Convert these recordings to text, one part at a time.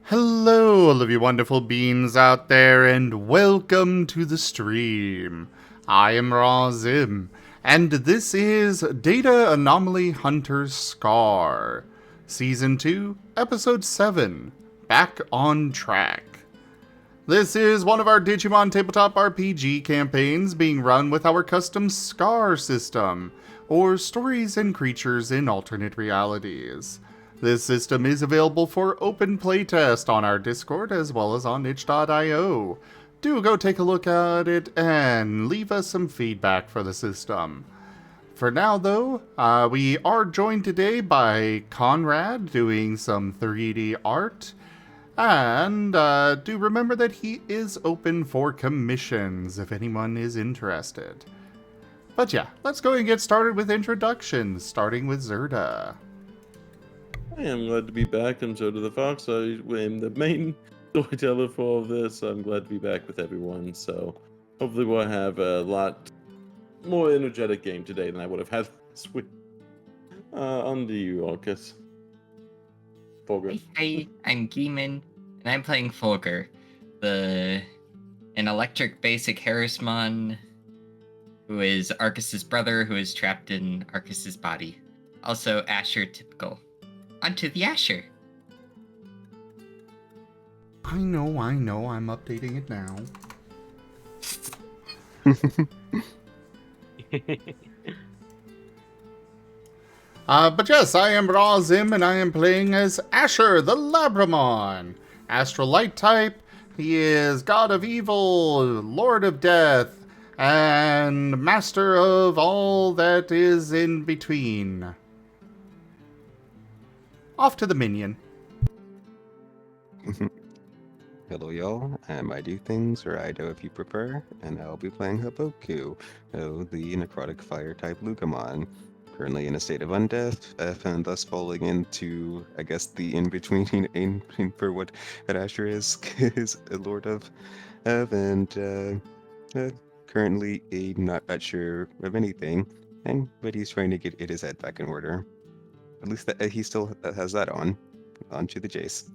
Hello, all of you wonderful beings out there, and welcome to the stream. I am Razim, and this is Data Anomaly Hunter's Scar, Season 2, Episode 7, Back on Track. This is one of our Digimon tabletop RPG campaigns being run with our custom Scar system, or Stories and Creatures in Alternate Realities. This system is available for open playtest on our Discord as well as on itch.io. Do go take a look at it and leave us some feedback for the system. For now, though, we are joined today by Conrad doing some 3D art. And do remember that he is open for commissions if anyone is interested. But yeah, let's go and get started with introductions, starting with Zerda. I am glad to be back. I'm Soda the Fox. I am the main storyteller for all of this. I'm glad to be back with everyone. So hopefully we'll have a lot more energetic game today than I would have had this week. On to you, Arcus. Fulgur. Hi, I'm Gimund, and I'm playing Fulgur, an electric basic Harrismon who is Arcus's brother who is trapped in Arcus's body. Also Asher typical. Onto the Asher. I know, I'm updating it now. But yes, I am Razim, and I am playing as Asher, the Labramon. Astral Light type, he is God of Evil, Lord of Death, and Master of all that is in between. Off to the minion. Hello y'all, I'm IDDoThings, or Ido if you prefer, and I'll be playing Haboku, the necrotic fire type Lucamon. Currently in a state of undeath, and thus falling into, I guess, the in-between for what Asher is a lord of, and currently not sure of anything, but he's trying to get his head back in order. At least that he still has that on. On to the Jace.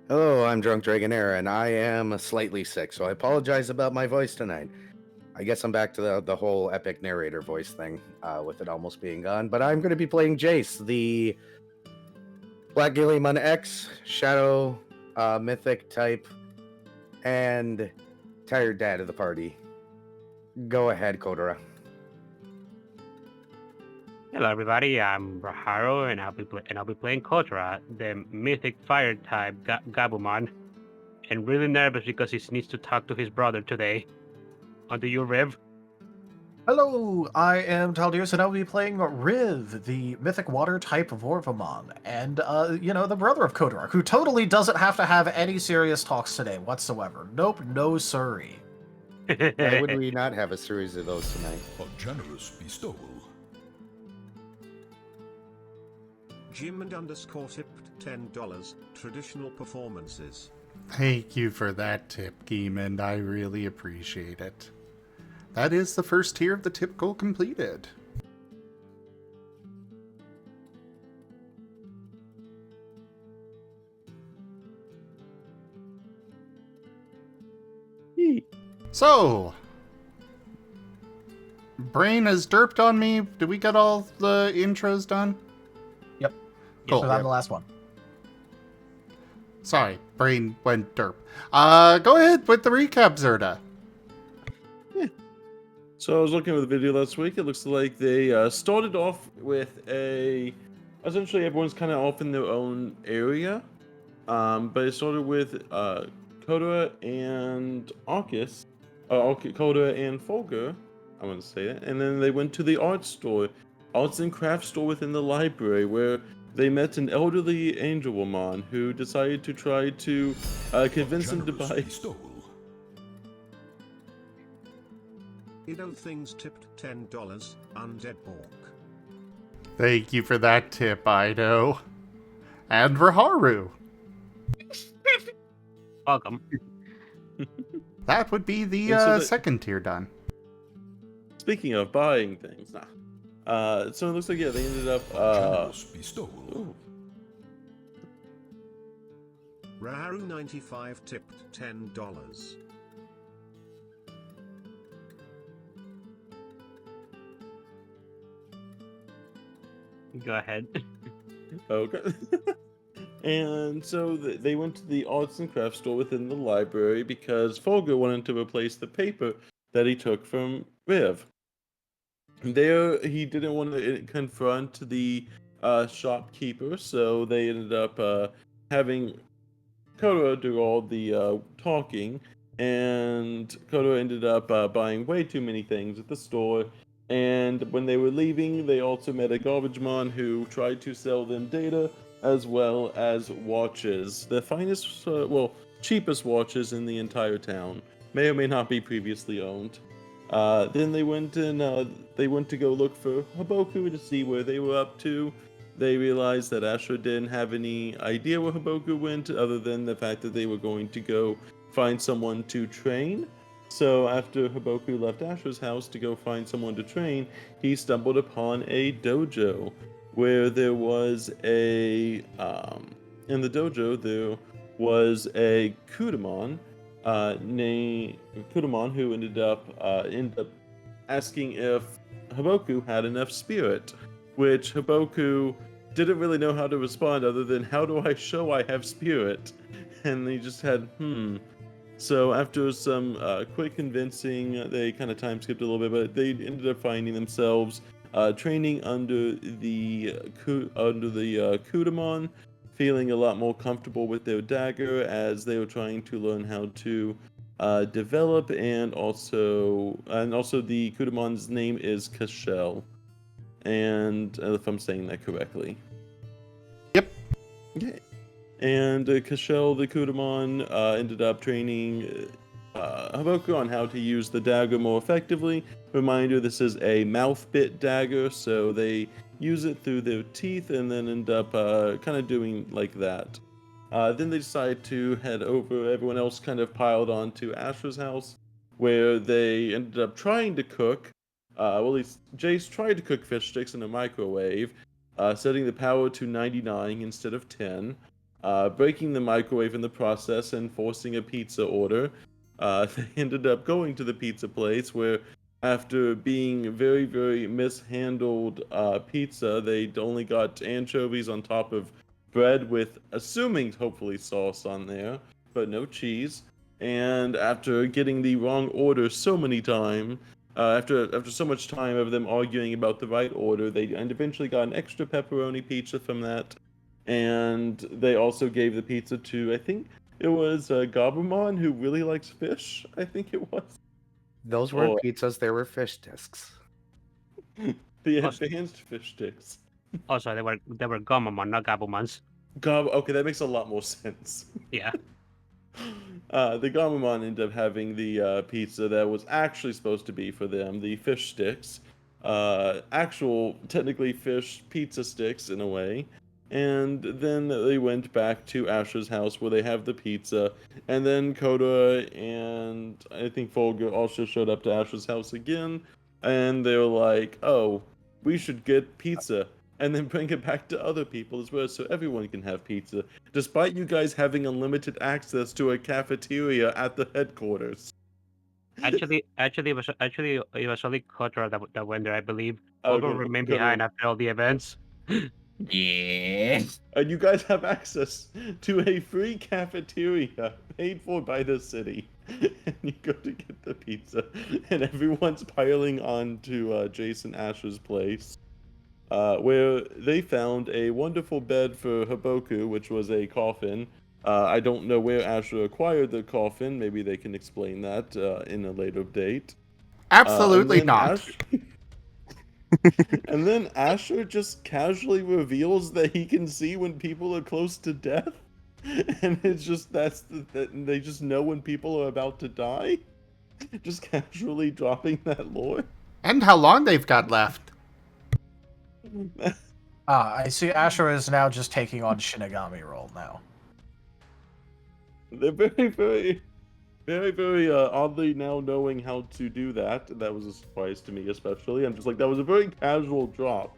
Hello, I'm Drunk Dragonair, and I am slightly sick, so I apologize about my voice tonight. I guess I'm back to the whole epic narrator voice thing, with it almost being gone. But I'm going to be playing Jace, the Black Gilliamon X, Shadow, Mythic type, and tired dad of the party. Go ahead, Kotora. Hello, everybody. I'm Raharu, and I'll be playing Kotora, the mythic fire type Gabumon, and really nervous because he needs to talk to his brother today. Onto you, Riv. Hello, I am Taldeus, and I'll be playing Riv, the mythic water type Vorvamon, and the brother of Kotora, who totally doesn't have to have any serious talks today whatsoever. Nope, no siree. Why would we not have a series of those tonight? A generous bestowal. Gimund _ tipped $10. Traditional performances. Thank you for that tip, Gimund. I really appreciate it. That is the first tier of the tip goal completed. So, Brain has derped on me. Did we get all the intros done? Yep. Cool. So I'm the last one. Sorry, Brain went derp. Go ahead with the recap, Zerda. So I was looking at the video last week. It looks like they started off with essentially everyone's kind of off in their own area. But it started with Kotora and Arcus. Kotora and Fulgur, I want to say that. And then they went to the arts and crafts store within the library, where they met an elderly angel woman who decided to try to convince them to buy. IDDoThings tipped $10. Undead Bork. Thank you for that tip, Ido. And Raharu. Welcome. That would be the second tier done. Speaking of buying things, so it looks like they ended up. Generous bestowal. Ooh. Raharu95 tipped $10. Go ahead. Okay. And so they went to the arts and crafts store within the library because Folger wanted to replace the paper that he took from Riv. There, he didn't want to confront the shopkeeper, so they ended up having Kotora do all the talking, and Kotora ended up buying way too many things at the store. And when they were leaving, they also met a Garbage-mon who tried to sell them data as well as watches. The finest, cheapest watches in the entire town. May or may not be previously owned. Then they went to go look for Haboku to see where they were up to. They realized that Asher didn't have any idea where Haboku went, other than the fact that they were going to go find someone to train. So after Haboku left Asher's house to go find someone to train, he stumbled upon a dojo, where there was in the dojo there was a Kudamon, named Kudamon, who ended up asking if Haboku had enough spirit, which Haboku didn't really know how to respond other than, how do I show I have spirit? And he just had, So after some quick convincing, they kind of time skipped a little bit, but they ended up finding themselves training under the Kudamon, feeling a lot more comfortable with their dagger as they were trying to learn how to develop, and also the Kudamon's name is Kashel, and if I'm saying that correctly. Yep. Okay. And Kashel the Kudamon ended up training Haboku on how to use the dagger more effectively. Reminder, this is a mouth-bit dagger, so they use it through their teeth and then end up kind of doing like that. Then they decide to head over. Everyone else kind of piled onto Asher's house, where they ended up trying to cook. Well, at least Jace tried to cook fish sticks in a microwave, setting the power to 99 instead of 10, breaking the microwave in the process and forcing a pizza order. They ended up going to the pizza place, where after being very, very mishandled pizza, they only got anchovies on top of bread with, assuming hopefully sauce on there, but no cheese. And after getting the wrong order so many times, after so much time of them arguing about the right order, they eventually got an extra pepperoni pizza from that. And they also gave the pizza to, I think it was Gabumon, who really likes fish, I think it was. Those weren't pizzas, they were fish discs. The advanced fish sticks. Also, they were Gomamon, not Gabumons. Okay, that makes a lot more sense. Yeah. The Gomamon ended up having the pizza that was actually supposed to be for them, the fish sticks. Actual, technically fish pizza sticks in a way. And then they went back to Asher's house where they have the pizza. And then Kotora and I think Folger also showed up to Asher's house again. And they were like, oh, we should get pizza and then bring it back to other people as well, so everyone can have pizza, despite you guys having unlimited access to a cafeteria at the headquarters. Actually, it was only Kotora that went there, I believe. Oh, Folger remained behind after all the events. Yeah. And you guys have access to a free cafeteria paid for by the city. And you go to get the pizza, and everyone's piling on to Jace and Asher's place, where they found a wonderful bed for Haboku, which was a coffin. I don't know where Asher acquired the coffin. Maybe they can explain that in a later date. Absolutely not. And then Asher just casually reveals that he can see when people are close to death, and it's just they just know when people are about to die, just casually dropping that lore. And how long they've got left. I see Asher is now just taking on Shinigami role now. They're very, very, very, very oddly now knowing how to do that. That was a surprise to me, especially. I'm just like, that was a very casual drop.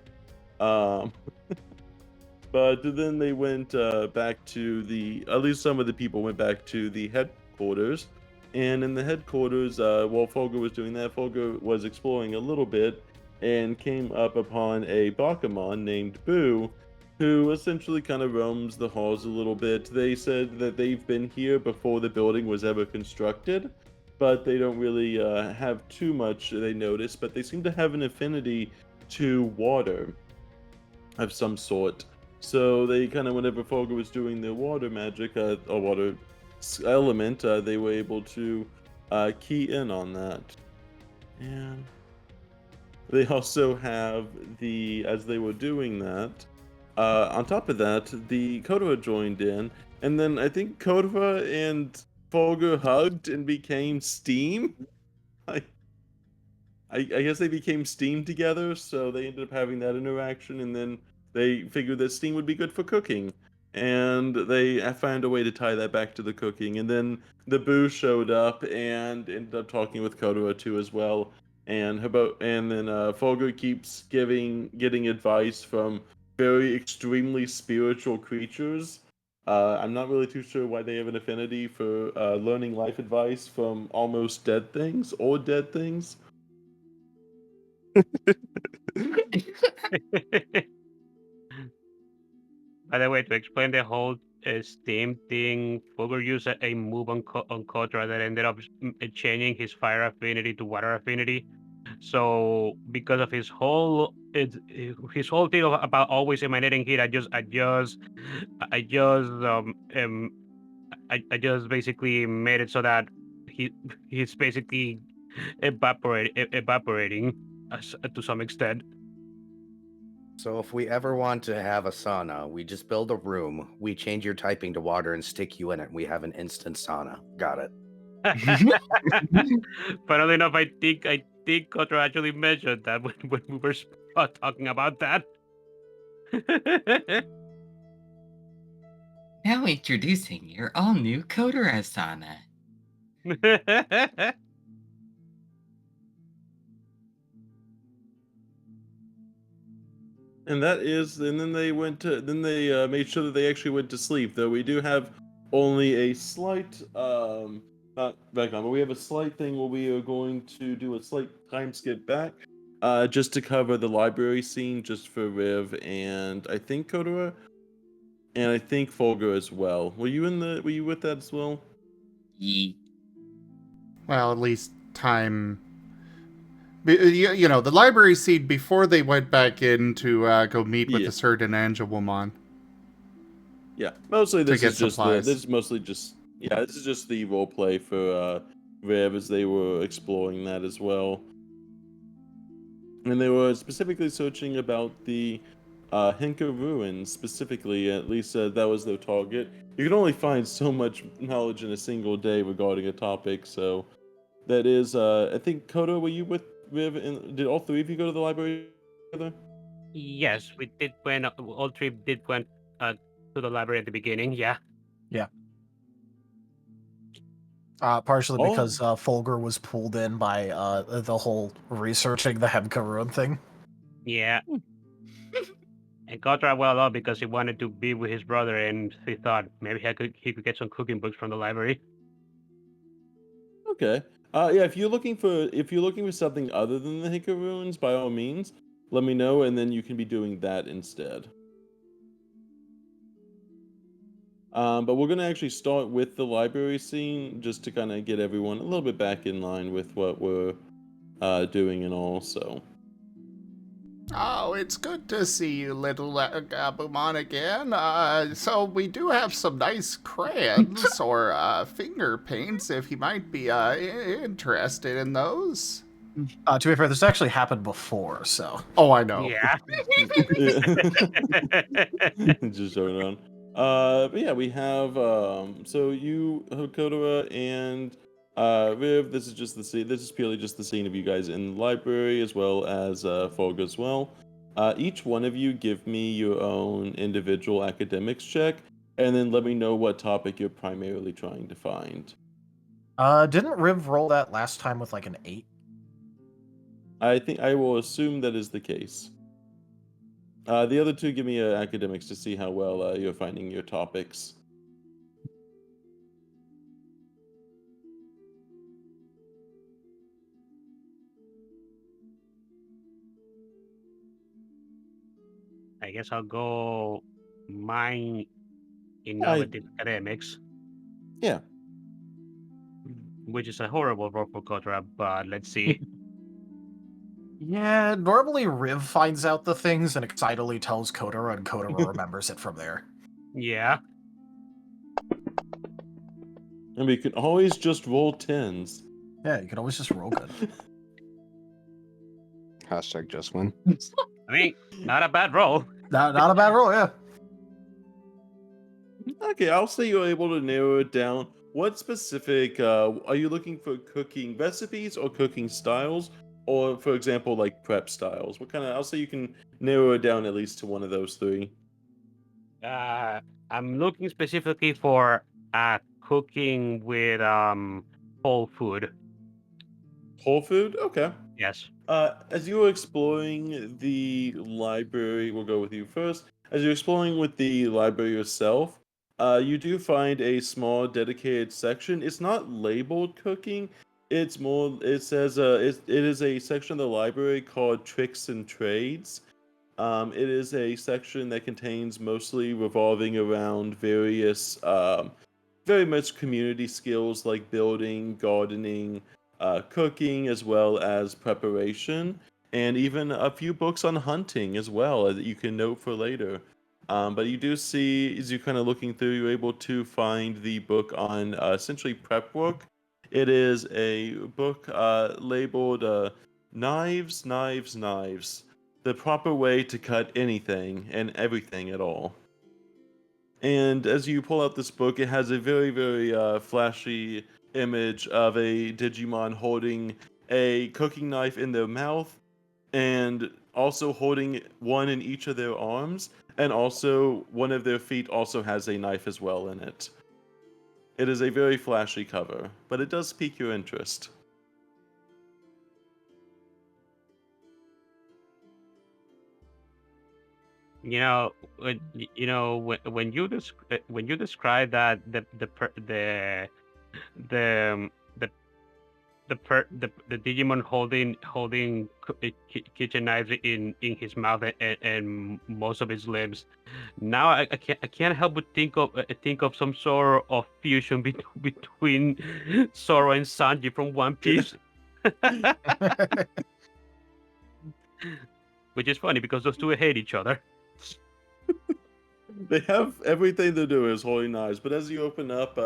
But then they went back to at least some of the people went back to the headquarters. And in the headquarters, while Folger was doing that, Folger was exploring a little bit and came up upon a Bakumon named Boo, who essentially kind of roams the halls a little bit. They said that they've been here before the building was ever constructed, but they don't really have too much they notice, but they seem to have an affinity to water of some sort. So they kind of, whenever Folger was doing their water magic, or water element, they were able to key in on that. And they also have as they were doing that, on top of that, the Kotora joined in, and then I think Kotora and Folger hugged and became steam. I guess they became steam together, so they ended up having that interaction, and then they figured that steam would be good for cooking, and they found a way to tie that back to the cooking. And then the Boo showed up and ended up talking with Kotora too as well. And then Folger keeps getting advice from very extremely spiritual creatures. I'm not really too sure why they have an affinity for learning life advice from almost dead things or dead things. By the way, to explain the whole Steam thing, Fogger used a move on Kotora that ended up changing his fire affinity to water affinity. So because of his whole thing about always emanating heat, I just basically made it so that he's basically evaporating to some extent. So if we ever want to have a sauna, we just build a room, we change your typing to water and stick you in it, and we have an instant sauna. Got it. Funnily enough, I think Kotor actually mentioned that when we were talking about that. Now introducing your all-new Kotora sauna. And then they made sure that they actually went to sleep. Though we do have only a slight, not background, but we have a slight thing where we are going to do a slight time skip back, just to cover the library scene, just for Riv and I think Kotora, and I think Folger as well. Were you with that as well? Yeet. Well, at least time. You know, the library scene before they went back in to go meet with Yeah. a certain Angelwoman. Yeah, mostly To this get is just supplies. this is mostly just this is just the role play for Riv as they were exploring that as well. And they were specifically searching about the Hinka ruins, specifically. At least that was their target. You can only find so much knowledge in a single day regarding a topic, so that is. I think Koto, were you with Riv? Did all three of you go to the library together? Yes, we did when all three did went to the library at the beginning. Yeah. Partially Oh. because Folger was pulled in by the whole researching the Hemkarun thing. Yeah. And Kotora well off because he wanted to be with his brother, and he thought maybe he could get some cooking books from the library. Okay. Yeah. If you're looking for something other than the Hinka ruins, by all means, let me know, and then you can be doing that instead. But we're gonna actually start with the library scene just to kind of get everyone a little bit back in line with what we're doing and all. So. Oh, it's good to see you, little Gabumon, again. So we do have some nice crayons or finger paints if you might be interested in those. To be fair, this actually happened before, so. Oh, I know. Yeah. Just showing around. But yeah, we have so you, Kotora, and Viv. This is just the scene. This is purely just the scene of you guys in the library, as well as Fog as well. Each one of you give me your own individual academics check, and then let me know what topic you're primarily trying to find. Didn't Riv roll that last time with like an 8? I think I will assume that is the case. The other two, give me academics to see how well you're finding your topics. I guess I'll go mine I- innovative academics, Yeah. which is a horrible roll for Kotora, but let's see. Yeah, normally Riv finds out the things and excitedly tells Kotora, and Kotora remembers it from there. Yeah. And we can always just roll 10s. Yeah, you can always just roll good. Hashtag just win. I mean, not a bad roll. Not a bad roll, yeah. Okay, I'll say you're able to narrow it down. What specific are you looking for? Cooking recipes or cooking styles, or for example, like prep styles? What kind of? I'll say you can narrow it down at least to one of those three. I'm looking specifically for cooking with whole food. Whole food, okay. Yes. As you were exploring the library, we'll go with you first. As you're exploring with the library yourself, you do find a small dedicated section. It's not labeled cooking. It's more. It says it is a section of the library called Tricks and Trades. It is a section that contains mostly revolving around various, very much community skills like building, gardening, cooking, as well as preparation, and even a few books on hunting as well that you can note for later. But you do see, as you're kind of looking through, you're able to find the book on essentially prep work. It is a book labeled Knives, Knives, Knives. The proper way to cut anything and everything at all. And as you pull out this book, it has a very, very flashy image of a Digimon holding a cooking knife in their mouth and also holding one in each of their arms, and also one of their feet also has a knife as well in it. It is a very flashy cover, but it does pique your interest. You know, when you describe that the the Digimon holding kitchen knives in his mouth and most of his limbs. Now I can't help but think of some sort of fusion between Zoro and Sanji from One Piece. Which is funny because those two hate each other. They have everything to do is holding knives, but as you open up,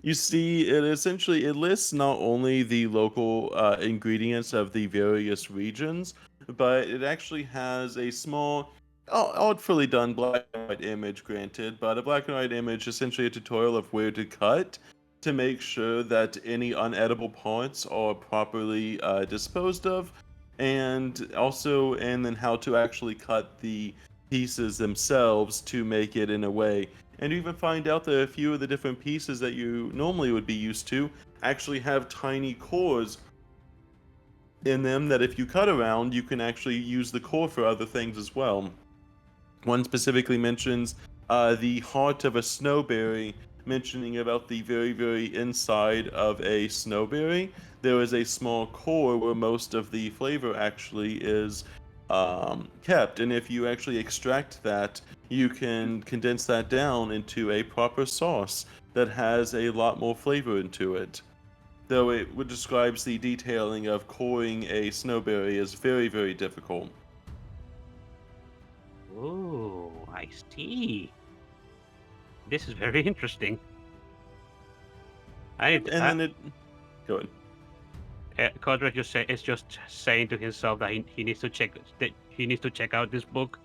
you see it essentially it lists not only the local ingredients of the various regions, but it actually has a small, artfully done black and white image, granted, but a black and white image, essentially a tutorial of where to cut to make sure that any unedible parts are properly disposed of, and also, and then how to actually cut the pieces themselves to make it in a way. And you even find out that a few of the different pieces that you normally would be used to actually have tiny cores in them that if you cut around, you can actually use the core for other things as well. One specifically mentions the heart of a snowberry, mentioning about the very, very inside of a snowberry. There is a small core where most of the flavor actually is kept, and if you actually extract that, you can condense that down into a proper sauce that has a lot more flavor into it. Though it describes the detailing of coring a snowberry as very, very difficult. Oh, I see. This is very interesting. And then it. Go ahead. Kodra is just saying to himself that he needs to check out this book.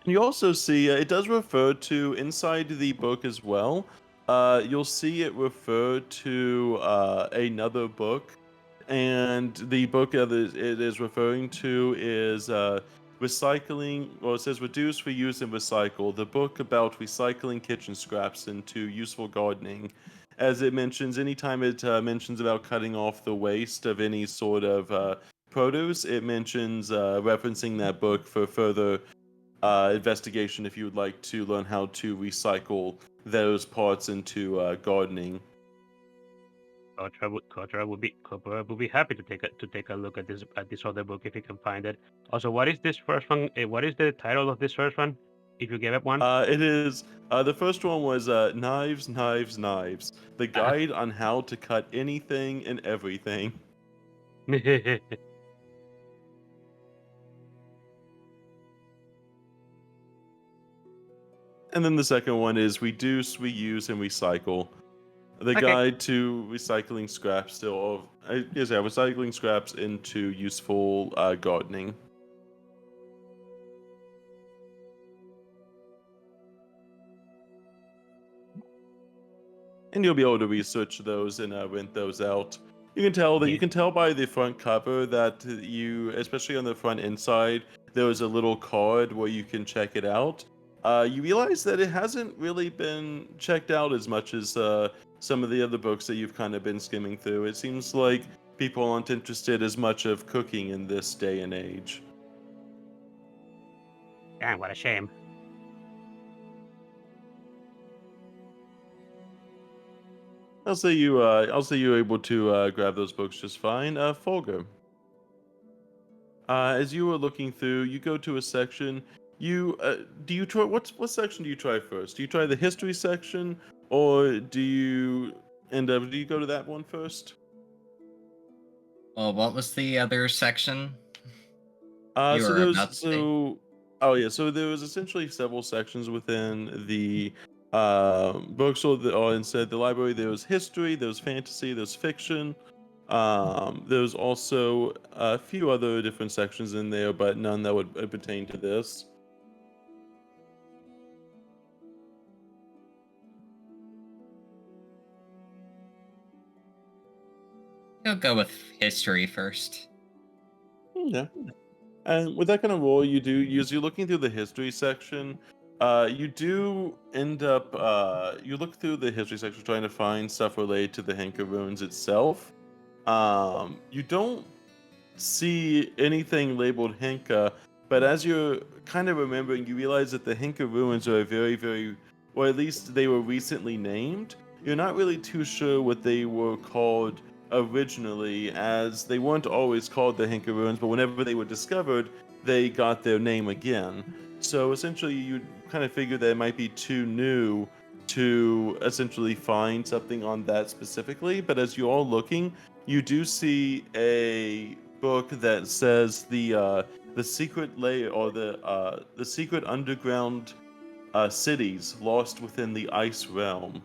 You also see it does refer to inside the book as well. You'll see it refer to another book, and the book that it is referring to is recycling. Well, it says reduce, reuse, and recycle. The book about recycling kitchen scraps into useful gardening. As it mentions, anytime it mentions about cutting off the waste of any sort of produce, it mentions referencing that book for further investigation if you would like to learn how to recycle those parts into gardening. Kotora would be happy to take a look at this other book if he can find it. Also, what is this first one? What is the title of this first one? If you gave it one. It is the first one was Knives, Knives, Knives: The Guide on How to Cut Anything and Everything. And then the second one is Reduce, Reuse, and Recycle: The Okay. Guide to Recycling Scraps recycling scraps into useful gardening. And you'll be able to research those and rent those out. You can tell by the front cover that especially on the front inside, there is a little card where you can check it out. You realize that it hasn't really been checked out as much as some of the other books that you've kind of been skimming through. It seems like people aren't interested as much of cooking in this day and age. Damn, what a shame. I'll say you're able to grab those books just fine. Folger. As you were looking through, you go to a section. Do you try what section do you try first? Do you try the history section, or do you go to that one first? Well, what was the other section? So were there about was to say? so there was essentially several sections within the books or instead the library. There was history, there was fantasy, there's fiction. There's also a few other different sections in there, but none that would pertain to this. I'll go with history first. Yeah. And with that kind of role, as you're looking through the history section, you do end up you look through the history section trying to find stuff related to the Henka runes itself. You don't see anything labeled Henka, but as you're kind of remembering, you realize that the Henka ruins are very, very, or at least they were recently named. You're not really too sure what they were called originally, as they weren't always called the Henka ruins, but whenever they were discovered, they got their name again. So essentially, you kind of figure that it might be too new to essentially find something on that specifically. But as you're all looking, you do see a book that says the secret layer or the secret underground cities lost within the ice realm,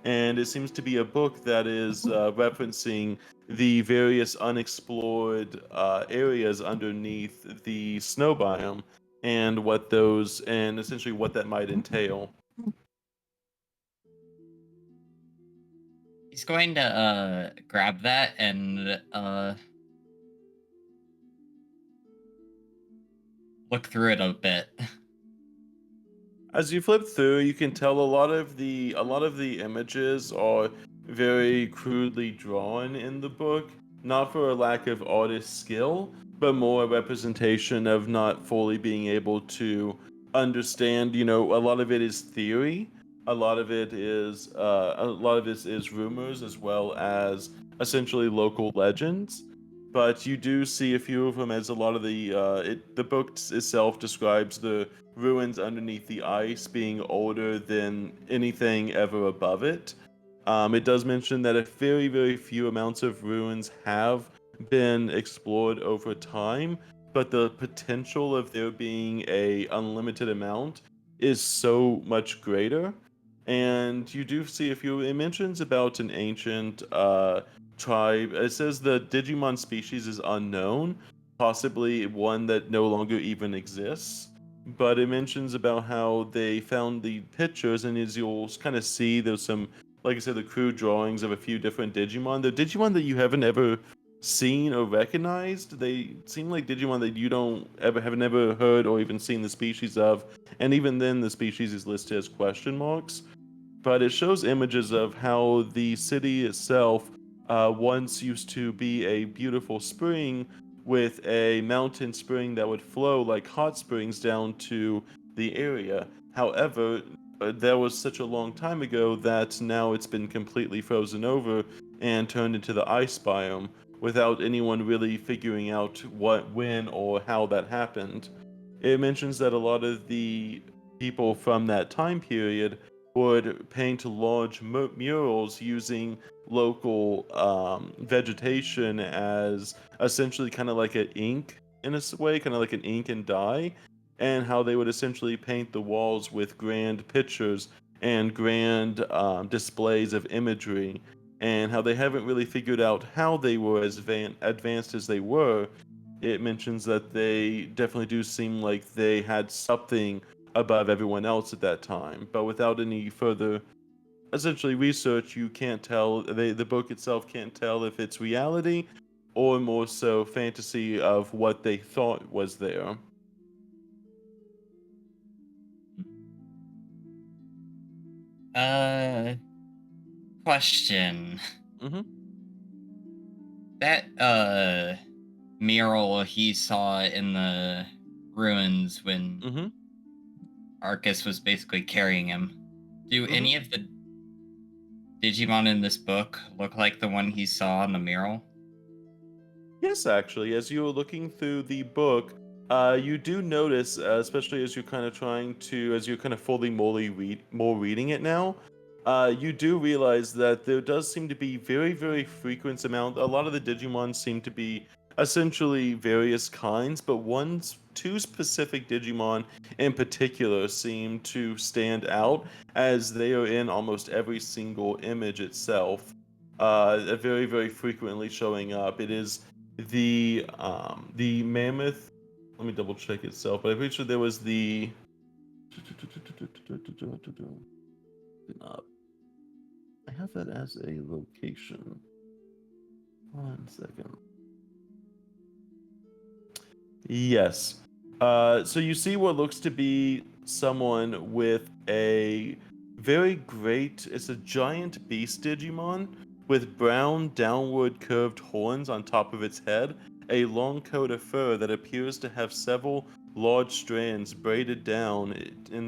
and it seems to be a book that is referencing the various unexplored areas underneath the snow biome and essentially what that might entail. He's going to grab that and look through it a bit. As you flip through, you can tell a lot of the images are very crudely drawn in the book, not for a lack of artist skill, but more a representation of not fully being able to understand. A lot of it is theory, a lot of it is rumors as well as essentially local legends. But you do see a few of them, as a lot of the book itself describes the ruins underneath the ice being older than anything ever above it. It does mention that a very, very few amounts of ruins have been explored over time, but the potential of there being a unlimited amount is so much greater. And you do see it mentions about an ancient tribe. It says the Digimon species is unknown, possibly one that no longer even exists. But it mentions about how they found the pictures, and as you'll kind of see, there's some, like I said, the crude drawings of a few different Digimon. The Digimon that you haven't ever seen or recognized. They seem like Digimon that you have never heard or even seen the species of, and even then, the species is listed as question marks. But it shows images of how the city itself once used to be a beautiful spring with a mountain spring that would flow like hot springs down to the area. However, that was such a long time ago that now it's been completely frozen over and turned into the ice biome without anyone really figuring out what, when, or how that happened. It mentions that a lot of the people from that time period would paint large murals using local vegetation as essentially kind of like an ink in a way, kind of like an ink and dye, and how they would essentially paint the walls with grand pictures and grand displays of imagery, and how they haven't really figured out how they were as advanced as they were. It mentions that they definitely do seem like they had something above everyone else at that time, but without any further essentially research, you can't tell. The book itself can't tell if it's reality or more so fantasy of what they thought was there. Question. Mm-hmm. That mural he saw in the ruins when Mm-hmm. Arcus was basically carrying him. Do Mhm. any of the Digimon in this book look like the one he saw in the mural? Yes, actually, as you're looking through the book, you do notice, especially as you're kind of as you're kind of fully more reading it now, you do realize that there does seem to be very frequent amount. A lot of the Digimon seem to be essentially various kinds, but two specific Digimon in particular seem to stand out as they are in almost every single image itself. Very frequently showing up. It is the mammoth. Let me double check itself, but I'm pretty sure there was the. I have that as a location. 1 second. Yes. So you see what looks to be someone with a very great. It's a giant beast Digimon with brown downward curved horns on top of its head, a long coat of fur that appears to have several large strands braided down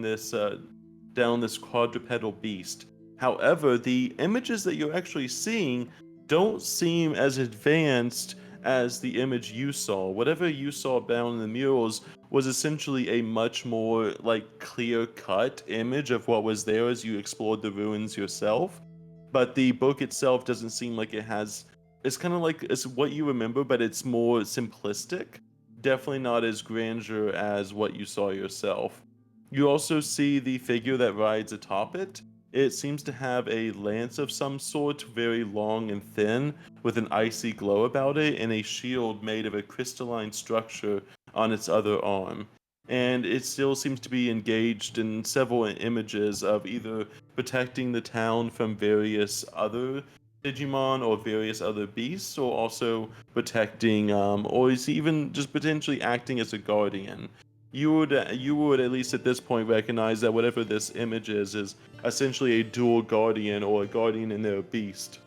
this quadrupedal beast. However, the images that you're actually seeing don't seem as advanced as the image you saw. Whatever you saw bound in the murals was essentially a much more like clear-cut image of what was there as you explored the ruins yourself. But the book itself doesn't seem like it has. It's kind of like it's what you remember, but it's more simplistic. Definitely not as grandeur as what you saw yourself. You also see the figure that rides atop it. It seems to have a lance of some sort, very long and thin, with an icy glow about it, and a shield made of a crystalline structure on its other arm. And it still seems to be engaged in several images of either protecting the town from various other Digimon or various other beasts, or also protecting, or is even just potentially acting as a guardian. You would at least at this point recognize that whatever this image is essentially a dual guardian or a guardian and their beast.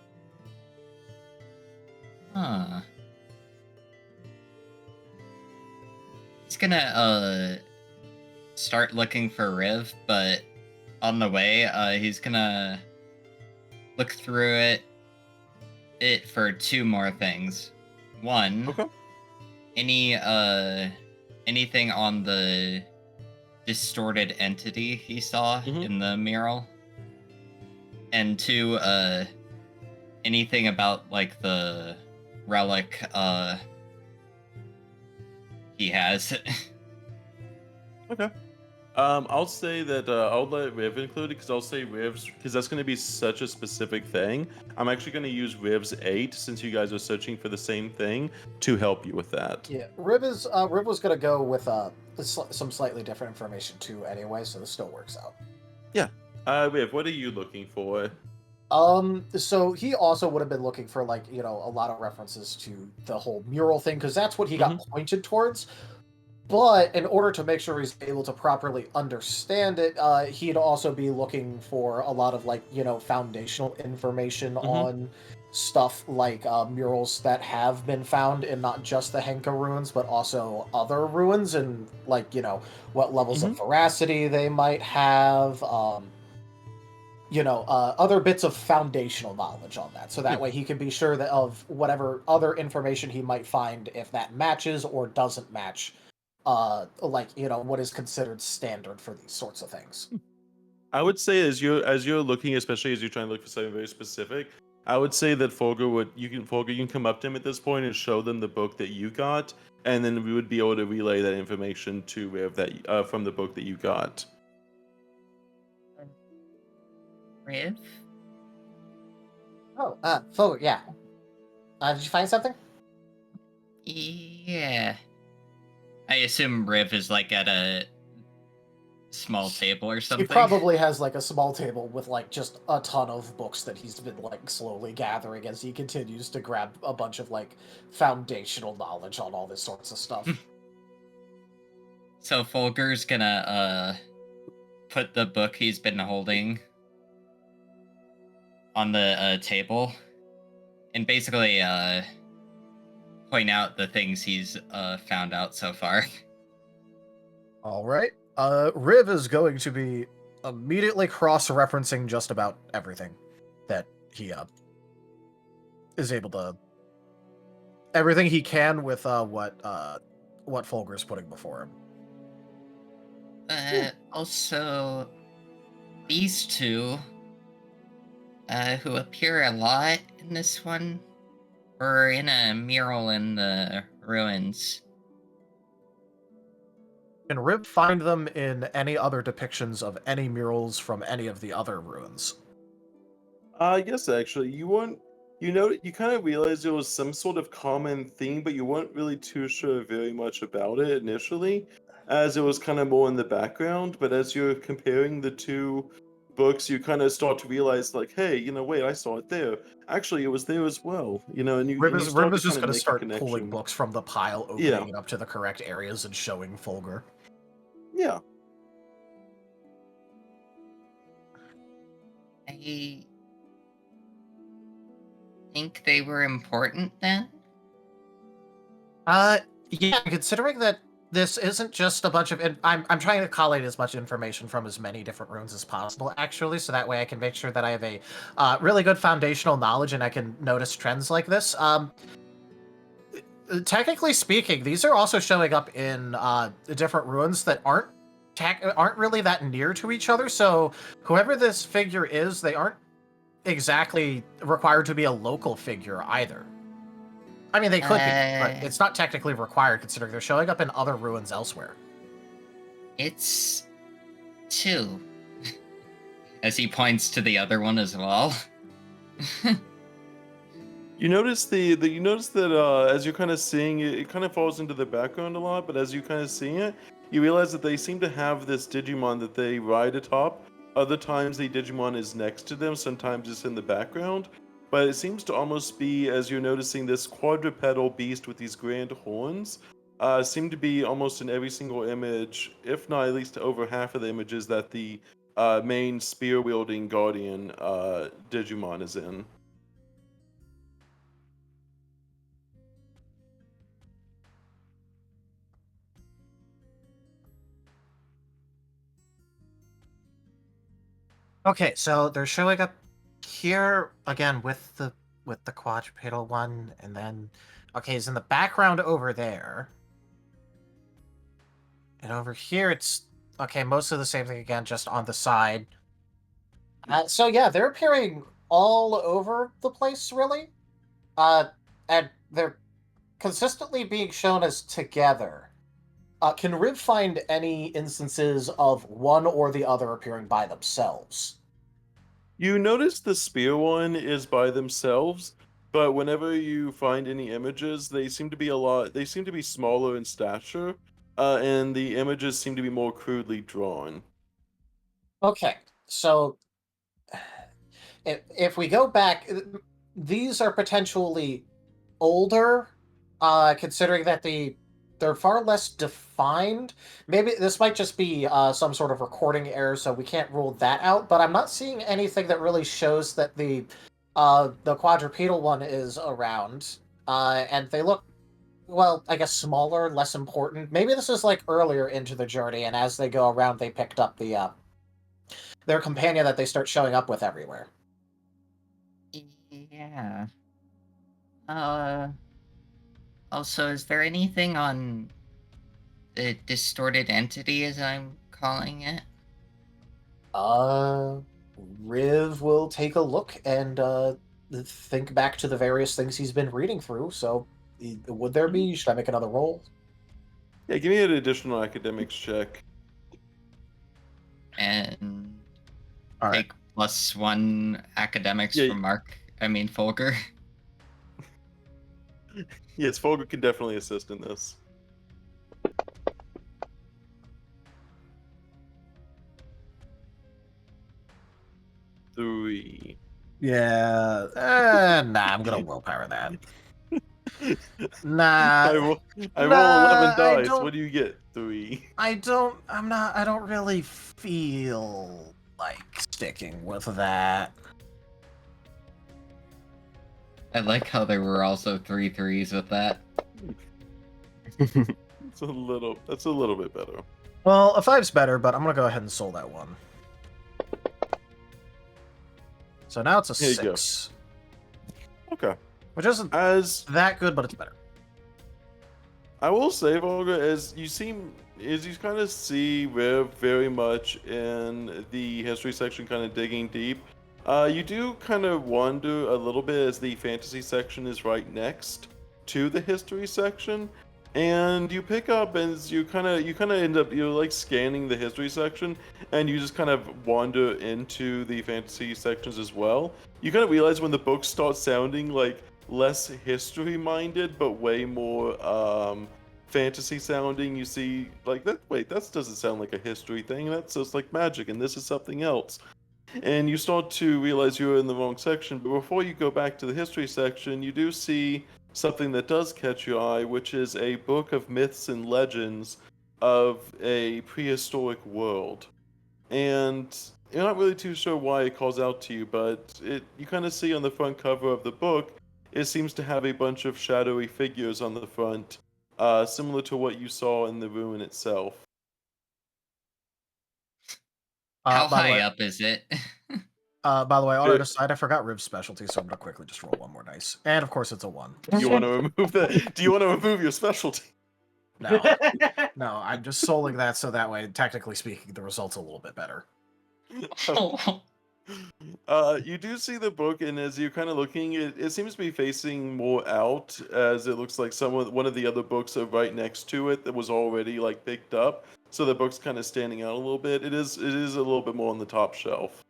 Huh. He's gonna start looking for Riv, but on the way, he's gonna look through it for two more things. One, Okay. anything on the distorted entity he saw Mhm. in the mural, and two, anything about like the relic he has. Okay. I'll say that I'll let Riv include it because I'll say Riv's because that's going to be such a specific thing. I'm actually going to use Riv's 8 since you guys are searching for the same thing to help you with that. Yeah, Riv was gonna go with some slightly different information too, anyway, so this still works out. Yeah. Riv, what are you looking for? So he also would have been looking for a lot of references to the whole mural thing because that's what he got pointed towards. But in order to make sure he's able to properly understand it, he'd also be looking for a lot of foundational information on stuff like murals that have been found in not just the Henka ruins, but also other ruins, and what levels of veracity they might have. Other bits of foundational knowledge on that. So that way he can be sure that of whatever other information he might find, if that matches or doesn't match, what is considered standard for these sorts of things. I would say as you're looking, especially as you're trying to look for something very specific, I would say that you can come up to him at this point and show them the book that you got, and then we would be able to relay that information to Riv that from the book that you got. Riv? Oh, Fogger, yeah. Did you find something? Yeah. I assume Riv is at a small table or something. He probably has a small table with just a ton of books that he's been slowly gathering as he continues to grab a bunch of foundational knowledge on all this sorts of stuff. So Folger's gonna put the book he's been holding on the table and basically point out the things he's found out so far. All right. Riv is going to be immediately cross-referencing just about everything that he is able to, everything he can with what Folger's putting before him. Also, these two, who appear a lot in this one, were in a mural in the ruins. Can Riv find them in any other depictions of any murals from any of the other ruins? Yes, actually, you kind of realized there was some sort of common theme, but you weren't really too sure very much about it initially, as it was kind of more in the background. But as you're comparing the two books, you kind of start to realize, hey, wait, I saw it there. Actually, it was there as well. Riv is just going to start connection. pulling books from the pile, opening it up to the correct areas, and showing Folger. Yeah. I think they were important then? Yeah, considering that this isn't just a bunch of... I'm trying to collate as much information from as many different runes as possible, actually, so that way I can make sure that I have a really good foundational knowledge and I can notice trends like this. Technically speaking, these are also showing up in different runes that aren't really that near to each other, so whoever this figure is, they aren't exactly required to be a local figure either. I mean, they could be, but it's not technically required considering they're showing up in other ruins elsewhere. It's two. As he points to the other one as well. You notice that as you're kind of seeing it, it kind of falls into the background a lot, but as you kind of seeing it, you realize that they seem to have this Digimon that they ride atop. Other times the Digimon is next to them, sometimes it's in the background. But it seems to almost be, as you're noticing, this quadrupedal beast with these grand horns seem to be almost in every single image, if not at least over half of the images that the main spear-wielding guardian Digimon is in. Okay, so they're showing up here again with the quadrupedal one, and then he's in the background over there, and over here it's most of the same thing again, just on the side. So yeah, they're appearing all over the place, really, and they're consistently being shown as together. Can Riv find any instances of one or the other appearing by themselves? You notice the spear one is by themselves, but whenever you find any images, they seem to be smaller in stature, and the images seem to be more crudely drawn. Okay, so if we go back, these are potentially older, considering that the they're far less defined. Maybe this might just be some sort of recording error, so we can't rule that out. But I'm not seeing anything that really shows that the quadrupedal one is around. And they look, well, I guess smaller, less important. Maybe this is like earlier into the journey, and as they go around, they picked up the their companion that they start showing up with everywhere. Yeah. Also, is there anything on the distorted entity, as I'm calling it? Riv will take a look and think back to the various things he's been reading through. So, would there be? Should I make another roll? Yeah, give me an additional academics check. And All right. take +1 academics Yeah. from Folger. Yes, Folger can definitely assist in this. Three. Yeah. Nah, I'm gonna willpower that. Nah. I roll Nah, 11 I dice. don't- What do you get? 3. I don't really feel like sticking with that. I like how there were also 3 3s with that. That's a little bit better. Well, a 5's better, but I'm gonna go ahead and soul that one. So now it's a Here you go. 6. Okay. Which isn't As that good, but it's better. I will say, Volga, as you kind of see Riv very much in the history section, kind of digging deep. You do kind of wonder a little bit as the fantasy section is right next to the history section, and you pick up as you kind of end up you're like scanning the history section, and you just kind of wander into the fantasy sections as well. You kind of realize when the books start sounding like less history minded, but way more fantasy sounding. You see, like that. Wait, that doesn't sound like a history thing. That's just like magic, and this is something else. And you start to realize you're in the wrong section. But before you go back to the history section, you do see something that does catch your eye, which is a book of myths and legends of a prehistoric world. And you're not really too sure why it calls out to you, but you kind of see on the front cover of the book, it seems to have a bunch of shadowy figures on the front, similar to what you saw in the ruin itself. How By the high way, up is it? By the way, on Sure. our side, I forgot Rib's specialty, so I'm gonna quickly just roll one more dice. And of course, it's a 1. Do you want to remove that? Do you want to remove your specialty? No, no, I'm just souling that so that way, technically speaking, the result's a little bit better. You do see the book, and as you're kind of looking, it seems to be facing more out, as it looks like one of the other books are right next to it that was already like picked up. So the book's kind of standing out a little bit. It is a little bit more on the top shelf.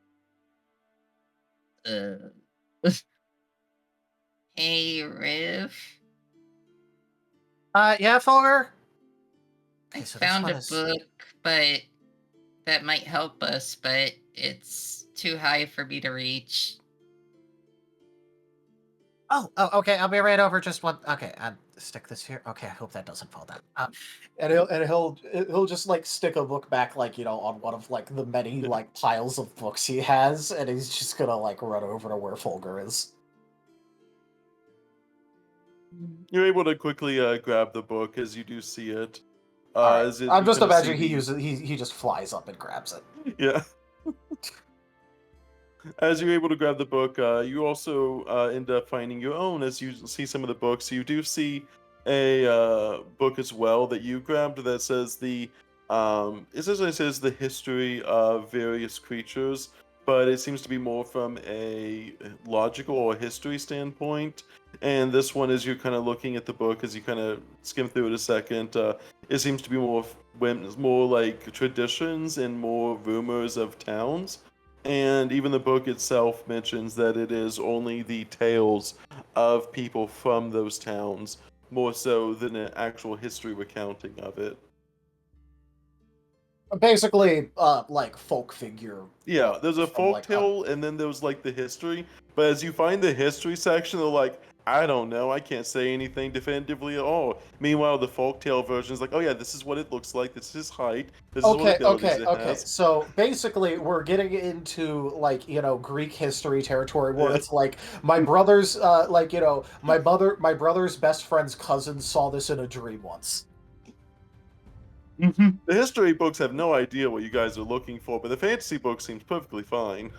Hey, Riv. Yeah, Folger? I Okay, so this found one a is- book, but that might help us, but it's too high for me to reach. Oh, okay, I'll be right over. Just one. Okay, stick this here. Okay, I hope that doesn't fall down. And he'll just like stick a book back, like, you know, on one of like the many like piles of books he has, and he's just gonna like run over to where Folger is. You're able to quickly grab the book as you do see it. Alright, As I'm you just kinda imagining see he just flies up and grabs it. Yeah. As you're able to grab the book, you also end up finding your own as you see some of the books. You do see a book as well that you grabbed that says it essentially says the history of various creatures, but it seems to be more from a logical or history standpoint. And this one, as you're kind of looking at the book, as you kind of skim through it a second, it seems to be more like traditions and more rumors of towns. And even the book itself mentions that it is only the tales of people from those towns, more so than an actual history recounting of it. Basically, like folk figure. Yeah, there's a From, like, folktale, and then there's like the history. But as you find the history section, they're like, I don't know, I can't say anything definitively at all. Meanwhile, the folktale version is like, oh yeah, this is what it looks like, this is his height, this is what abilities it Okay. has. So basically, we're getting into like Greek history territory where Yeah. it's like my brother's my brother's best friend's cousin saw this in a dream once. The history books have no idea what you guys are looking for, but the fantasy book seems perfectly fine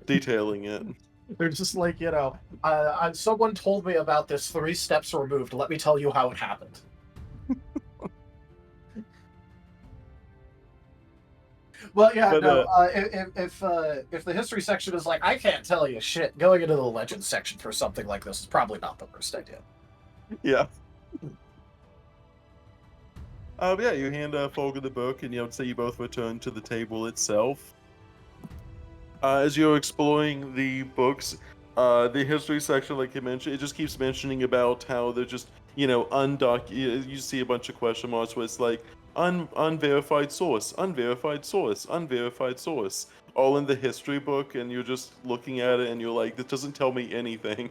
detailing it. They're just like someone told me about this 3 steps removed. Let me tell you how it happened. Well, yeah, But, no. If the history section is like, I can't tell you shit, going into the legends section for something like this is probably not the worst idea. Yeah. Yeah, you hand Folger the book, and say you both return to the table itself. As you're exploring the books, the history section, like you mentioned, it just keeps mentioning about how they're just, you see a bunch of question marks where it's like, unverified source, unverified source, unverified source, all in the history book, and you're just looking at it, and you're like, this doesn't tell me anything.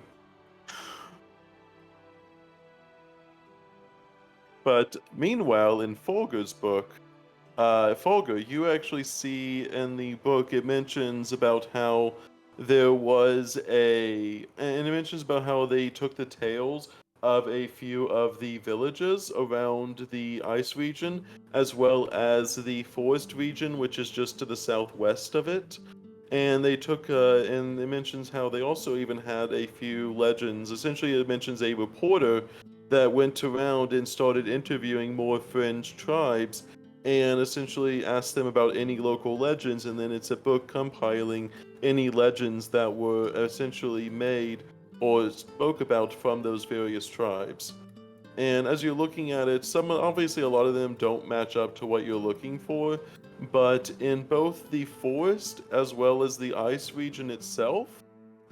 But meanwhile, in Folger's book, Folger, you actually see in the book it mentions about how there was and it mentions about how they took the tales of a few of the villages around the ice region, as well as the forest region, which is just to the southwest of it. And they took, and it mentions how they also even had a few legends. Essentially, it mentions a reporter that went around and started interviewing more fringe tribes and essentially asked them about any local legends, and then it's a book compiling any legends that were essentially made or spoke about from those various tribes. And as you're looking at it, obviously a lot of them don't match up to what you're looking for, but in both the forest as well as the ice region itself,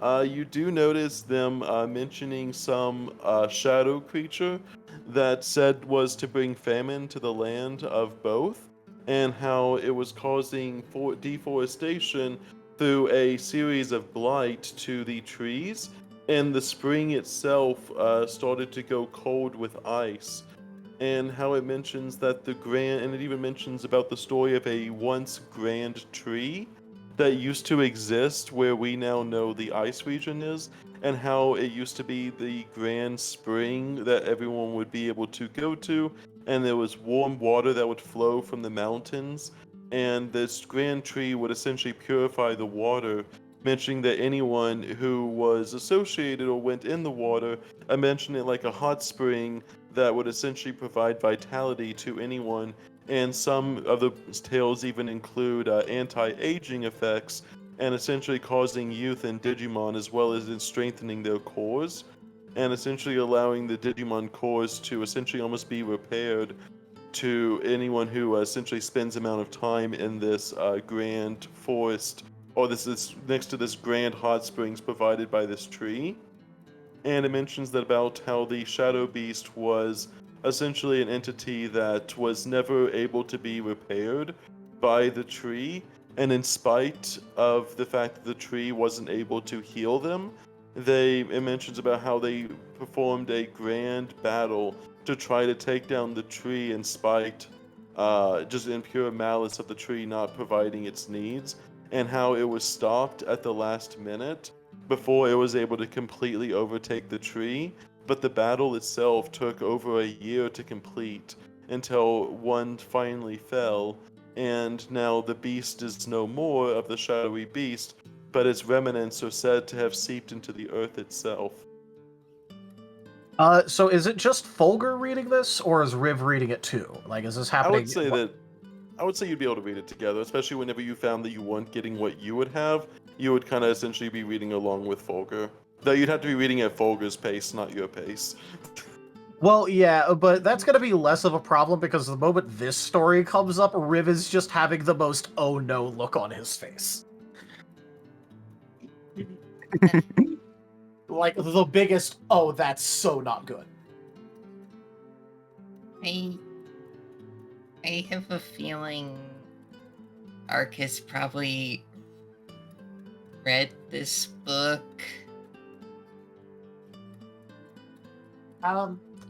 you do notice them mentioning some shadow creature that said was to bring famine to the land of both, and how it was causing deforestation through a series of blight to the trees, and the spring itself started to go cold with ice. And how it mentions that and it even mentions about the story of a once grand tree that used to exist where we now know the ice region is, and how it used to be the grand spring that everyone would be able to go to, and there was warm water that would flow from the mountains, and this grand tree would essentially purify the water, mentioning that anyone who was associated or went in the water, I mentioned it like a hot spring that would essentially provide vitality to anyone, and some of the tales even include anti-aging effects and essentially causing youth in Digimon, as well as in strengthening their cores, and essentially allowing the Digimon cores to essentially almost be repaired to anyone who essentially spends amount of time in this grand forest, or this is next to this grand hot springs provided by this tree. And it mentions that about how the Shadow Beast was essentially an entity that was never able to be repaired by the tree, and in spite of the fact that the tree wasn't able to heal them, it mentions about how they performed a grand battle to try to take down the tree in spite, just in pure malice of the tree not providing its needs, and how it was stopped at the last minute before it was able to completely overtake the tree, but the battle itself took over a year to complete until one finally fell, and now the beast is no more of the shadowy beast, but its remnants are said to have seeped into the earth itself. So is it just Folger reading this, or is Riv reading it too? Like, is this happening? I would say you'd be able to read it together, especially whenever you found that you weren't getting what you would have. You would kind of essentially be reading along with Folger. Though you'd have to be reading at Folger's pace, not your pace. Well, yeah, but that's going to be less of a problem because the moment this story comes up, Riv is just having the most oh no look on his face. Like, the biggest, oh, that's so not good. I have a feeling Arcus probably read this book.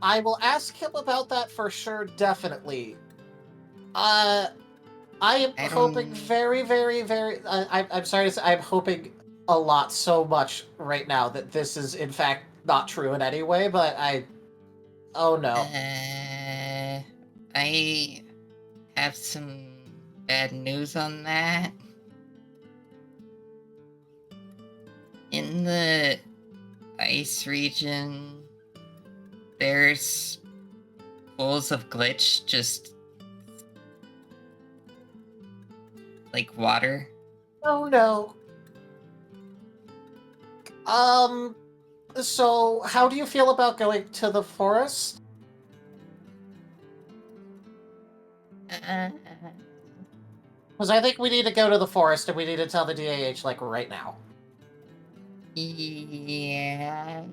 I will ask him about that for sure, definitely. I am I hoping don't- very, very, very. I'm sorry to say, I'm hoping a lot, so much right now that this is in fact not true in any way. But oh no. I have some bad news on that. In the ice region, there's pools of glitch, just like water. Oh no. So how do you feel about going to the forest? Because I think we need to go to the forest and we need to tell the DAH like right now. Yeah.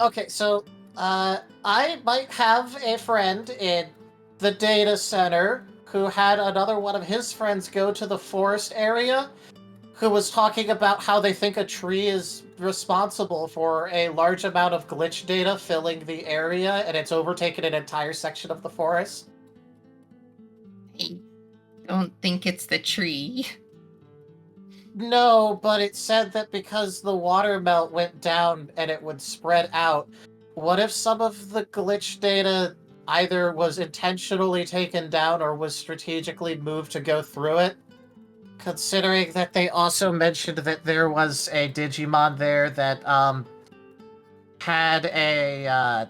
Okay, so, I might have a friend in the data center who had another one of his friends go to the forest area who was talking about how they think a tree is responsible for a large amount of glitch data filling the area and it's overtaken an entire section of the forest. I don't think it's the tree. No, but it said that because the water melt went down and it would spread out, what if some of the glitch data either was intentionally taken down or was strategically moved to go through it? Considering that they also mentioned that there was a Digimon there that had a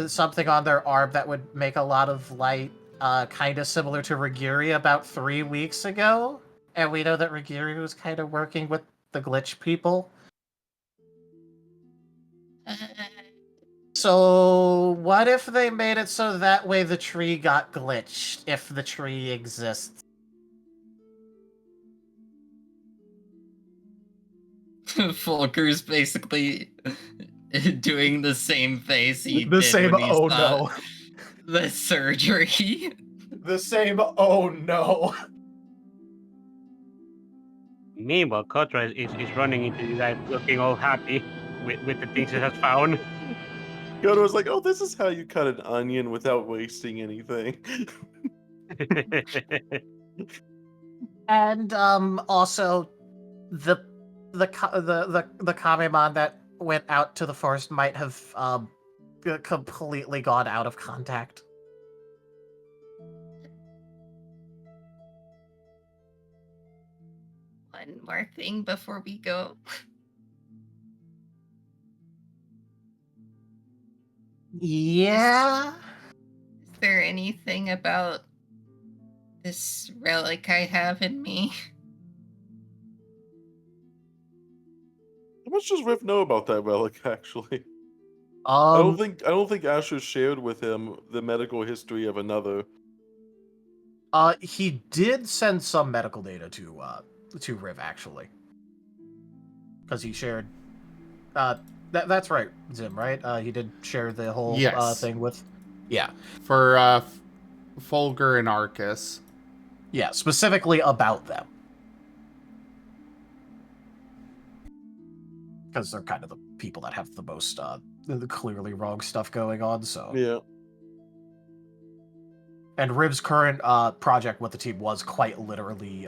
something on their arm that would make a lot of light, kind of similar to Rigiri about 3 weeks ago. And we know that Rigiri was kind of working with the glitch people. So, what if they made it so that way the tree got glitched, if the tree exists? Fulker's basically doing the same face he The did same, when he oh saw no. the surgery. The same, oh no. Meanwhile, Kotora is running into you guys looking all happy with the things it has found. Kotora was like, "Oh, this is how you cut an onion without wasting anything." And, also, the Kamemon that went out to the forest might have, completely gone out of contact. One more thing before we go. Yeah? Is there anything about this relic I have in me? How much does Riff know about that relic, actually? I Um, don't think Asher shared with him the medical history of another. he did send some medical data to Riv, actually. Because he shared, that's right, Zim, right? He did share the whole, Yes. thing with... Yeah. For Fulgur and Arcus. Yeah, specifically about them. Because they're kind of the people that have the most, the clearly wrong stuff going on, so... Yeah. And Riv's current project with the team was quite literally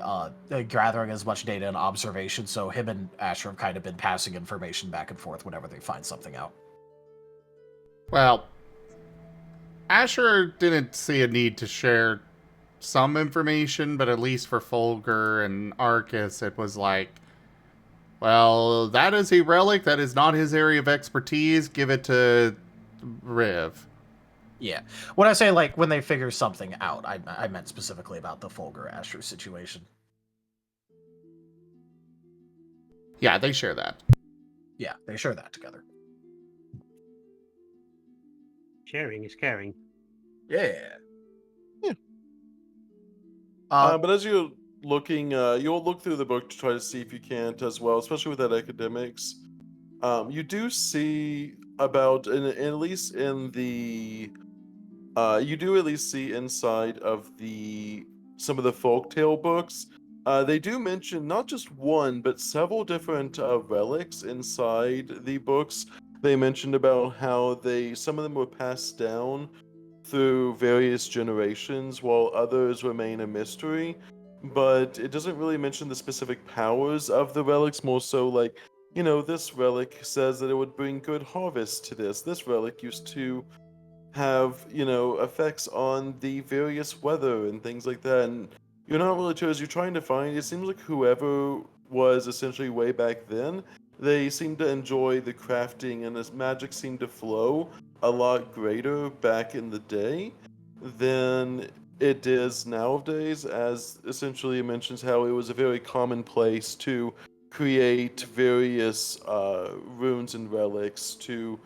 gathering as much data and observation, so him and Asher have kind of been passing information back and forth whenever they find something out. Well, Asher didn't see a need to share some information, but at least for Fulgur and Arcus, it was like, well, that is a relic, that is not his area of expertise, give it to Riv. Yeah. When I say, like, when they figure something out, I meant specifically about the Fulgur-Asher situation. Yeah, they share that. Yeah, they share that together. Sharing is caring. Yeah. Yeah. Uh, But as you're looking, you'll look through the book to try to see if you can't as well, especially with that academics. You do see about, at least in the, you do at least see inside of the some of the folktale books, they do mention not just one, but several different relics inside the books. They mentioned about how some of them were passed down through various generations, while others remain a mystery. But it doesn't really mention the specific powers of the relics, more so like, this relic says that it would bring good harvest to this. This relic used to have, effects on the various weather and things like that. And you're not really sure as you're trying to find, it seems like whoever was essentially way back then, they seem to enjoy the crafting and this magic seemed to flow a lot greater back in the day than it is nowadays, as essentially it mentions how it was a very common place to create various runes and relics to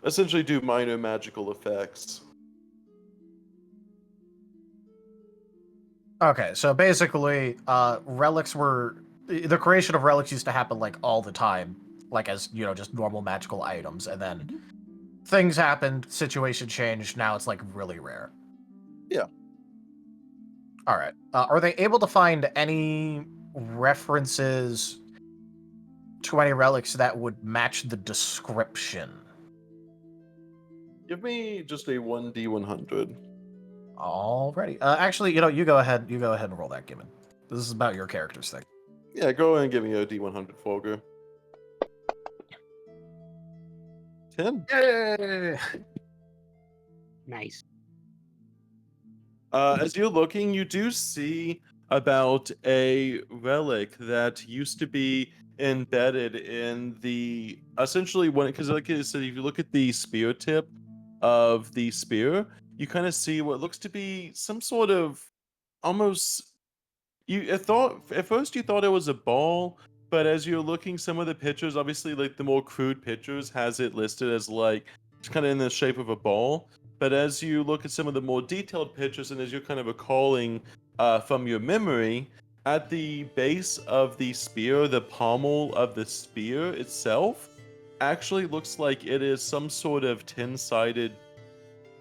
essentially do minor magical effects. Okay, so basically, relics were the creation of relics used to happen like all the time, like as just normal magical items, and then things happened, situation changed. Now it's like really rare. Yeah. All right. Are they able to find any references to any relics that would match the description? Give me just a 1d100. Alrighty. Actually, you go ahead. You go ahead and roll that, Gimund. This is about your character's thing. Yeah, go ahead and give me a d100, Folger. 10. Yay! Nice. As you're looking, you do see about a relic that used to be embedded in the essentially because like I said, if you look at the spear tip of the spear, you kind of see what looks to be some sort of almost at first you thought it was a ball, but as you're looking some of the pictures, obviously like the more crude pictures has it listed as like it's kind of in the shape of a ball. But as you look at some of the more detailed pictures and as you're kind of recalling from your memory, at the base of the spear, the pommel of the spear itself actually looks like it is some sort of 10-sided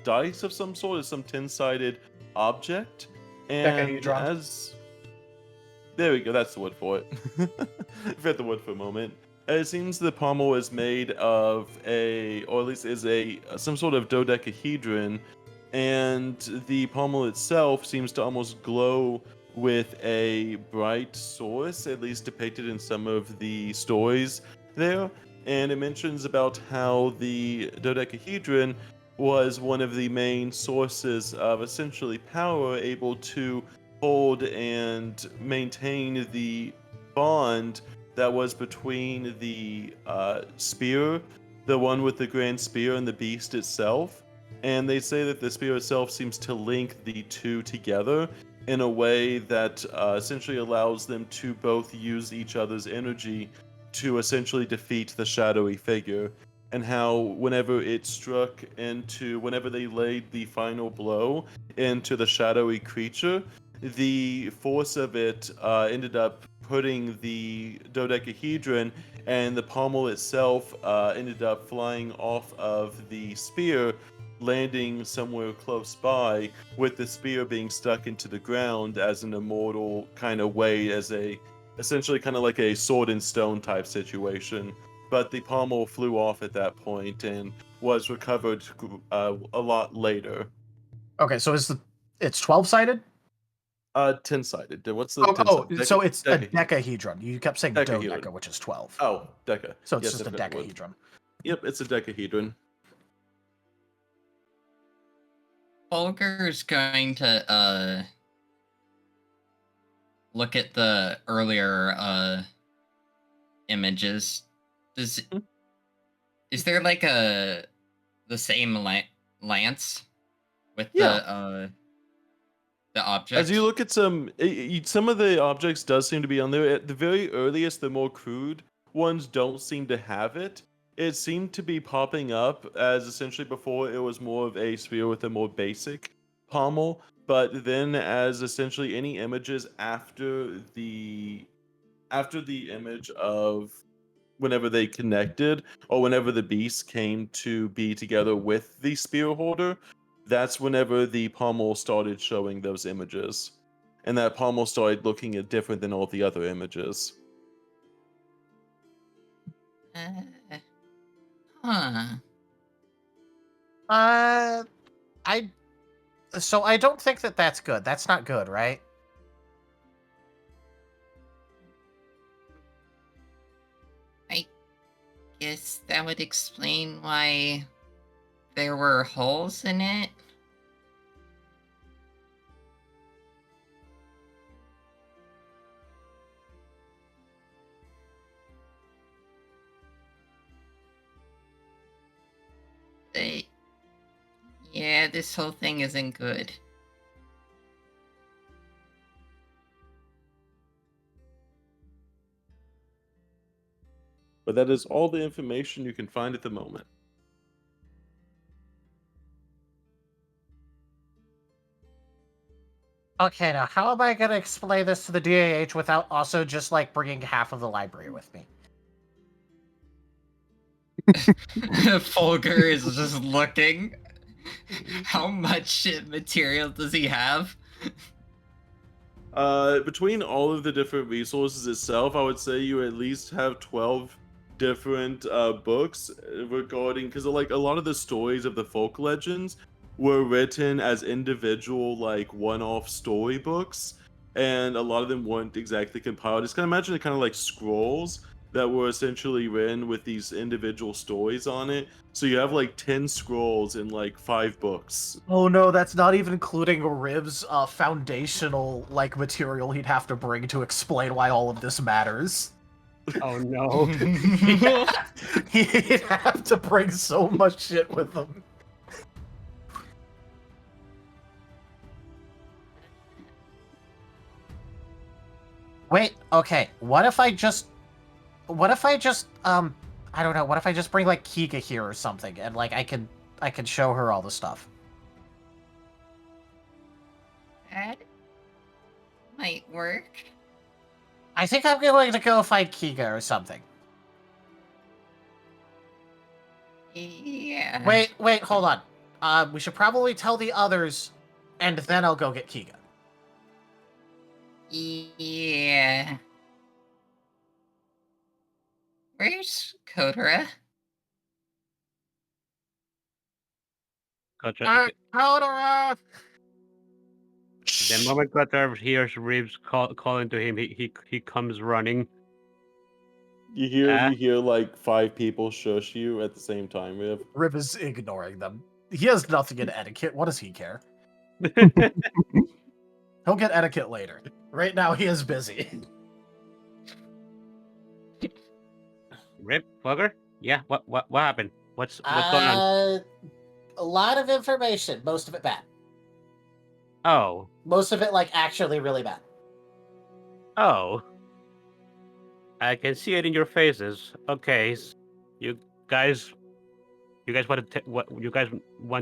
dice of some sort, is some 10-sided object. And Decahedron. there we go, that's the word for it. Forget the word for a moment. It seems the pommel is made of or at least is some sort of dodecahedron, and the pommel itself seems to almost glow with a bright source, at least depicted in some of the stories there. And it mentions about how the dodecahedron was one of the main sources of essentially power, able to hold and maintain the bond that was between the spear, the one with the grand spear, and the beast itself. And they say that the spear itself seems to link the two together in a way that essentially allows them to both use each other's energy to essentially defeat the shadowy figure. And how whenever they laid the final blow into the shadowy creature, the force of it ended up putting the dodecahedron and the pommel itself ended up flying off of the spear, landing somewhere close by, with the spear being stuck into the ground as an immortal kind of way, as essentially kind of like a sword and stone type situation. But the pommel flew off at that point and was recovered a lot later. Okay, so it's 12-sided? 10-sided. What's the 10-sided? So it's a decahedron. You kept saying Decahedron. dodeca, which is 12. Oh, deca. So it's Yes, just a I forgot the word. decahedron. Yep, it's a decahedron. Folger is going to look at the earlier images. Is there like the same lance with the object? As you look at some of the objects does seem to be on there. At the very earliest, the more crude ones don't seem to have it. It seemed to be popping up as essentially before it was more of a sphere with a more basic pommel, but then as essentially any images after the image of whenever they connected or whenever the beasts came to be together with the spear holder, that's whenever the pommel started showing those images. and that pommel started looking different than all the other images. Huh. So I don't think that that's good. That's not good, right? I guess that would explain why there were holes in it. Yeah, this whole thing isn't good. But that is all the information you can find at the moment. Okay, now how am I going to explain this to the DAH without also just like bringing half of the library with me? Folger is just looking. How much material does he have? Between all of the different resources itself, I would say you at least have 12 different books regarding, because like a lot of the stories of the folk legends were written as individual like one-off storybooks, and a lot of them weren't exactly compiled. Just kind of imagine it kind of like scrolls that were essentially written with these individual stories on it. So you have like 10 scrolls in like 5 books. Oh no, that's not even including Riv's foundational like material he'd have to bring to explain why all of this matters. Oh no. He'd have to bring so much shit with him. Wait, okay, what if I just I don't know, what if I just bring like Kiga here or something and like I can show her all the stuff? That might work. I think I'm going to go find Kiga or something. Yeah. Wait, hold on. We should probably tell the others, and then I'll go get Kiga. Yeah. Where's Kotora? Kotora, Kotora! the moment Kotora hears Reeves calling to him, he comes running. You hear like 5 people shush you at the same time, Riv. Riv is ignoring them. He has nothing in etiquette. What does he care? He'll get etiquette later. Right now, he is busy. Rip, Fogger? Yeah, what happened? What's going on? A lot of information. Most of it bad. Oh. Most of it, like, actually really bad. Oh. I can see it in your faces. Okay, you guys want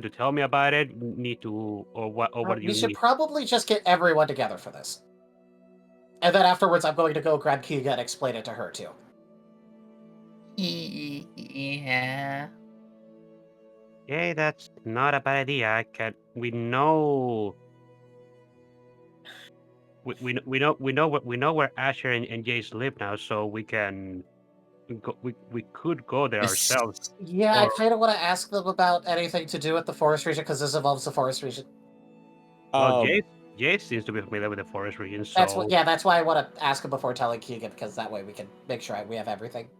to tell me about it? Need to, or what? Or what do you We should need? probably just get everyone together for this. And then afterwards, I'm going to go grab Kiga and explain it to her, too. Yeah. Yeah, that's not a bad idea. We know. We know where Asher and Jace live now, so we can go, we could go there ourselves. Yeah, Or- I kind of want to ask them about anything to do with the forest region, because this involves the forest region. Well, Jace seems to be familiar with the forest region, so That's why I want to ask him before telling Keegan, because that way we can make sure we have everything.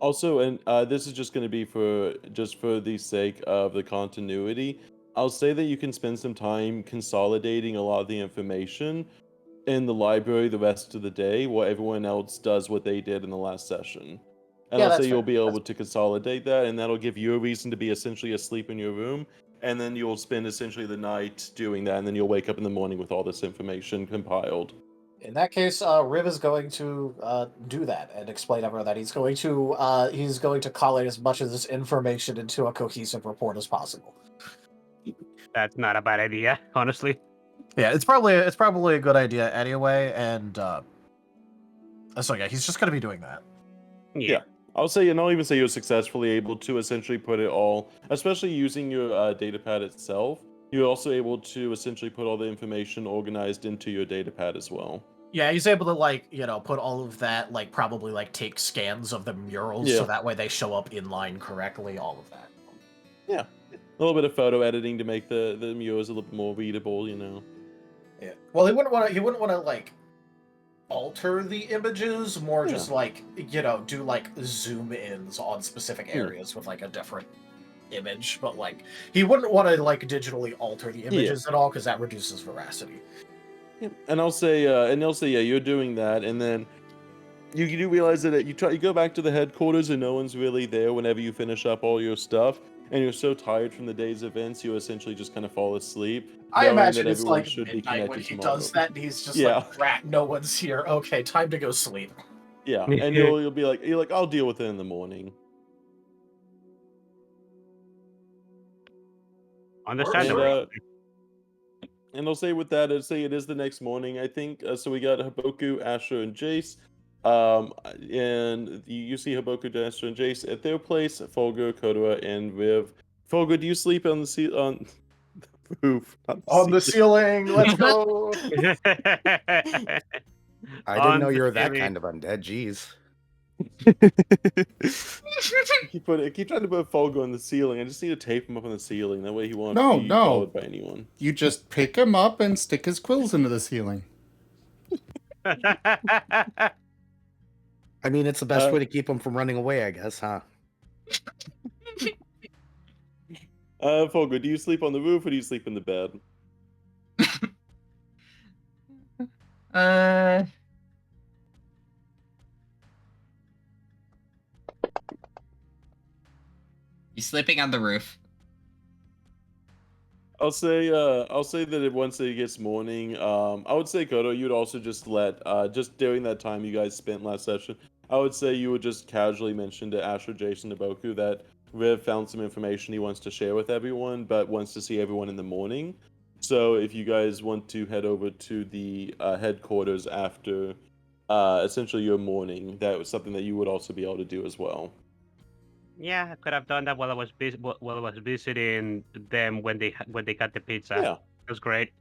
Also, and this is just going to be for the sake of the continuity. I'll say that you can spend some time consolidating a lot of the information in the library the rest of the day, while everyone else does what they did in the last session. And Yeah, I'll that's say you'll fair. be able to consolidate that, and that'll give you a reason to be essentially asleep in your room. And then you'll spend essentially the night doing that, and then you'll wake up in the morning with all this information compiled. In that case, Riv is going to do that and explain everyone that he's going to collate as much of this information into a cohesive report as possible. that's not a bad idea, honestly. Yeah, it's probably a good idea anyway, and so yeah, he's just going to be doing that. Yeah. I'll say, and I'll even say you're successfully able to essentially put it all, especially using your datapad itself, you're also able to essentially put all the information organized into your data pad as well. Yeah, he's able to, like, put all of that, like, probably, like, take scans of the murals so Yeah. that way they show up in line correctly, all of that. Yeah. A little bit of photo editing to make the murals a little bit more readable, you know. Yeah. Well, he wouldn't want to like alter the images, more just like, do like zoom ins on specific areas with like a different image, but like he wouldn't want to like digitally alter the images at all because that reduces veracity. Yeah. And I'll say yeah, you're doing that, and then you do realize that you go back to the headquarters and no one's really there whenever you finish up all your stuff, and you're so tired from the day's events, you essentially just kind of fall asleep. I knowing imagine that it's everyone like should be midnight when connected he tomorrow. does that, and he's just Yeah. like, "Rat, no one's here. Okay, time to go sleep." Yeah, and you'll be like, I'll deal with it in the morning. Understandable. And I'll say with that, I'd say it is the next morning. I think so. We got Haboku, Asher, and Jace. And you see Haboku, Asher, and Jace at their place. Folger, Kotora, and Riv. Folger, do you sleep on the on the roof? On the ceiling, let's go. I didn't know you were that kind of undead. Jeez. keep trying to put Folger on the ceiling. I just need to tape him up on the ceiling. That way he won't be No. followed by anyone. You just pick him up and stick his quills into the ceiling. I mean, it's the best way to keep him from running away, I guess, huh? Folger, do you sleep on the roof or do you sleep in the bed? You sleeping on the roof? I'll say that once it gets morning, I would say Koto, you'd also just let just during that time you guys spent last session, I would say you would just casually mention to Asher, Jason, and Haboku that Riv found some information he wants to share with everyone, but wants to see everyone in the morning. So if you guys want to head over to the headquarters after essentially your morning, that was something that you would also be able to do as well. Yeah, I could have done that while I was visiting them when they got the pizza. Yeah, it was great.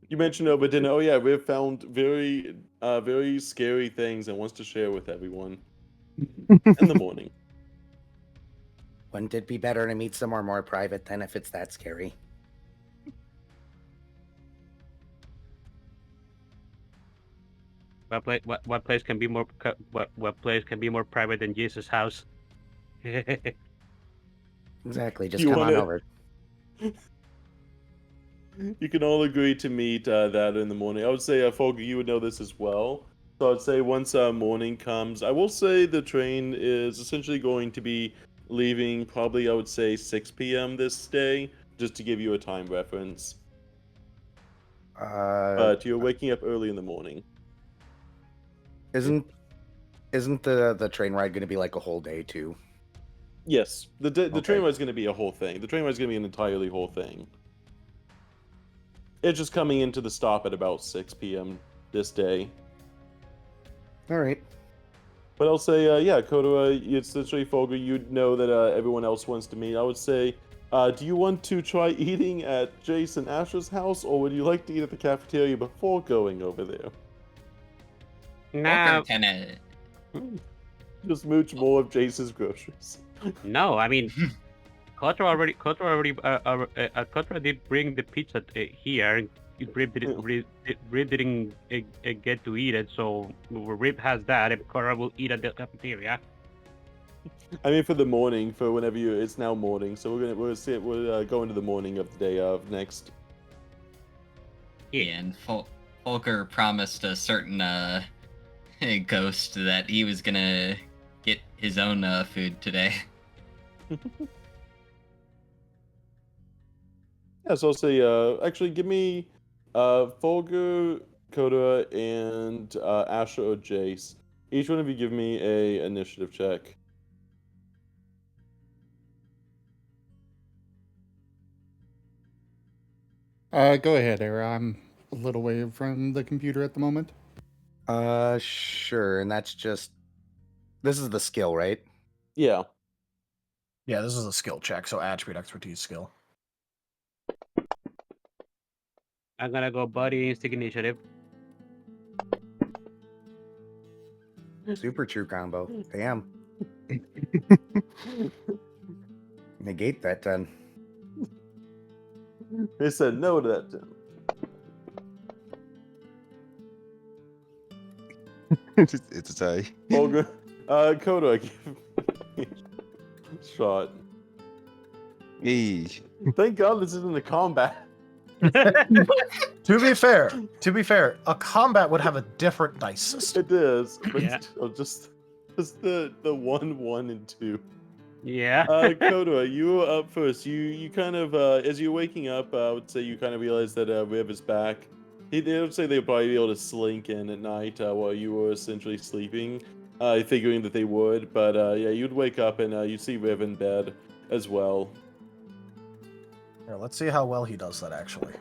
You mentioned over dinner. Oh yeah, Riv found very scary things and wants to share with everyone in the morning. Wouldn't it be better to meet somewhere more private than if it's that scary? What place can be more what place can be more private than Jesus' house? Exactly. Just come on over. You can all agree to meet that in the morning. I would say, Folger, you would know this as well. So I'd say once morning comes, I will say the train is essentially going to be leaving probably, I would say, 6 p.m. this day, just to give you a time reference. But you're waking up early in the morning. Isn't the train ride going to be like a whole day too? Yes, the train ride is going to be a whole thing. The train ride is going to be an entirely whole thing. It's just coming into the stop at about 6 p.m. this day. All right. But I'll say, yeah, Kotora, it's essentially Folger, you'd know that everyone else wants to meet. I would say, do you want to try eating at Jace and Asher's house, or would you like to eat at the cafeteria before going over there? Nah. Just mooch more of Jace's groceries. No, I mean, Kotora did bring the pizza here. Rib didn't get to eat it, so Rib has that, and Kotora will eat at the cafeteria. I mean, for the morning, for whenever it's now morning, so we're go into the morning of the day of next. Yeah, and Folger promised a certain ghost that he was gonna get his own food today. Yeah, so I'll say, actually, give me Folger, Kotora, and Asher or Jace. Each one of you give me a initiative check. Go ahead, Era. I'm a little way from the computer at the moment. Sure, and that's just... This is the skill, right? Yeah. Yeah, this is a skill check, so attribute, expertise, skill. I'm gonna go buddy instinct initiative. Super true combo. Damn. Negate that 10. They said no to that. Tim. It's a tie. All good. Kotora, give shot. Hey. Thank God this isn't a combat. To be fair, a combat would have a different dice system. It is, but Yeah. still, just the 1, 1, and 2. Yeah. Kotora, you were up first. You kind of as you're waking up, I would say you kind of realize that Riv is back. They would say they'd probably be able to slink in at night while you were essentially sleeping, figuring that they would. But yeah, you'd wake up and you'd see Riv in bed as well. Here, let's see how well he does that, actually.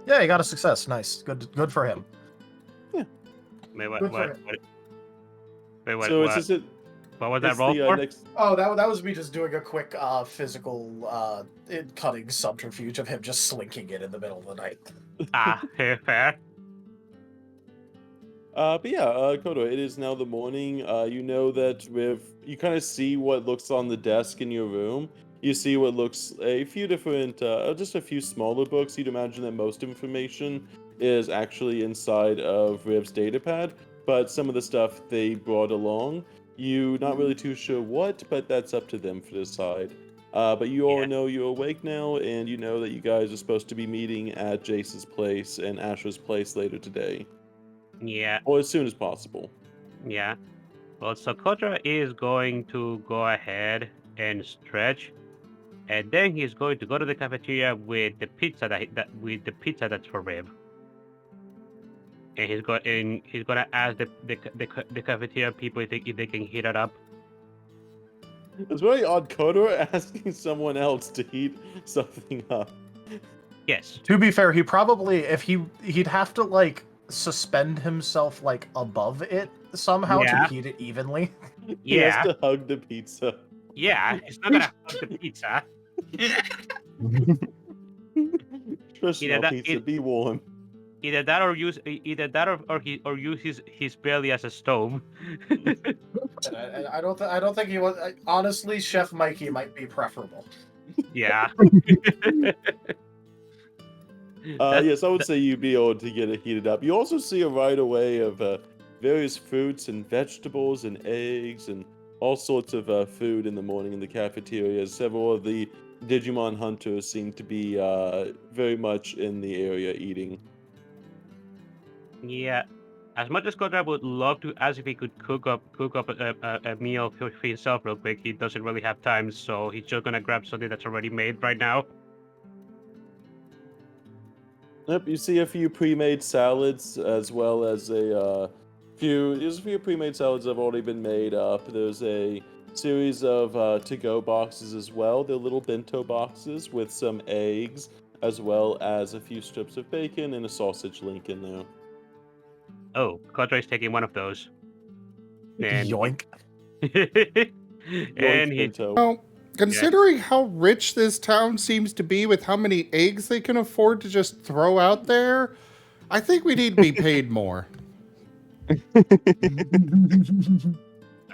Yeah, he got a success. Nice. Good for him. Wait, Good for him. So it's just what was that it's roll the for? next. Oh, that was me just doing a quick physical cutting subterfuge of him just slinking in the middle of the night. Fair. But yeah, Kotora, it is now the morning. You know that you kind of see what looks on the desk in your room. You see what looks a few different, just a few smaller books. You'd imagine that most information is actually inside of Riv's datapad, but some of the stuff they brought along, you're not really too sure what, but that's up to them to decide. But you all know you're awake now, and you know that you guys are supposed to be meeting at Jace's place and Asher's place later today. Yeah. Or as soon as possible. Yeah. Well, so Kotora is going to go ahead and stretch, and then he's going to go to the cafeteria with the pizza that's for Riv. And he's gonna ask the cafeteria people if they can heat it up. It's very odd, Kotora asking someone else to heat something up. Yes. To be fair, he probably, if he'd have to like suspend himself like above it somehow Yeah. to heat it evenly. He Yeah. has to hug the pizza. Yeah. He's not gonna hug the pizza. Traditional that- pizza, it- be warm. Either that or use his belly as a stove. I don't think he was. Honestly, Chef Mikey might be preferable. Yeah. Yes, I would say you'd be able to get it heated up. You also see a right away of various fruits and vegetables and eggs and all sorts of food in the morning in the cafeteria. Several of the Digimon hunters seem to be very much in the area eating. Yeah. As much as Kotora would love to ask if he could cook up a meal for himself real quick, he doesn't really have time, so he's just gonna grab something that's already made right now. Yep, you see a few pre-made salads as well as a few pre-made salads that have already been made up. There's a series of to-go boxes as well. They're little bento boxes with some eggs as well as a few strips of bacon and a sausage link in there. Oh, Kotora is taking one of those. And Yoink. Yoink and he bento. Well, considering how rich this town seems to be with how many eggs they can afford to just throw out there, I think we need to be paid more. I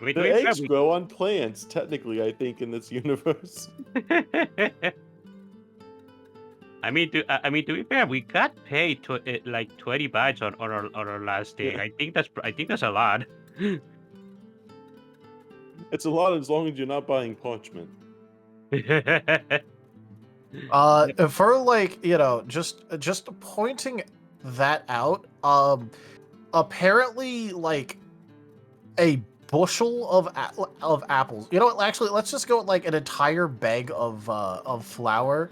mean, The eggs grow on plants, technically, I think, in this universe. I mean, to be fair, we got paid to like 20 bytes on our last day. Yeah. I think that's a lot. It's a lot as long as you're not buying parchment. For like, just pointing that out, apparently like a bushel of apples. You know what? Actually, let's just go with like an entire bag of flour.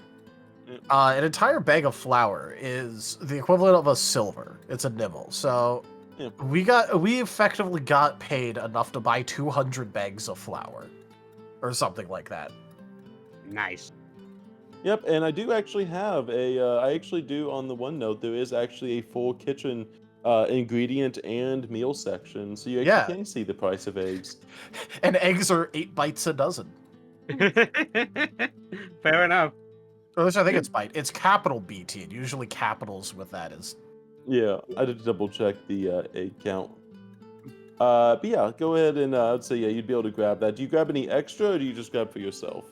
An entire bag of flour is the equivalent of a silver. It's a nibble. So Yeah. we effectively got paid enough to buy 200 bags of flour, or something like that. Nice. Yep, and I do actually have I actually do on the OneNote, there is actually a full kitchen ingredient and meal section, so you actually can see the price of eggs. And eggs are 8 bites a dozen. Fair enough. Or at least I think it's byte. It's capital BT. Usually capitals with that is. Yeah, I did double check the A count. But yeah, go ahead and I'd say yeah, you'd be able to grab that. Do you grab any extra, or do you just grab for yourself?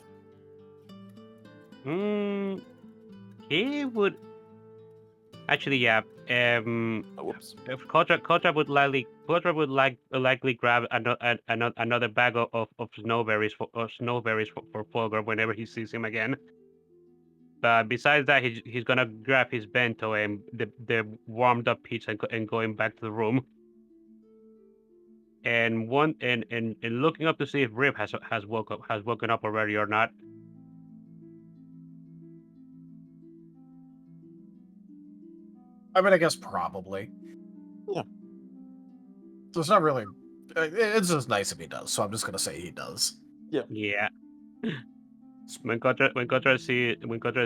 He would actually, yeah. Oh, whoops. If Kotora would likely grab another bag of snowberries for Fulgur whenever he sees him again. But besides that, he's gonna grab his bento and the warmed up pizza and going back to the room. And looking up to see if Rip has woken up already or not. I mean, I guess probably. Yeah. So it's not really. It's just nice if he does. So I'm just gonna say he does. Yeah. When Kotora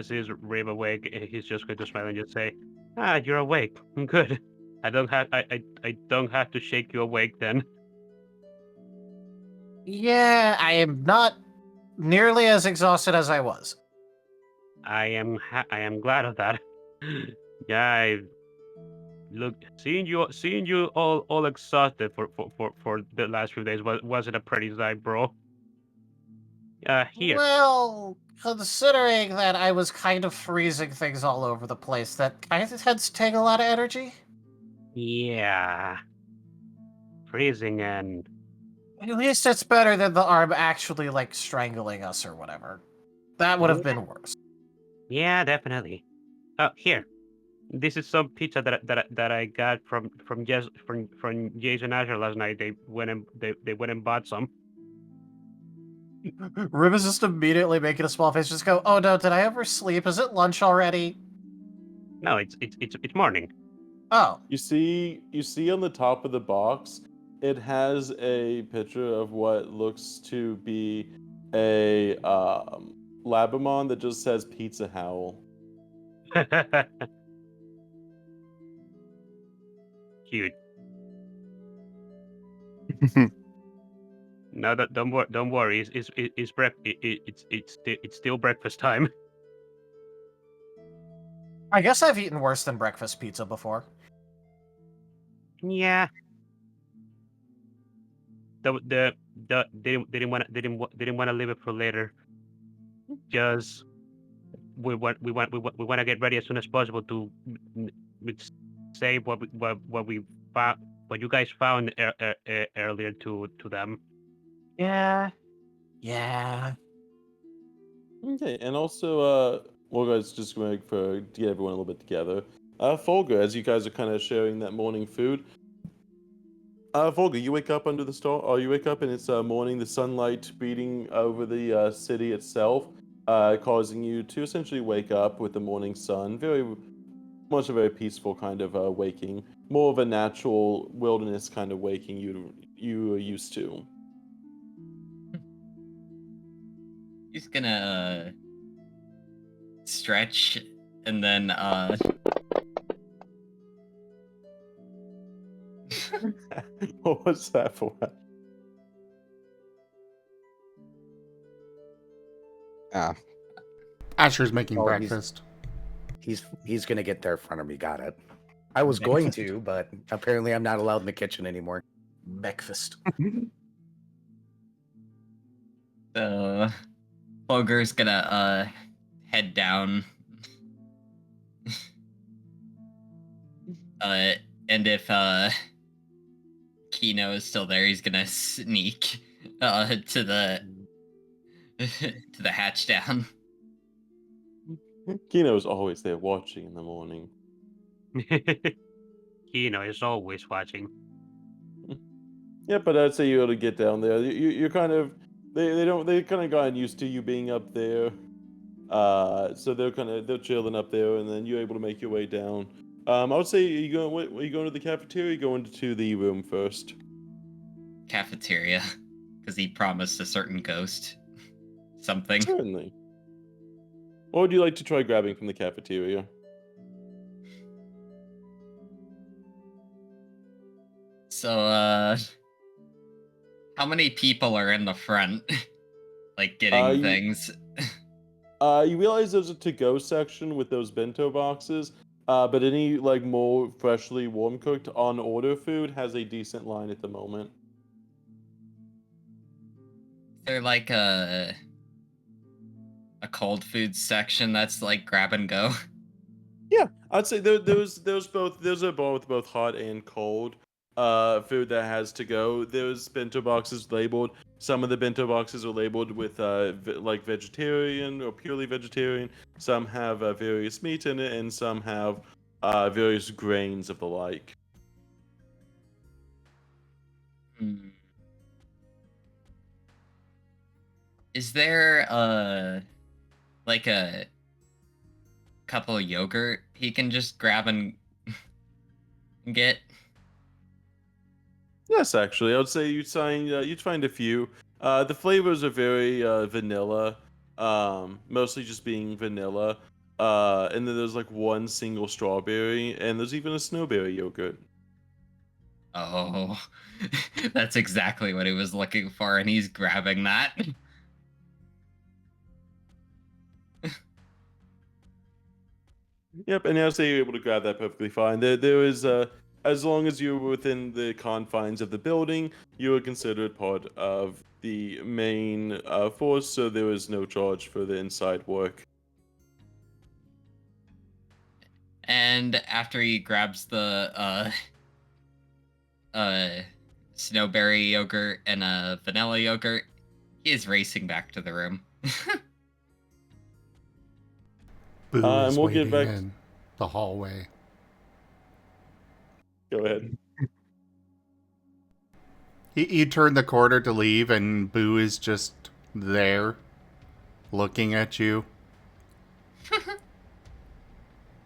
sees Rip awake, he's just going to smile and just say, "Ah, you're awake. Good. I don't have to shake you awake then." Yeah, I am not nearly as exhausted as I was. I am glad of that. Yeah, seeing you all exhausted for the last few days wasn't a pretty sight, bro. Here. Well, considering that I was kind of freezing things all over the place, that kind of tends to take a lot of energy. Yeah. Freezing and At least it's better than the arm actually like strangling us or whatever. That would have been worse. yeah, definitely. Oh, here. This is some pizza that I got from Jace and Asher last night. They went and bought some. Rib is just immediately making a small face, just go, "Oh no, did I oversleep? Is it lunch already?" No, it's morning. Oh. You see on the top of the box, it has a picture of what looks to be a Labramon that just says Pizza Howl. Cute. No, don't worry. It's still breakfast time. I guess I've eaten worse than breakfast pizza before. Yeah. They didn't want to leave it for later. Just we want to get ready as soon as possible to say what we found, what you guys found earlier to them. Yeah. Yeah. Okay, and also, well, guys, just going to get everyone a little bit together. Folger, as you guys are kind of sharing that morning food. Folger, you wake up under the star, or you wake up and it's morning, the sunlight beating over the city itself, causing you to essentially wake up with the morning sun. Very much a very peaceful kind of waking, more of a natural wilderness kind of waking you are used to. He's gonna stretch and then What was that for? Ah, Asher's making Oh, breakfast. He's gonna get there in front of me. Got it. I was going to, but apparently I'm not allowed in the kitchen anymore. Breakfast. so Fogger's gonna head down. And if Kino is still there, he's gonna sneak to the to the hatch down. Kino's always there watching in the morning. Kino is always watching. Yeah, but I'd say you ought to get down there. You're kind of they kind of gotten used to you being up there, so they're chilling up there, and then you're able to make your way down. I would say are you going to the cafeteria? Or you going to the room first? Cafeteria, because he promised a certain ghost something. Certainly. What would you like to try grabbing from the cafeteria? So, how many people are in the front, like getting things? You realize there's a to-go section with those bento boxes, but any like more freshly warm cooked on order food has a decent line at the moment. They're like a cold food section that's like grab and go. Yeah, I'd say those are both hot and cold food that has to go. There's bento boxes labeled. Some of the bento boxes are labeled with like vegetarian or purely vegetarian. Some have various meat in it, and some have various grains of the like. Hmm. Is there like a couple of yogurt he can just grab and get? Yes, actually, I would say you'd find a few. The flavors are very vanilla, mostly just being vanilla. And then there's like one single strawberry, and there's even a snowberry yogurt. Oh, that's exactly what he was looking for, and he's grabbing that. Yep, and I'd say you're able to grab that perfectly fine. There is as long as you're within the confines of the building, you are considered part of the main force, so there is no charge for the inside work. And after he grabs the snowberry yogurt and a vanilla yogurt, he is racing back to the room. Boo And is we'll get waiting back. in the hallway. Go ahead. You turn the corner to leave, and Boo is just there, looking at you.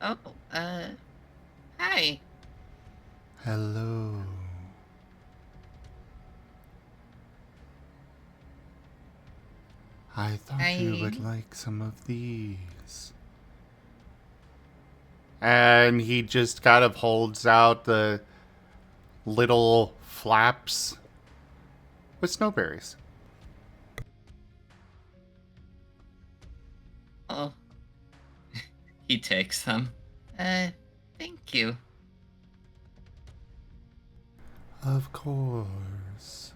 Oh, hi. Hello. I thought you would Hi. like some of these. And he just kind of holds out the little flaps with snowberries. Oh, he takes them. Thank you. Of course.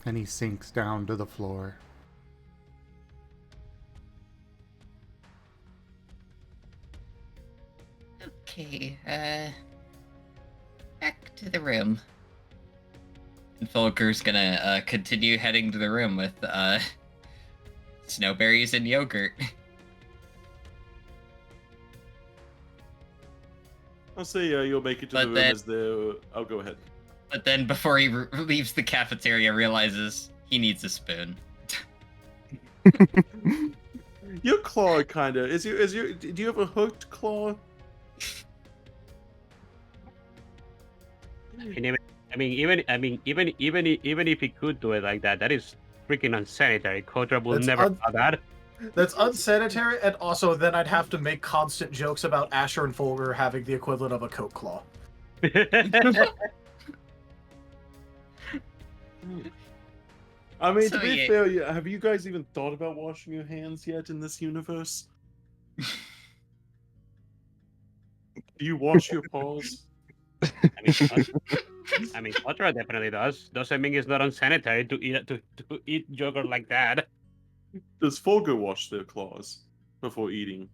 And he sinks down to the floor. Okay, back to the room. And Fulker's gonna continue heading to the room with snowberries and yogurt. I'll say you'll make it to But the room then- as the. I'll go ahead. But then before he leaves the cafeteria, realizes he needs a spoon. Your claw kind of is your. Do you have a hooked claw? Even if he could do it like that, that is freaking unsanitary. Kotora will That's never allow that. That's unsanitary, and also then I'd have to make constant jokes about Asher and Fulger having the equivalent of a coat claw. I mean, So, to be yeah. fair, have you guys even thought about washing your hands yet in this universe? Do you wash your paws? I mean, Kotora definitely does. Doesn't mean it's not unsanitary to eat yogurt like that. Does Fulgur wash their claws before eating?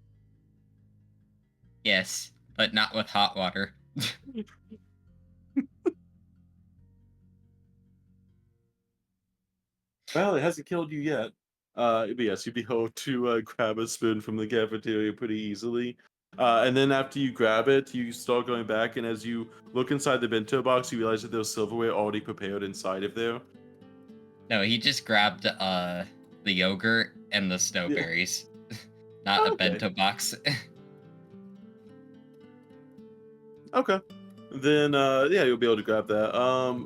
Yes, but not with hot water. Well, it hasn't killed you yet. But yes, you'd be able to grab a spoon from the cafeteria pretty easily. And then after you grab it, you start going back, and as you look inside the bento box, you realize that there's silverware already prepared inside of there. No, he just grabbed the yogurt and the snowberries. Not a Okay. bento box. Okay. Then yeah, you'll be able to grab that.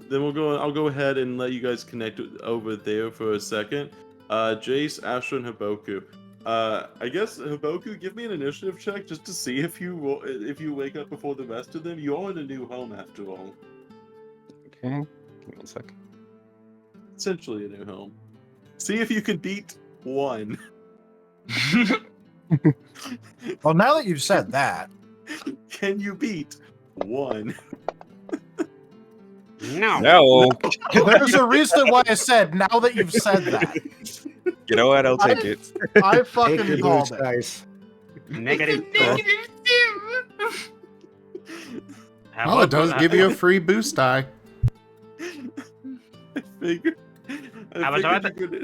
Then I'll go ahead and let you guys connect over there for a second. Jace, Asher, and Haboku. I guess Haboku, give me an initiative check just to see if you wake up before the rest of them. You are in a new home after all. Okay, give me a sec. Essentially a new home. See if you can beat 1. Well, now that you've said that, Can you beat 1? No. No. there's a reason why I said now that you've said that. You know what? I'll take it. I Take fucking your called boost it. dice. Negative It's a 2. negative 2. Well, it does give you a free boost die. I figured I was about you could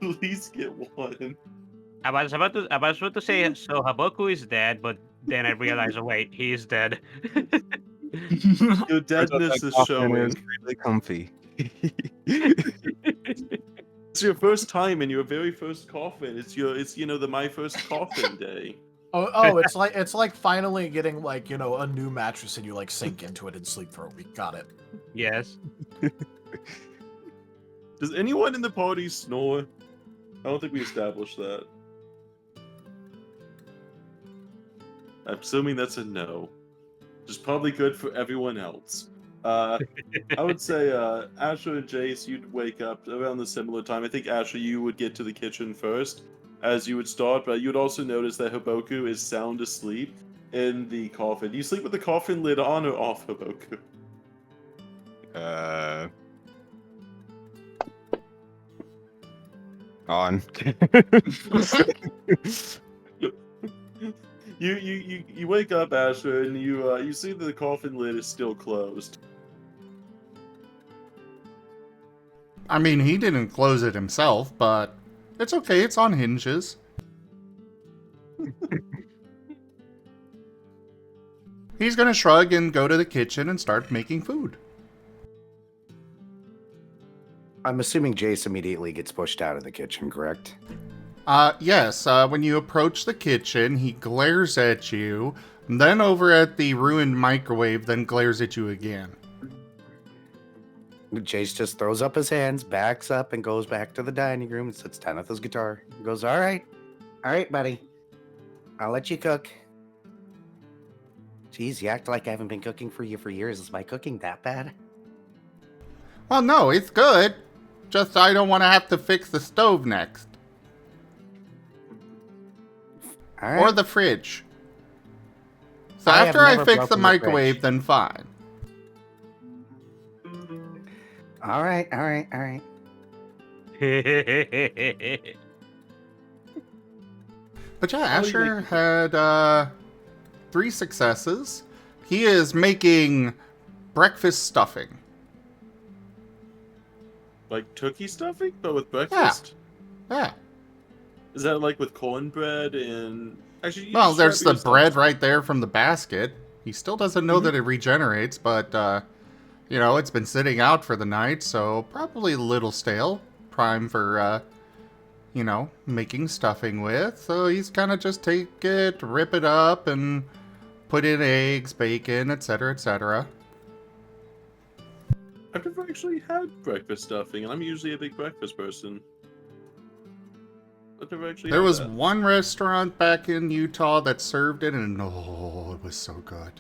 at least get 1. I was about to say, so Haboku is dead, but then I realized, oh wait, he is dead. Your Turns out deadness that is coffin showing. really comfy. It's your first time in your very first coffin. It's the my first coffin day. Oh, it's like finally getting like, a new mattress and you like sink into it and sleep for a week. Got it. Yes. Does anyone in the party snore? I don't think we established that. I'm assuming that's a no. Which is probably good for everyone else. I would say Asher and Jace, you'd wake up around the similar time. I think Asher, you would get to the kitchen first, as you would start, but you'd also notice that Haboku is sound asleep in the coffin. Do you sleep with the coffin lid on or off, Haboku? On. You wake up, Asher, and you see that the coffin lid is still closed. I mean, he didn't close it himself, but it's okay, it's on hinges. He's gonna shrug and go to the kitchen and start making food. I'm assuming Jace immediately gets pushed out of the kitchen, correct? Yes, when you approach the kitchen, he glares at you, then over at the ruined microwave, then glares at you again. Jace just throws up his hands, backs up, and goes back to the dining room and sits down with his guitar. He goes, all right, buddy. I'll let you cook. Geez, you act like I haven't been cooking for you for years. Is my cooking that bad? Well, no, it's good. Just I don't want to have to fix the stove next. All right. Or the fridge. So I have after I never fix the broken the microwave, fridge. then fine. All right. But yeah, How do you Asher make- had 3 successes. He is making breakfast stuffing. Like turkey stuffing, but with breakfast? Yeah. Is that like with cornbread and... Actually, you Well, describe there's the yourself. bread right there from the basket. He still doesn't know that it regenerates, but, it's been sitting out for the night, so probably a little stale. Prime for, making stuffing with. So he's kind of just take it, rip it up, and put in eggs, bacon, etc., etc. I've never actually had breakfast stuffing, and I'm usually a big breakfast person. I've never actually There had was that. one restaurant back in Utah that served it, and oh, it was so good.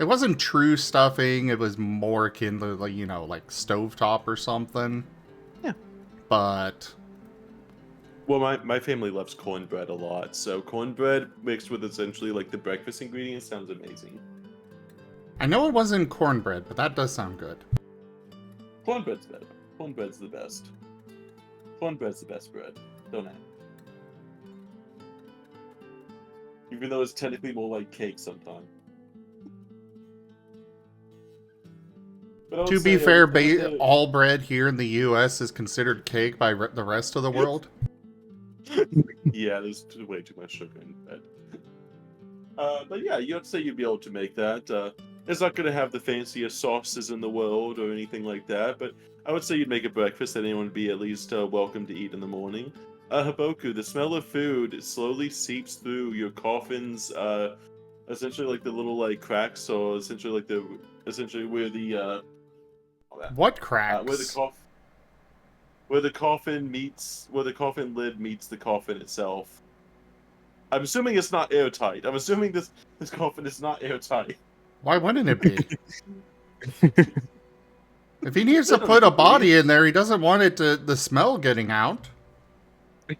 It wasn't true stuffing, it was more akin to, like stovetop or something. Yeah. But Well, my family loves cornbread a lot, so cornbread mixed with essentially like the breakfast ingredients sounds amazing. I know it wasn't cornbread, but that does sound good. Cornbread's better. Cornbread's the best. Cornbread's the best bread. Don't act. Even though it's technically more like cake sometimes. But I would To be say, fair, with the- all bread here in the U.S. is considered cake by the rest of the world. Yeah, there's way too much sugar in bread. But yeah, you'd say you'd be able to make that. It's not going to have the fanciest sauces in the world or anything like that, but I would say you'd make a breakfast that anyone would be at least welcome to eat in the morning. Haboku, the smell of food slowly seeps through your coffin's, essentially like the little like cracks, or essentially like where the What cracks? where the coffin lid meets the coffin itself. I'm assuming it's not airtight. I'm assuming this coffin is not airtight. Why wouldn't it be? If he needs to put a body in there, he doesn't want it to the smell getting out. I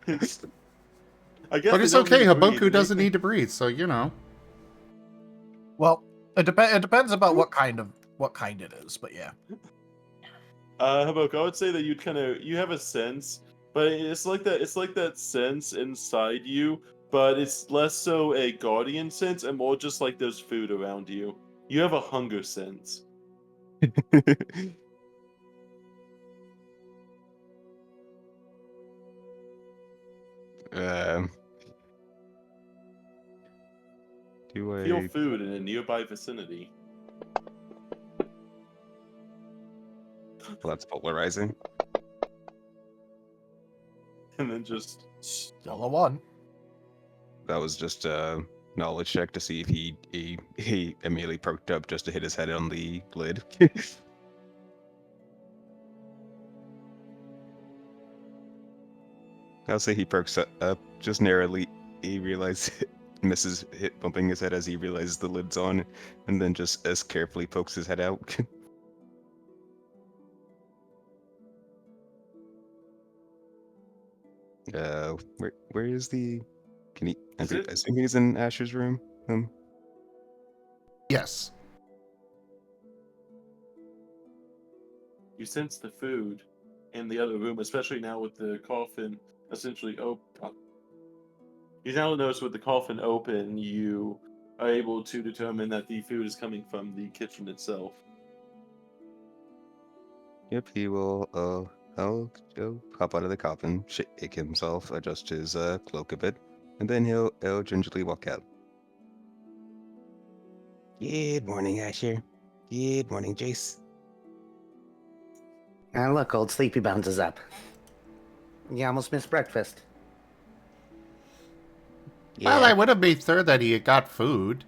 guess But it's okay. Haboku doesn't need to breathe, so you know. Well, it depends about what kind it is, but yeah. Haboku, I would say that you have a sense, but it's like that. It's like that sense inside you, but it's less so a guardian sense and more just like there's food around you. You have a hunger sense. Do I Feel food in a nearby vicinity. Well, that's polarizing. And then just Still a 1. That was just a knowledge check to see if he immediately perked up just to hit his head on the lid. I'll say he perks up just narrowly. He realizes misses bumping his head as he realizes the lid's on, and then just as carefully pokes his head out. Where is the? Can he? I assume he's in Asher's room. Yes. you sense the food in the other room, especially now with the coffin essentially open. You now notice with the coffin open, you are able to determine that the food is coming from the kitchen itself. Yep, he will. I'll hop out of the coffin, shake himself, adjust his cloak a bit, and then he'll gingerly walk out. Good morning, Asher. Good morning, Jace. And look, old Sleepy Bones is up. You almost missed breakfast. Well, I would have made sure that he had got food.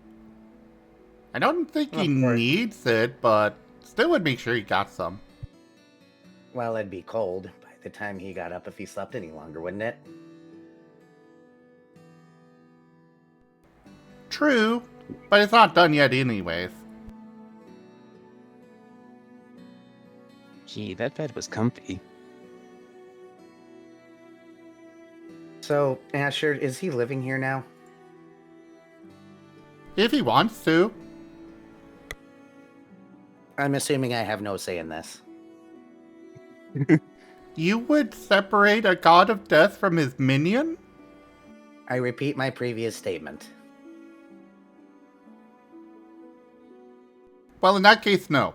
I don't think he needs it, but still would make sure he got some. Well, it'd be cold by the time he got up if he slept any longer, wouldn't it? True, but it's not done yet anyways. Gee, that bed was comfy. So, Asher, is he living here now? If he wants to. I'm assuming I have no say in this. You would separate a god of death from his minion? I repeat my previous statement. Well, in that case, no.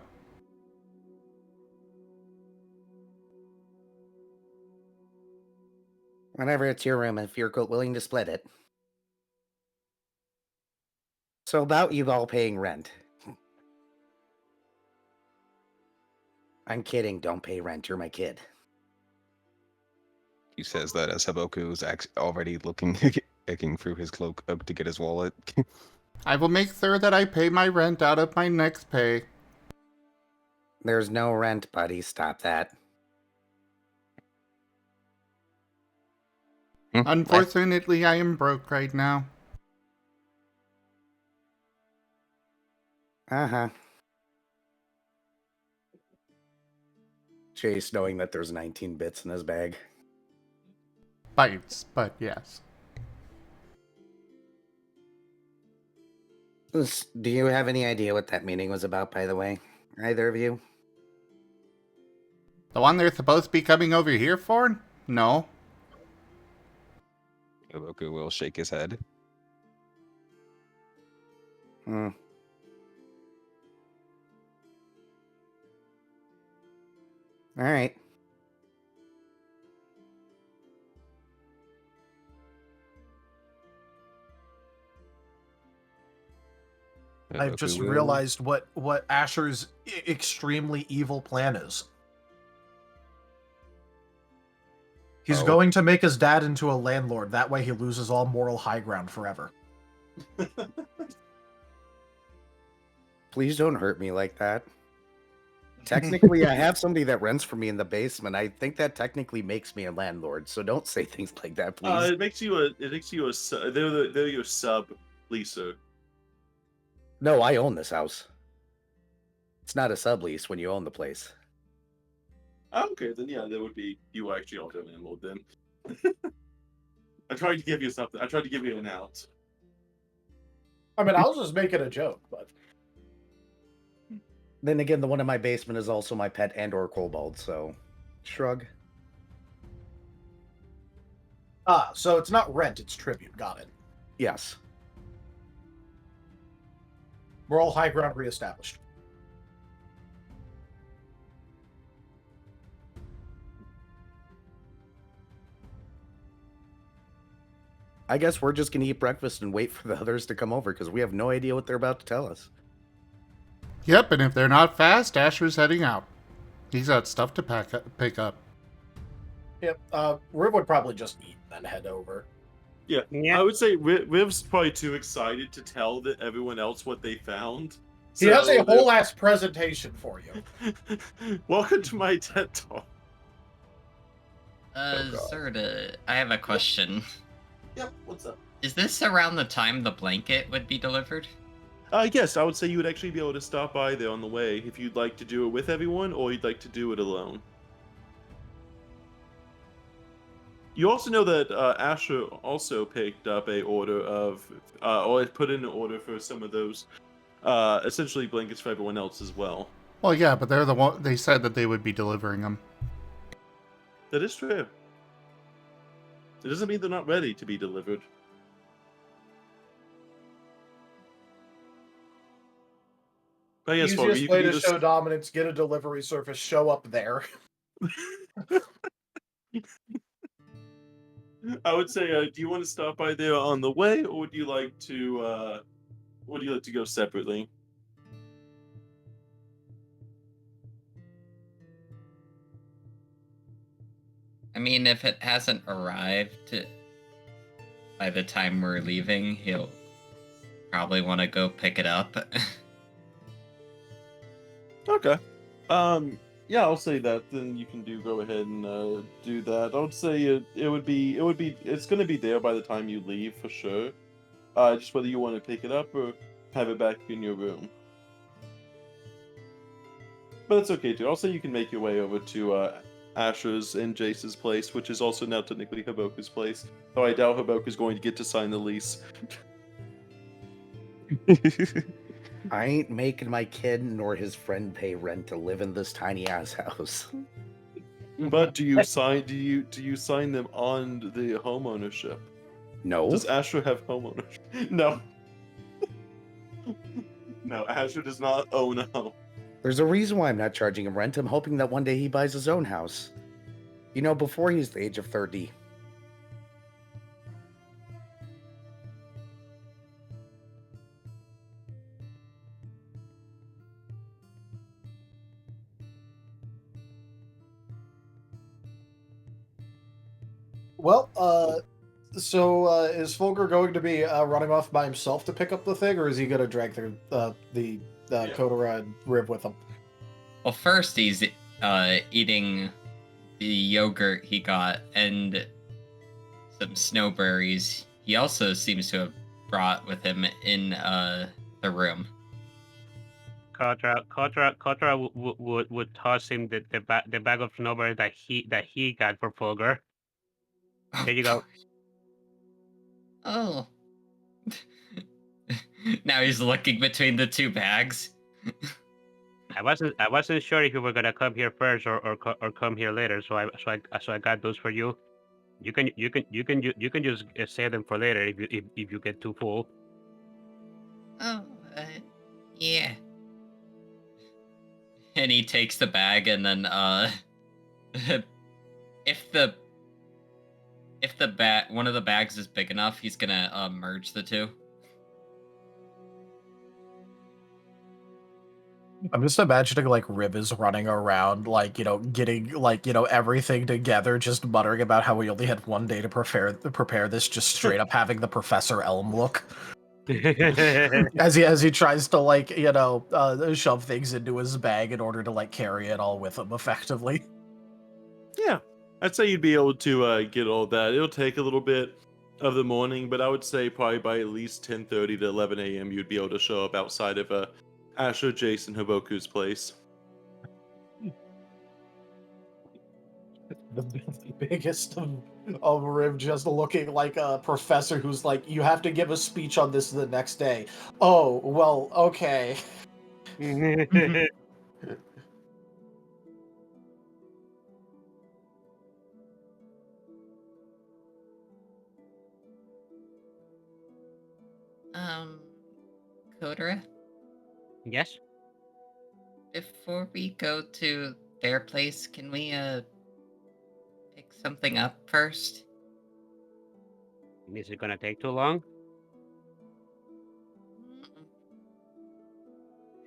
Whenever it's your room, if you're willing to split it. So about you all paying rent. I'm kidding, don't pay rent, you're my kid. He says that as Haboku is already looking through his cloak to get his wallet. I will make sure that I pay my rent out of my next pay. There's no rent, buddy, stop that. Unfortunately, I am broke right now. Uh-huh. Chase knowing that there's 19 bits in his bag. Bites, but yes. Do you have any idea what that meeting was about, by the way? Either of you? The one they're supposed to be coming over here for? No. Haboku will shake his head. All right. I've just realized what Asher's extremely evil plan is. He's going to make his dad into a landlord. That way he loses all moral high ground forever. Please don't hurt me like that. Technically, I have somebody that rents for me in the basement. I think that technically makes me a landlord, so don't say things like that, please. It makes you a they're your sub leaser. No, I own this house. It's not a sublease when you own the place. Okay, then yeah, that would be you actually are the landlord then. I tried to give you something. I tried to give you an out. I mean, I was just making a joke, but Then again, the one in my basement is also my pet and/or kobold, so shrug. so it's not rent, it's tribute. Got it. Yes. We're all high ground reestablished. I guess we're just gonna eat breakfast and wait for the others to come over because we have no idea what they're about to tell us. Yep, and if they're not fast, Asher's heading out. He's got stuff to pick up. Yep. Riv would probably just eat and then head over. Yeah, Yeah. I would say Riv's probably too excited to tell everyone else what they found. He has a So whole ass presentation for you. Welcome to my TED Talk. Zerda, I have a question. Yep, what's up? Is this around the time the blanket would be delivered? Yes, I would say you would actually be able to stop by there on the way if you'd like to do it with everyone or you'd like to do it alone. You also know that Asher also picked up a order of, or put in an order for some of those, essentially blankets for everyone else as well. Well, yeah, but they're the one. They said that they would be delivering them. That is true. It doesn't mean they're not ready to be delivered. But yes, Fogger, Easiest you way can to do show this. dominance, get a delivery service, show up there. I would say, do you want to stop by there on the way, or would you like to go separately? I mean, if it hasn't arrived by the time we're leaving, he'll probably want to go pick it up. Okay. Yeah, I'll say that. Then you can go ahead and do that. I would say it's gonna be there by the time you leave for sure. Just whether you want to pick it up or have it back in your room. But it's okay too. Also, you can make your way over to Asher's and Jace's place, which is also now technically Haboku's place. Though I doubt Haboku's going to get to sign the lease. I ain't making my kid nor his friend pay rent to live in this tiny ass house. But do you sign them on the home ownership? No. Does Asher have homeownership? No. No, Asher does not own a home. There's a reason why I'm not charging him rent. I'm hoping that one day he buys his own house. You know, before he's the age of 30. Well, is Fulgur going to be running off by himself to pick up the thing, or is he going to drag the Kotora and Riv with him? Well, first he's eating the yogurt he got and some snowberries. He also seems to have brought with him in the room. Kotora would toss him the bag of snowberries that he got for Fulgur. There you go. Oh. Now he's looking between the two bags. I wasn't sure if you were gonna come here first or come here later, so I got those for you. You can just save them for later if you get too full. Oh, yeah. And he takes the bag, and then if one of the bags is big enough, he's gonna merge the two. I'm just imagining like Riv is running around, like, getting like, everything together, just muttering about how we only had one day to prepare this, just straight up having the Professor Elm look. as he tries to like, shove things into his bag in order to like carry it all with him effectively. Yeah, I'd say you'd be able to get all that. It'll take a little bit of the morning, but I would say probably by at least 10:30 to 11 a.m. you'd be able to show up outside of Asher, Jace, and Haboku's place. The biggest of Riv just looking like a professor who's like, you have to give a speech on this the next day. Oh, well, okay. Kotora, Yes? before we go to their place, can we, pick something up first? Is it gonna take too long?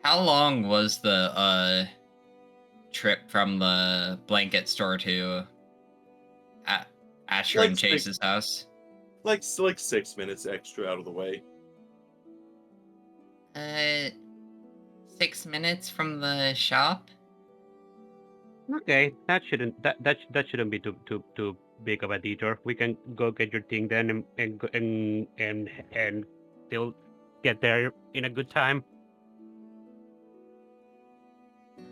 How long was the, trip from the blanket store to Asher Like and six- Chase's house? Like 6 minutes extra out of the way. 6 minutes from the shop? Okay, that shouldn't be too big of a detour. We can go get your thing then and still get there in a good time.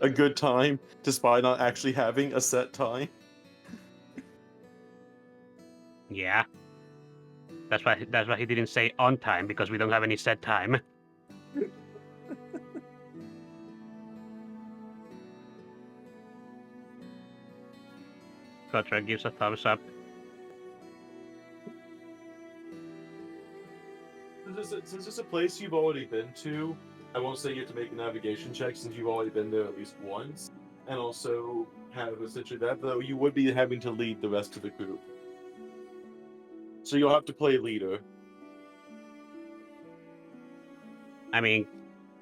A good time, despite not actually having a set time. Yeah. That's why he didn't say on time, because we don't have any set time. Kotora gives a thumbs up. Since it's a place you've already been to, I won't say you have to make a navigation check since you've already been there at least once. And also have essentially that, though you would be having to lead the rest of the group. So you'll have to play leader. I mean,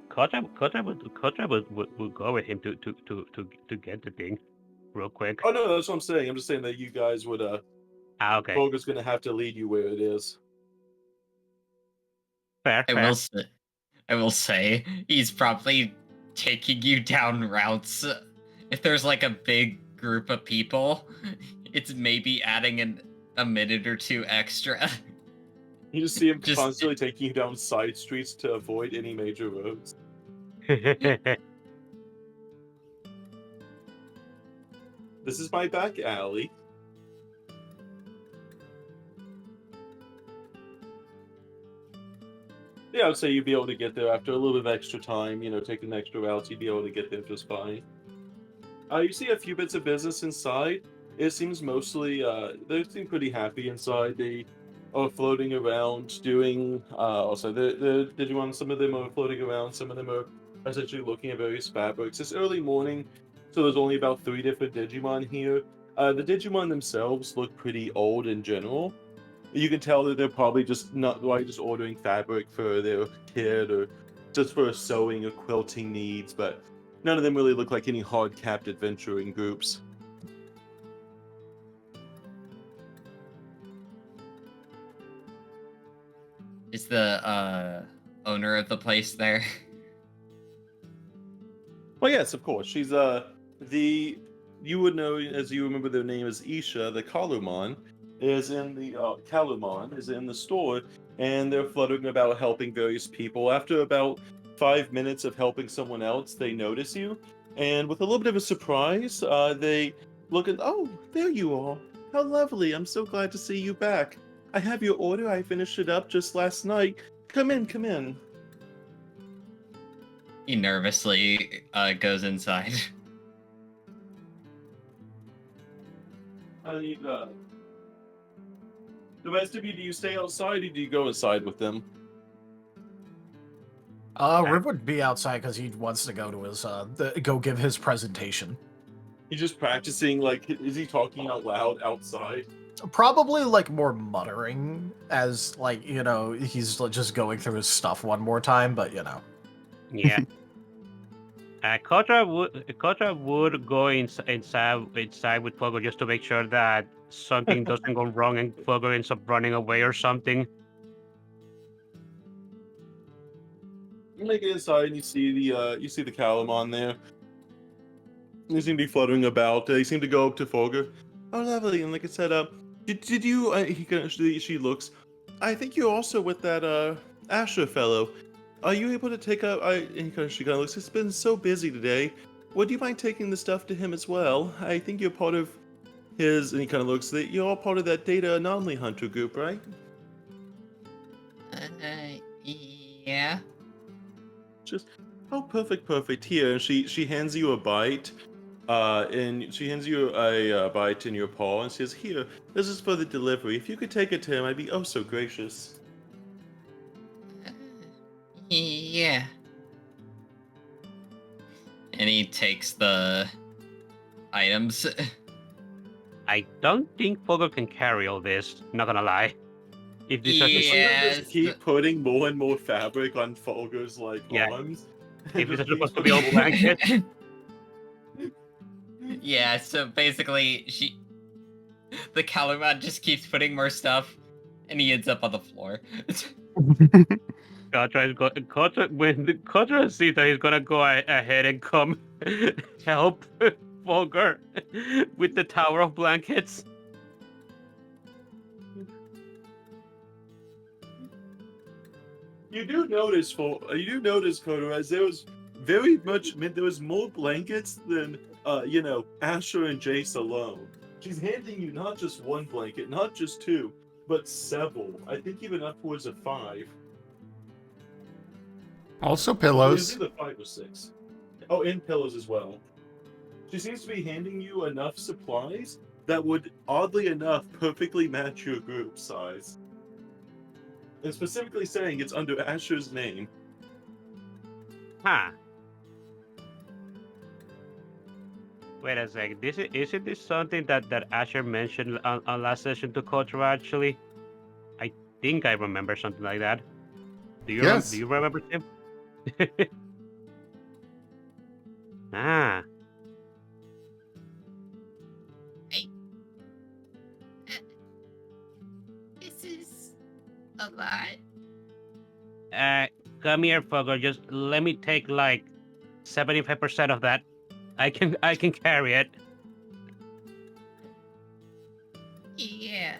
Kotora would go with him to get the thing real quick. Oh no, that's what I'm saying. I'm just saying that you guys would Okay. Boga's gonna have to lead you where it is. Fair. I will say he's probably taking you down routes. If there's like a big group of people, it's maybe adding a minute or two extra. You just see him Just- constantly taking you down side streets to avoid any major roads. This is my back alley. Yeah, I would say you'd be able to get there after a little bit of extra time, taking extra routes, you'd be able to get there just fine. You see a few bits of business inside. It seems mostly, they seem pretty happy inside. They are floating around doing, also, the Digimon, some of them are floating around, some of them are essentially looking at various fabrics. It's early morning, so there's only about 3 different Digimon here. The Digimon themselves look pretty old in general. You can tell that they're probably just not like just ordering fabric for their kid or just for sewing or quilting needs, but none of them really look like any hard-capped adventuring groups. Is the owner of the place there? Well, yes, of course. She's you would know, as you remember, their name is Isha. The Kalumon is in the Kalumon is in the store, and they're fluttering about helping various people. After about 5 minutes of helping someone else, they notice you, and with a little bit of a surprise, they look at, oh, there you are. How lovely! I'm so glad to see you back. I have your order. I finished it up just last night. Come in, come in. He nervously goes inside. I need the rest of you. Do you stay outside, or do you go inside with them? Riv would be outside because he wants to go to his go give his presentation. He's just practicing. Like, is he talking out loud outside? Probably like more muttering as like he's just going through his stuff one more time, but Yeah. Kotora would go inside with Fogo just to make sure that something doesn't go wrong and Fogo ends up running away or something. You make it inside, and you see the Calamon there. They seem to be fluttering about. They seem to go up to Fogo. Oh, lovely! And like I said, did you? She looks. I think you're also with that Asher fellow. are you able to take up? She kind of looks. It's been so busy today. Would you mind taking the stuff to him as well? I think you're part of his. And he kind of looks. That you're all part of that data anomaly hunter group, right? Yeah. Just oh, perfect. Here, and she hands you a bite. And she hands you a bite in your paw and says, "Here, this is for the delivery. If you could take it to him, I'd be oh so gracious." Yeah. And he takes the items. I don't think Fogel can carry all this. Not gonna lie. If this Just Yes. keep putting more and more fabric on Folger's Yeah. arms. If Just this is keeps supposed to be all putting- blankets. Yeah, so basically the Calumet just keeps putting more stuff and he ends up on the floor. When Kotora sees that, he's gonna go ahead and come help Fogger with the tower of blankets. You do notice, Kotor, as there was there was more blankets than Asher and Jace alone. She's handing you not just one blanket, not just two, but several. I think even upwards of 5. Also It's pillows. either 5 or 6. Oh, and pillows as well. She seems to be handing you enough supplies that would, oddly enough, perfectly match your group size. And specifically saying it's under Asher's name. Huh. Wait a sec. Isn't this something that Asher mentioned on last session to Kotora, actually? I think I remember something like that. Do you Yes. do you remember him? Ah. This is a lot. Come here, Fogger. Just let me take like 75% of that. I can carry it. Yeah.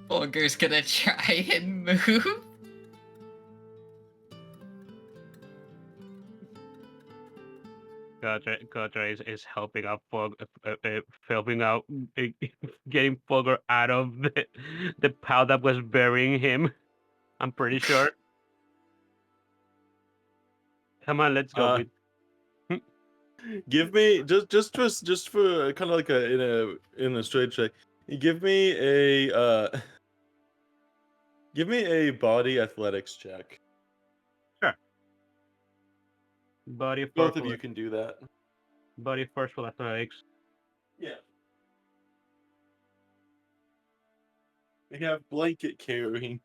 Bulger's gonna try and move. Kotora is helping out helping out getting Fogger out of the pile that was burying him. I'm pretty sure. Come on, let's go. Give me just for kind of like in a straight check. Give me a body athletics check. Body Both first. of you can do that. Body first for athletics. Yeah. We have blanket carrying.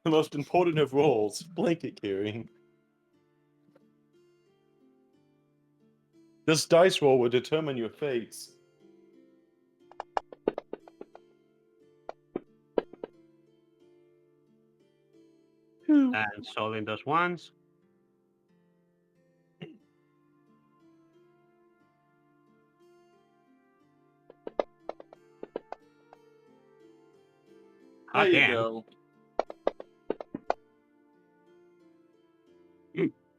The most important of roles, blanket carrying. This dice roll will determine your fates. And solving those ones. There you Damn. go.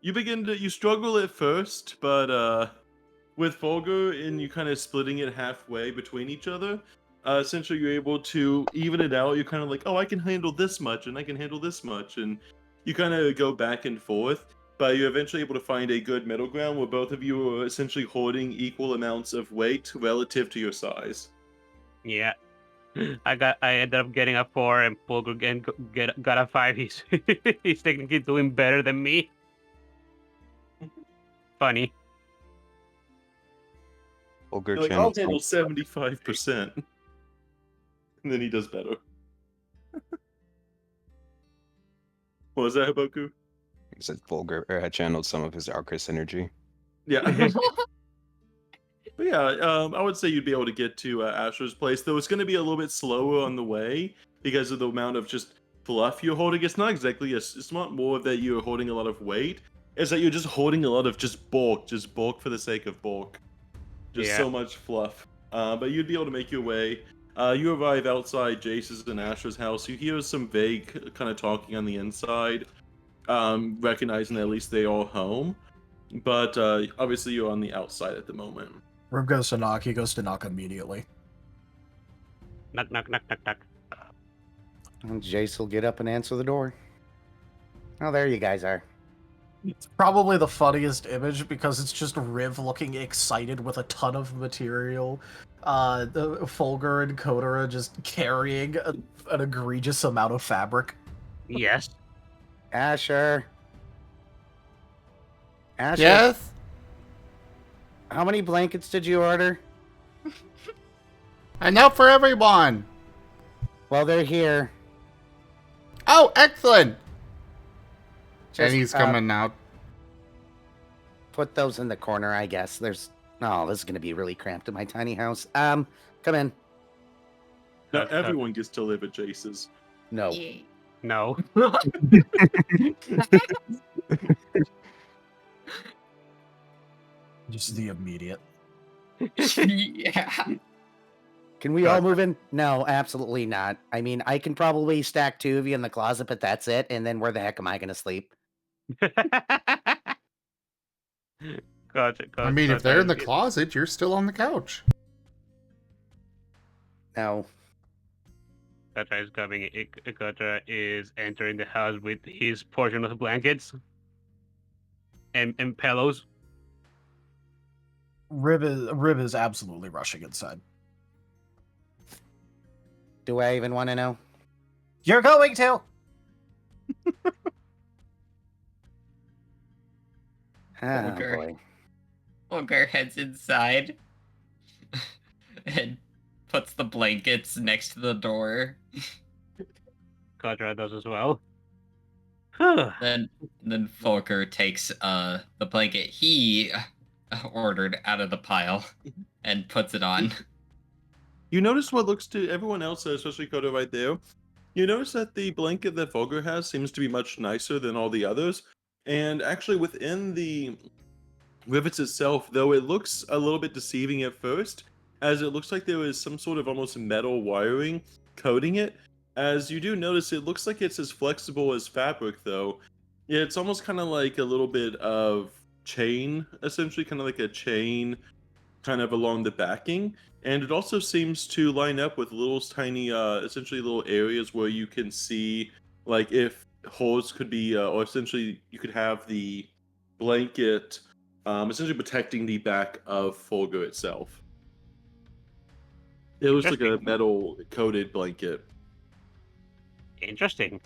You struggle at first, but with Folger and you kind of splitting it halfway between each other, essentially you're able to even it out. You're kind of like, oh, I can handle this much and I can handle this much, and you kind of go back and forth. But you're eventually able to find a good middle ground where both of you are essentially holding equal amounts of weight relative to your size. Yeah. I ended up getting a 4 and Fulgur got a 5. He's technically doing better than me. Funny. Ogre You're like, channel I'll handle 75%. And then he does better. What was that, Haboku? He said Fulgur had channeled some of his Arcus energy. Yeah. But yeah, I would say you'd be able to get to Asher's place, though it's going to be a little bit slower on the way because of the amount of just fluff you're holding. It's not exactly it's not more that you're holding a lot of weight. It's that you're just holding a lot of just bulk for the sake of bulk. Just so much fluff. But you'd be able to make your way. You arrive outside Jace's and Asher's house. You hear some vague kind of talking on the inside, recognizing that at least they are home. But obviously you're on the outside at the moment. Rib goes to knock. He goes to knock immediately. Knock, knock, knock, knock, knock. And Jace will get up and answer the door. Oh, there you guys are. It's probably the funniest image because it's just Riv looking excited with a ton of material. The Fulgur and Kotora just carrying an egregious amount of fabric. Yes. Asher. Asher, Yes? how many blankets did you order? Enough for everyone! Well, they're here. Oh, excellent! Just, And he's coming out. Put those in the corner, I guess. There's... Oh, this is going to be really cramped in my tiny house. Come in. Not everyone gets to live at Jace's. No. No. Just the immediate. Yeah. Can we all move in? No, absolutely not. I mean, I can probably stack two of you in the closet, but that's it. And then where the heck am I going to sleep? Gotcha, I mean, if they're in the closet, you're still on the couch. No. Kotora is coming. Kotora is entering the house with his portion of blankets and pillows. Rib is absolutely rushing inside. Do I even want to know? You're going to! Oh, Vulgar. boy. Fulgur heads inside and puts the blankets next to the door. Kotora does as well. Then Fulgur takes the blanket he ordered out of the pile and puts it on. You notice what looks to everyone else, especially Koto right there. You notice that the blanket that Fulgur has seems to be much nicer than all the others. And actually within the rivets itself, though it looks a little bit deceiving at first, as it looks like there is some sort of almost metal wiring coating it. As you do notice, it looks like it's as flexible as fabric, though. Yeah, it's almost kind of like a little bit of chain, essentially, kind of like a chain kind of along the backing. And it also seems to line up with little tiny, essentially little areas where you can see, like, if holes could be, or essentially you could have the blanket essentially protecting the back of Fulgur itself. It looks like a metal coated blanket. Interesting.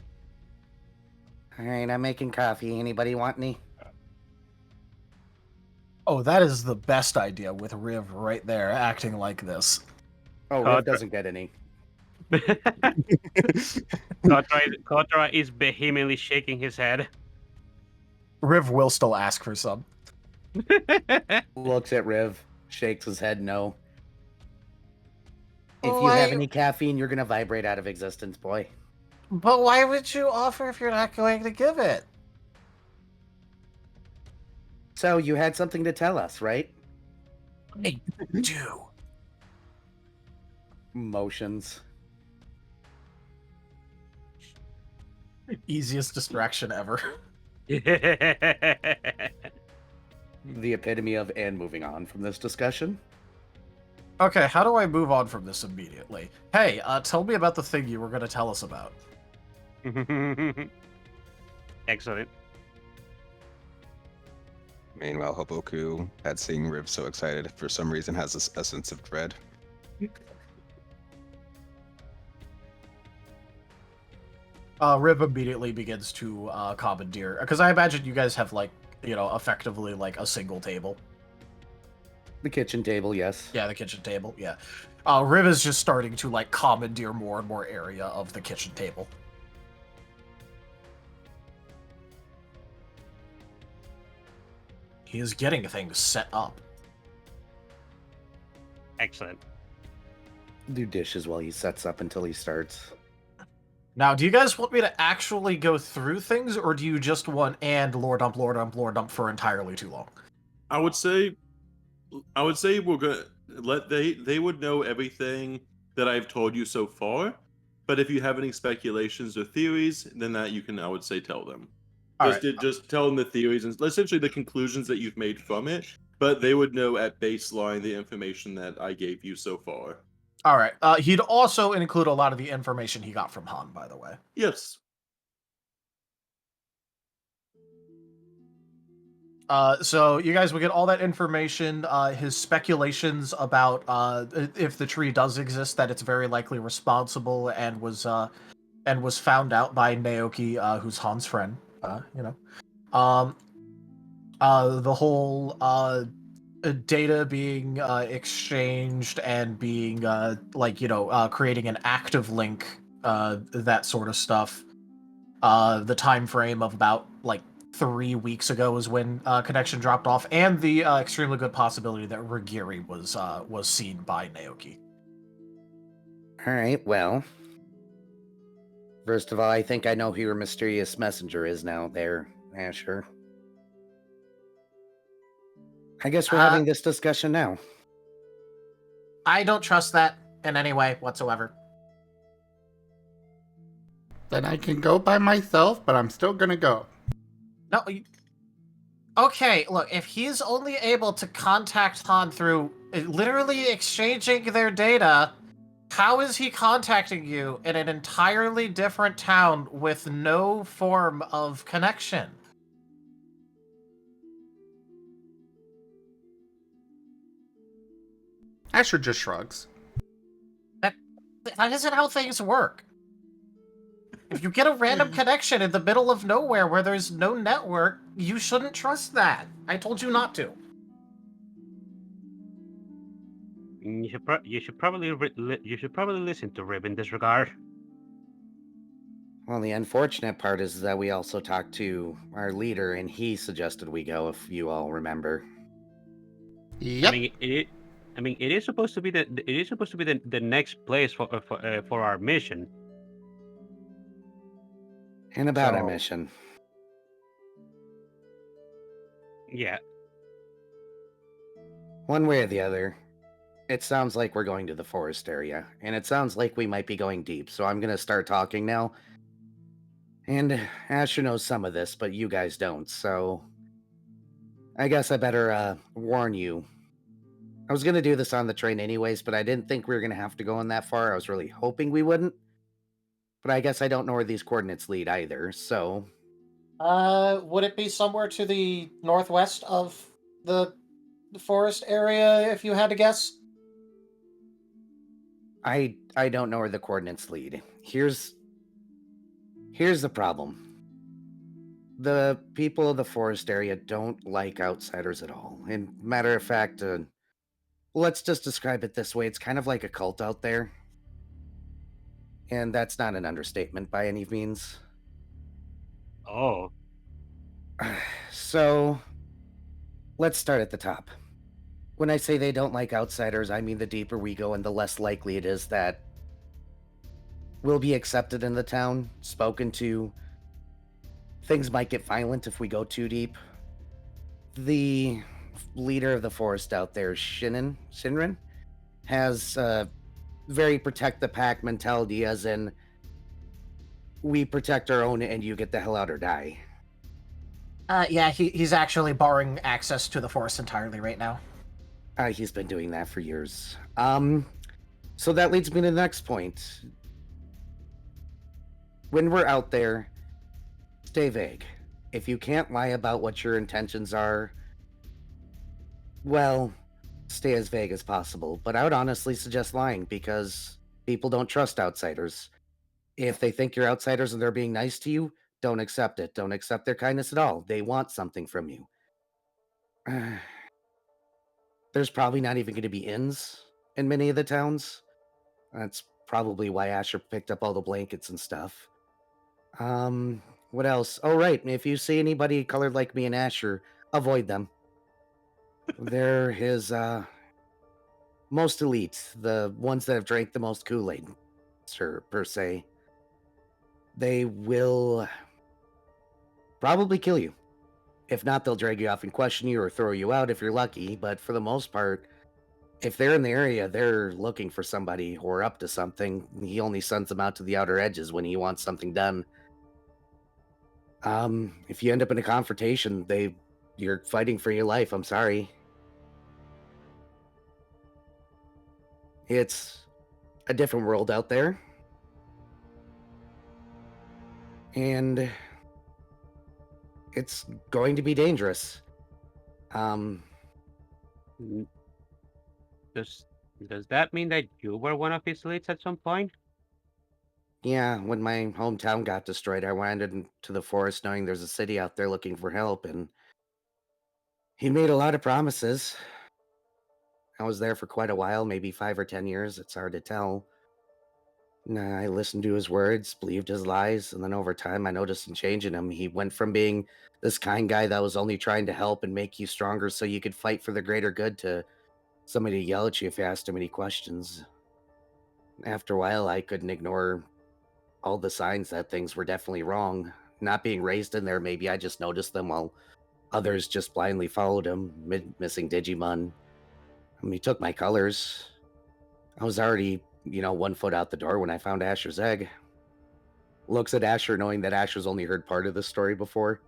All right, I'm making coffee. Anybody want any? Oh, that is the best idea with Riv right there, acting like this. Oh, Riv doesn't get any. Kotora is vehemently shaking his head. Riv will still ask for some. Looks at Riv, shakes his head no. If you Why- have any caffeine, you're going to vibrate out of existence, boy. But why would you offer if you're not going to give it? So you had something to tell us, right? I do. Motions. Easiest distraction ever. The epitome of and moving on from this discussion. Okay, how do I move on from this immediately? Hey, tell me about the thing you were going to tell us about. Excellent. Meanwhile, Haboku, at seeing Riv so excited, for some reason has a sense of dread. Riv immediately begins to commandeer, because I imagine you guys have, like, you know, effectively, like, a single table. The kitchen table, yes. Yeah, the kitchen table, yeah. Riv is just starting to, like, commandeer more and more area of the kitchen table. He is getting things set up. Excellent. Do dishes while he sets up until he starts. Now, do you guys want me to actually go through things, or do you just want and lore dump for entirely too long? I would say we're gonna let they would know everything that I've told you so far. But if you have any speculations or theories, then that you can, I would say, tell them. All Just right. just tell them the theories and essentially the conclusions that you've made from it. But they would know at baseline the information that I gave you so far. All right. He'd also include a lot of the information he got from Han, by the way. Yes. So you guys will get all that information. His speculations about if the tree does exist, that it's very likely responsible and was found out by Naoki, who's Han's friend. The whole data being exchanged and being creating an active link, that sort of stuff. The time frame of about 3 weeks ago is when connection dropped off, and the extremely good possibility that Ragiri was seen by Naoki. All right, well. First of all, I think I know who your mysterious messenger is now there, Asher. I guess we're having this discussion now. I don't trust that in any way whatsoever. Then I can go by myself, but I'm still gonna go. No. Okay, look, if he's only able to contact Han through literally exchanging their data, how is he contacting you in an entirely different town with no form of connection? Asher just shrugs. That isn't how things work. If you get a random connection in the middle of nowhere where there's no network, you shouldn't trust that. I told you not to. You should probably listen to Rib in this regard. Well, the unfortunate part is that we also talked to our leader, and he suggested we go, if you all remember. Yep. It is supposed to be the next place for our mission. And about our mission. Yeah. One way or the other, it sounds like we're going to the forest area, and it sounds like we might be going deep, so I'm going to start talking now. And Asher knows some of this, but you guys don't, so I guess I better warn you. I was going to do this on the train anyways, but I didn't think we were going to have to go in that far. I was really hoping we wouldn't. But I guess I don't know where these coordinates lead either, so... Would it be somewhere to the northwest of the forest area, if you had to guess? I don't know where the coordinates lead. Here's the problem. The people of the forest area don't like outsiders at all. And matter of fact, let's just describe it this way. It's kind of like a cult out there. And that's not an understatement by any means. Oh. So, let's start at the top. When I say they don't like outsiders, I mean the deeper we go and the less likely it is that we'll be accepted in the town, spoken to. Things might get violent if we go too deep. The leader of the forest out there, Shinrin, has a very protect the pack mentality, as in, we protect our own and you get the hell out or die. Yeah, he's actually barring access to the forest entirely right now. He's been doing that for years. So that leads me to the next point. When we're out there, stay vague. If you can't lie about what your intentions are, well, stay as vague as possible. But I would honestly suggest lying, because people don't trust outsiders. If they think you're outsiders and they're being nice to you, don't accept it. Don't accept their kindness at all. They want something from you. There's probably not even going to be inns in many of the towns. That's probably why Asher picked up all the blankets and stuff. What else? Oh, right. If you see anybody colored like me and Asher, avoid them. They're his, most elite. The ones that have drank the most Kool-Aid, per se. They will probably kill you. If not, they'll drag you off and question you or throw you out if you're lucky, but for the most part, if they're in the area, they're looking for somebody or up to something. He only sends them out to the outer edges when he wants something done. If you end up in a confrontation, you're fighting for your life. I'm sorry. It's a different world out there. And it's going to be dangerous. Mm, Does that mean that you were one of his leads at some point? Yeah, when my hometown got destroyed, I wandered into the forest knowing there's a city out there looking for help, and he made a lot of promises. I was there for quite a while, maybe 5 or 10 years, it's hard to tell. Nah, I listened to his words, believed his lies, and then over time I noticed a change in him. He went from being this kind guy that was only trying to help and make you stronger so you could fight for the greater good to somebody to yell at you if you asked him any questions. After a while, I couldn't ignore all the signs that things were definitely wrong. Not being raised in there, maybe I just noticed them while others just blindly followed him, missing Digimon. He took my colors. I was already, 1 foot out the door when I found Asher's egg. Looks at Asher knowing that Asher's only heard part of the story before.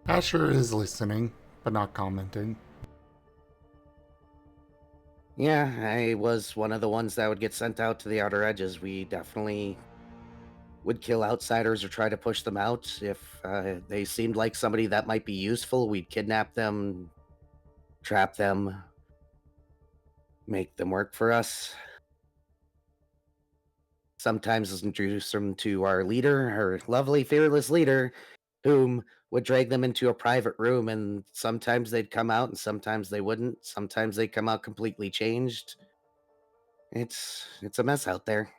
Asher is listening, but not commenting. Yeah, I was one of the ones that would get sent out to the outer edges. We definitely would kill outsiders or try to push them out. If they seemed like somebody that might be useful, we'd kidnap them, trap them, make them work for us. Sometimes introduce them to our leader, our lovely, fearless leader, whom would drag them into a private room, and sometimes they'd come out and sometimes they wouldn't. Sometimes they'd come out completely changed. It's a mess out there.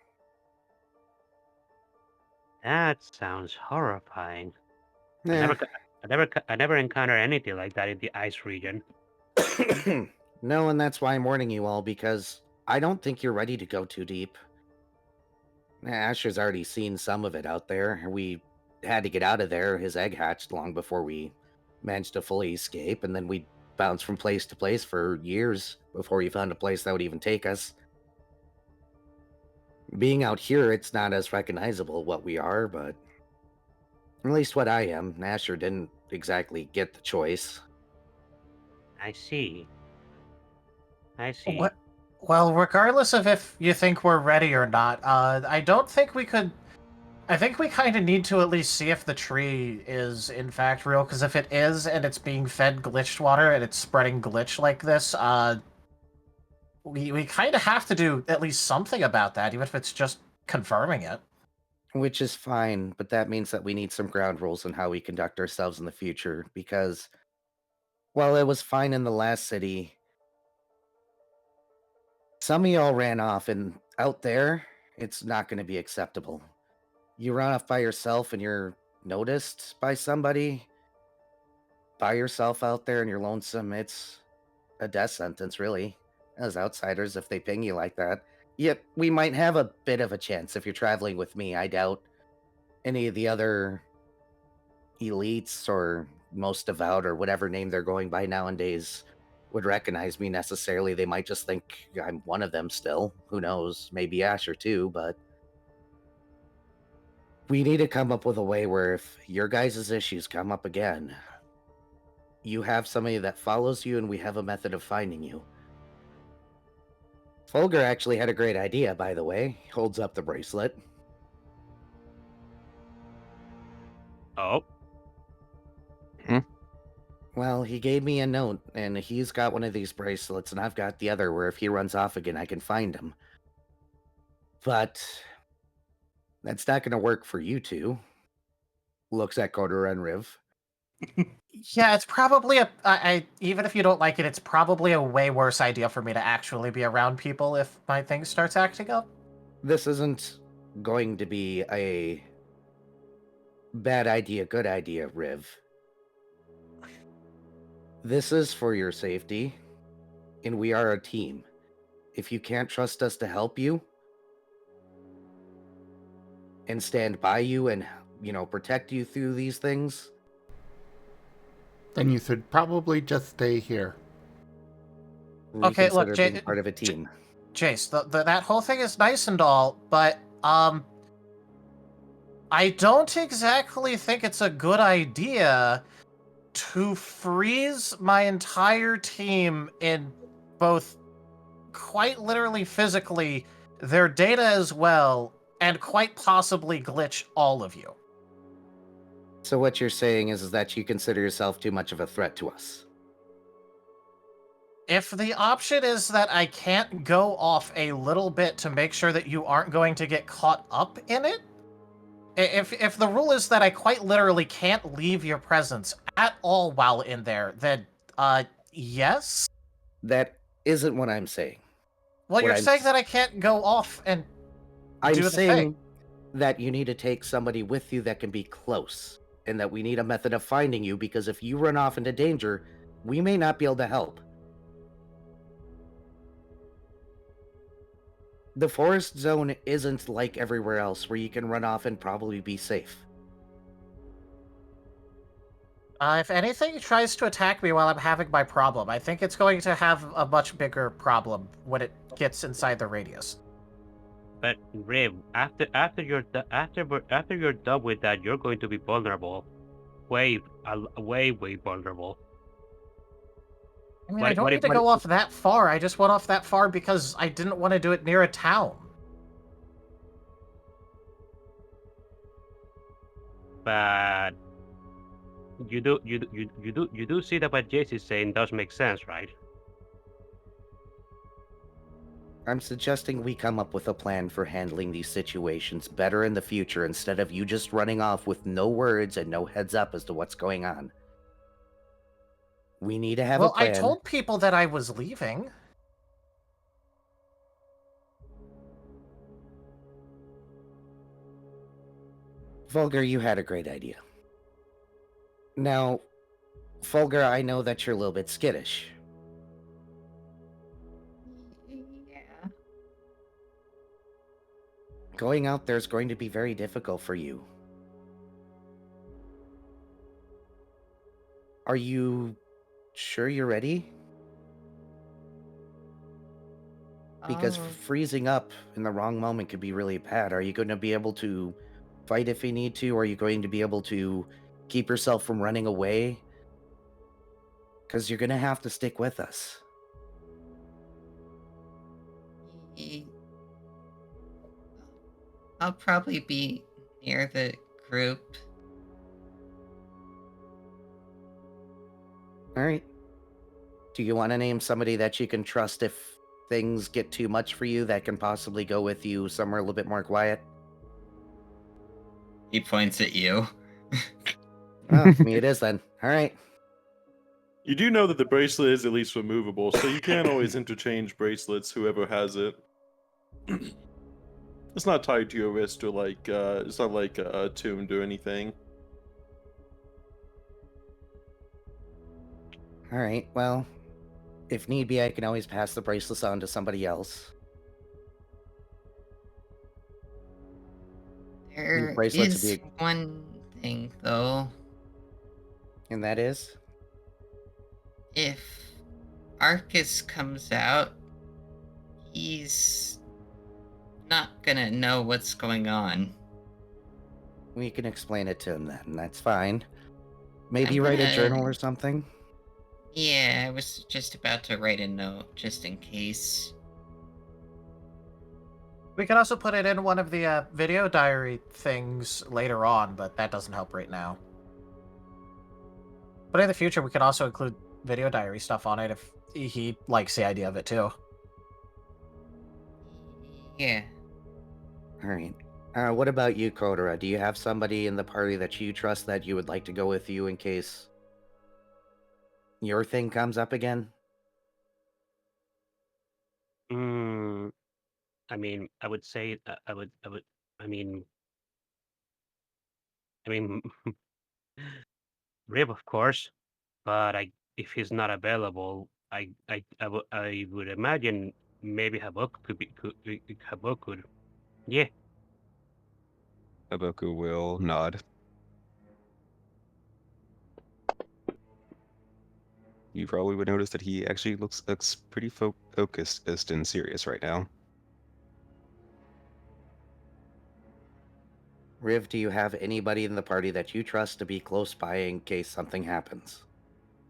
That sounds horrifying. I Yeah. never encountered anything like that in the ice region. No, and that's why I'm warning you all, because I don't think you're ready to go too deep. Asher's already seen some of it out there. We had to get out of there. His egg hatched long before we managed to fully escape, and then we bounced from place to place for years before we found a place that would even take us. Being out here, it's not as recognizable what we are, but at least what I am. Asher didn't exactly get the choice. I see. I see. What? Well, regardless of if you think we're ready or not, I don't think we could. I think we kind of need to at least see if the tree is in fact real, because if it is and it's being fed glitched water and it's spreading glitch like this, we kind of have to do at least something about that, even if it's just confirming it. Which is fine, but that means that we need some ground rules on how we conduct ourselves in the future, because while it was fine in the last city, some of y'all ran off, and out there, it's not going to be acceptable. You run off by yourself and you're noticed by somebody, by yourself out there and you're lonesome, it's a death sentence, really. As outsiders, if they ping you like that. Yet, we might have a bit of a chance if you're traveling with me. I doubt any of the other elites or most devout or whatever name they're going by nowadays would recognize me necessarily. They might just think I'm one of them still. Who knows? Maybe Asher too, but we need to come up with a way where if your guys' issues come up again, you have somebody that follows you and we have a method of finding you. Folger actually had a great idea, by the way. He holds up the bracelet. Oh, Well, he gave me a note, and he's got one of these bracelets, and I've got the other where if he runs off again, I can find him. But that's not going to work for you two. Looks at Kotora and Riv. Yeah, it's probably even if you don't like it, it's probably a way worse idea for me to actually be around people if my thing starts acting up. This isn't going to be a bad idea, good idea, Riv. This is for your safety, and we are a team. If you can't trust us to help you and stand by you and, protect you through these things, Then you should probably just stay here. Okay, look, Reconsider being part of a team. Jace, that whole thing is nice and all, but I don't exactly think it's a good idea to freeze my entire team in both quite literally physically their data as well, and quite possibly glitch all of you. So what you're saying is that you consider yourself too much of a threat to us. If the option is that I can't go off a little bit to make sure that you aren't going to get caught up in it, if the rule is that I quite literally can't leave your presence at all while in there, then yes. That isn't what I'm saying. Well, What you're I'm saying s- that I can't go off and I'm do the saying thing. that you need to take somebody with you that can be close, and that we need a method of finding you, because if you run off into danger, we may not be able to help. The forest zone isn't like everywhere else where you can run off and probably be safe. If anything tries to attack me while I'm having my problem, I think it's going to have a much bigger problem when it gets inside the radius. But Riv, after you're done with that, you're going to be vulnerable, way vulnerable. I mean, I don't need to go off that far. I just went off that far because I didn't want to do it near a town. But you do see that what Jace is saying does make sense, right? I'm suggesting we come up with a plan for handling these situations better in the future, instead of you just running off with no words and no heads up as to what's going on. We need to have a Well, I plan. told people that I was leaving. Vulgar, you had a great idea. Now, Fulgur, I know that you're a little bit skittish. Yeah. Going out there is going to be very difficult for you. Are you sure you're ready? Because freezing up in the wrong moment could be really bad. Are you going to be able to fight if you need to? Or are you going to be able to keep yourself from running away? Because you're going to have to stick with us. I'll probably be near the group. Alright. Do you want to name somebody that you can trust if things get too much for you, that can possibly go with you somewhere a little bit more quiet? He points at you. Oh, me it is then. Alright. You do know that the bracelet is at least removable, so you can always interchange bracelets, whoever has it. It's not tied to your wrist, or like, it's not like attuned or anything. Alright, well, if need be, I can always pass the bracelets on to somebody else. There bracelets is one thing, though. And that is? If Arcus comes out, he's not gonna know what's going on. We can explain it to him then, that's fine. Maybe write a journal or something? Yeah, I was just about to write a note, just in case. We can also put it in one of the video diary things later on, but that doesn't help right now. But in the future, we can also include video diary stuff on it if he likes the idea of it too. Yeah. Alright. What about you, Kotora? Do you have somebody in the party that you trust that you would like to go with you in case your thing comes up again? I mean, I would say I mean, Rib, of course, but if he's not available, I would imagine maybe Haboku. Yeah. Haboku will nod. You probably would notice that he actually looks pretty focused and serious right now. Riv, do you have anybody in the party that you trust to be close by in case something happens?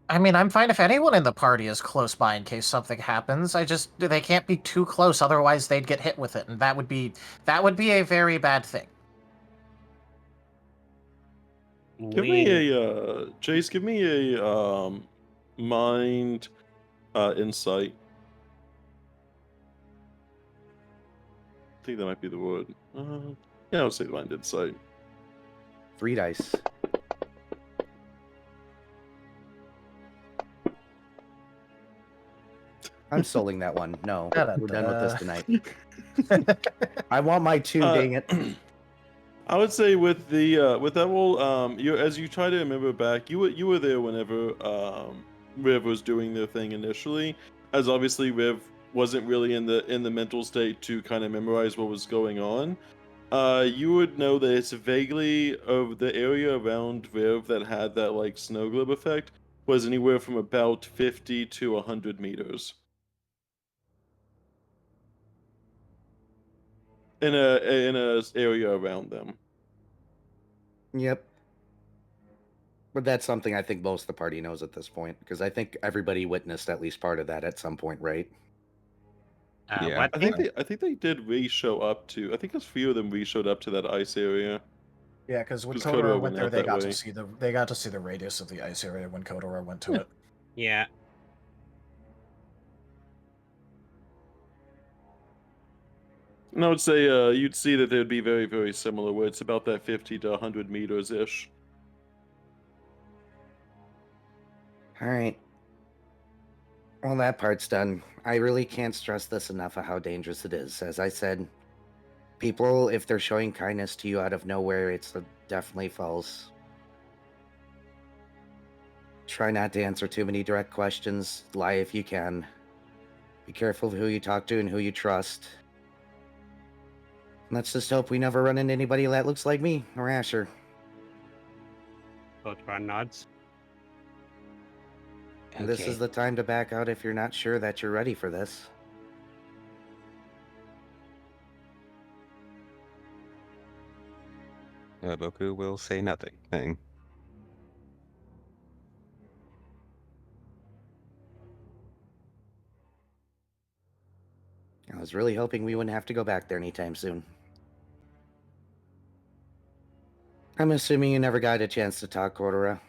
I mean, I'm fine if anyone in the party is close by in case something happens. They can't be too close, otherwise they'd get hit with it, and that would be a very bad thing. Give me a Jace. Give me a mind insight. I think that might be the word. Yeah, I would say mind insight. 3 dice. I'm souling that one. No, we're done with this tonight. I want my 2, dang it. I would say with the with that whole you as you try to remember back, you were there whenever Riv was doing their thing initially, as obviously Riv wasn't really in the mental state to kind of memorize what was going on. You would know that it's vaguely of the area around Riv that had that like snow globe effect was anywhere from about 50 to 100 meters. In a area around them. Yep. But that's something I think most of the party knows at this point, because I think everybody witnessed at least part of that at some point, right? Yeah. What I think they did re-show up to. I think a few of them re-showed up to that ice area. Yeah, because when 'Cause Kotora Kotora went went there, out they that got way. to see the radius of the ice area when Kotora went to it. Yeah. And I would say you'd see that they'd be very, very similar, where it's about that 50 to 100 meters ish. All right. Well, that part's done. I really can't stress this enough of how dangerous it is. As I said, people, if they're showing kindness to you out of nowhere, it's definitely false. Try not to answer too many direct questions. Lie if you can. Be careful of who you talk to and who you trust. Let's just hope we never run into anybody that looks like me or Asher. Kotora nods. And this is the time to back out if you're not sure that you're ready for this. Haboku will say nothing. I was really hoping we wouldn't have to go back there anytime soon. I'm assuming you never got a chance to talk, Kotora.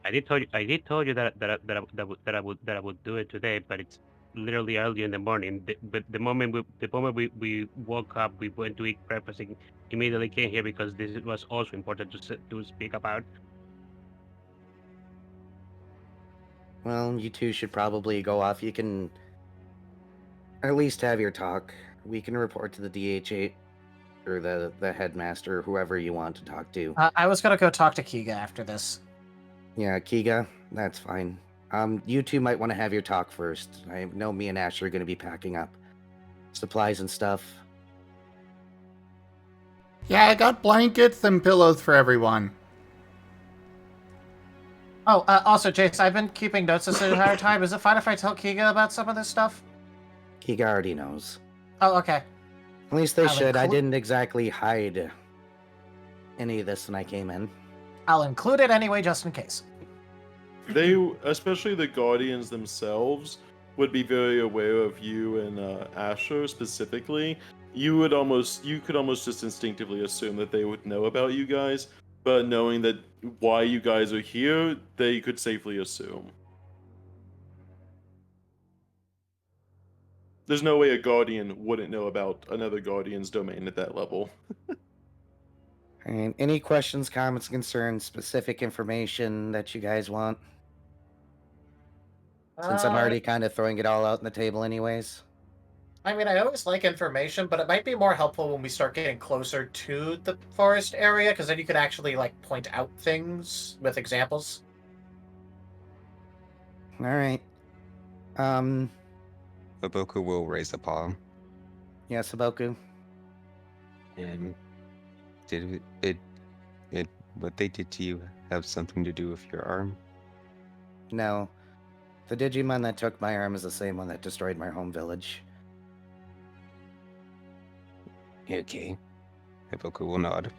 I did tell you that I would do it today, but it's literally early in the morning. But the moment we woke up, we went to eat breakfast and immediately came here because this was also important to speak about. Well, you two should probably go off. You can at least have your talk. We can report to the DH8 or the headmaster, or whoever you want to talk to. I was gonna go talk to Kiga after this. Yeah, Kiga, that's fine. You two might want to have your talk first. I know me and Asher are going to be packing up supplies and stuff. Yeah, I got blankets and pillows for everyone. Oh, also, Jace, I've been keeping notes this entire time. Is it fine if I tell Kiga about some of this stuff? Kiga already knows. Oh, okay. At least they I'll should. I include- didn't exactly hide any of this when I came in. I'll include it anyway, just in case. They, especially the Guardians themselves, would be very aware of you and Asher specifically. You could almost just instinctively assume that they would know about you guys, but knowing that why you guys are here, they could safely assume. There's no way a Guardian wouldn't know about another Guardian's domain at that level. And any questions, comments, concerns, specific information that you guys want? Since I'm already kind of throwing it all out on the table anyways. I mean, I always like information, but it might be more helpful when we start getting closer to the forest area, because then you could actually, like, point out things with examples. All right. Haboku will raise a paw. Yes, Haboku. And did it what they did to you have something to do with your arm? No. The Digimon that took my arm is the same one that destroyed my home village. Okay. Haboku will nod.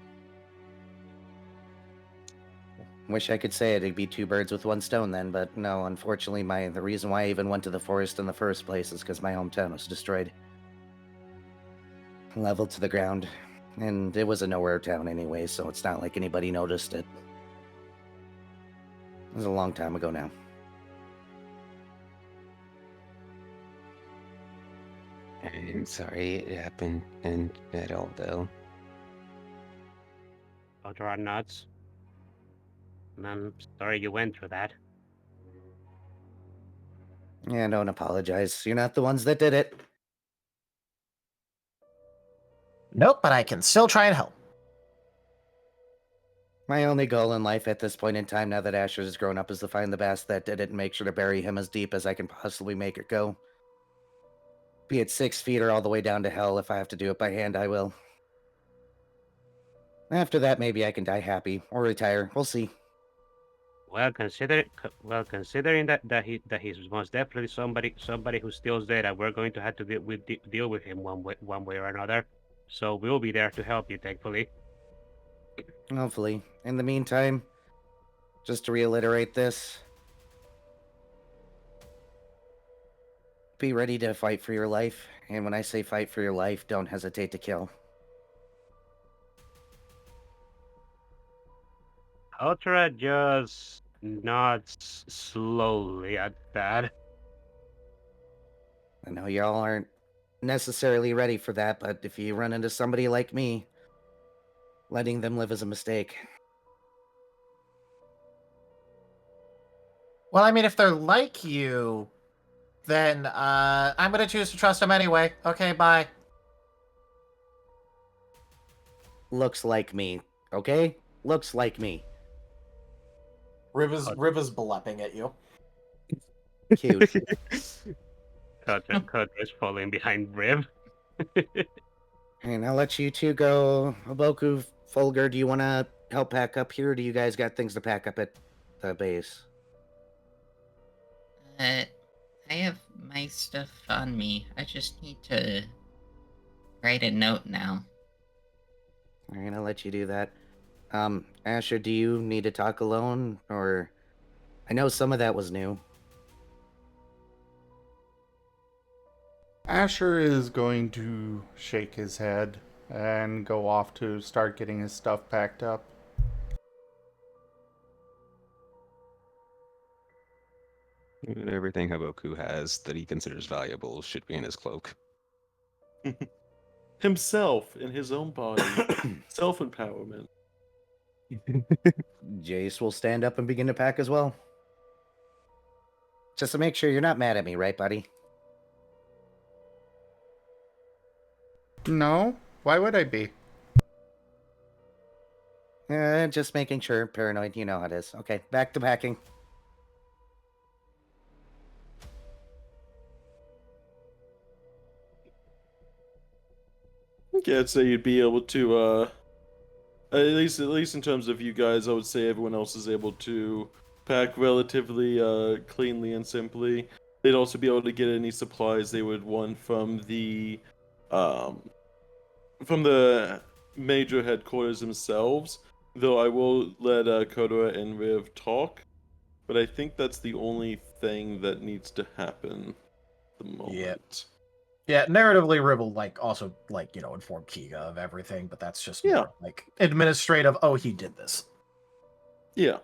Wish I could say it'd be two birds with one stone then, but no, unfortunately the reason why I even went to the forest in the first place is because my hometown was destroyed. Leveled to the ground. And it was a nowhere town anyway, so it's not like anybody noticed it. It was a long time ago now. I'm sorry it happened and at all, though. Kotora nods. And I'm sorry you went through that. Yeah, don't apologize. You're not the ones that did it. Nope, but I can still try and help. My only goal in life at this point in time, now that Asher has grown up, is to find the bast that did it and make sure to bury him as deep as I can possibly make it go. Be it 6 feet or all the way down to hell. If I have to do it by hand, I will. After that, maybe I can die happy or retire. We'll see. Well, considering that he's most definitely somebody who steals data, we're going to have to deal with him one way or another. So we'll be there to help you, thankfully. Hopefully. In the meantime, just to reiterate this, be ready to fight for your life. And when I say fight for your life, don't hesitate to kill. Kotora just nods slowly at that. I know y'all aren't necessarily ready for that, but if you run into somebody like me, letting them live is a mistake. Well, I mean, if they're like you, then I'm going to choose to trust them anyway. Okay, bye. Looks like me, okay? Looks like me. Riv is blepping at you. Cute. Kotora is falling behind Riv. And I'll let you two go. Haboku, Fulgur, do you want to help pack up here, or do you guys got things to pack up at the base? I have my stuff on me. I just need to write a note now. Alright, I'll let you do that. Asher, do you need to talk alone, or... I know some of that was new. Asher is going to shake his head and go off to start getting his stuff packed up. Everything Haboku has that he considers valuable should be in his cloak. Himself in his own body. Self-empowerment. Jace will stand up and begin to pack as well. Just to make sure you're not mad at me, right, buddy? No? Why would I be? Just making sure. Paranoid, you know how it is. Okay, back to packing. Yeah, I'd say you'd be able to, at least in terms of you guys, I would say everyone else is able to pack relatively cleanly and simply. They'd also be able to get any supplies they would want from the major headquarters themselves. Though I will let Kotora and Riv talk, but I think that's the only thing that needs to happen at the moment. Yeah, narratively, Riv will also inform Kiga of everything, but that's just more, administrative. Oh, he did this. Yeah.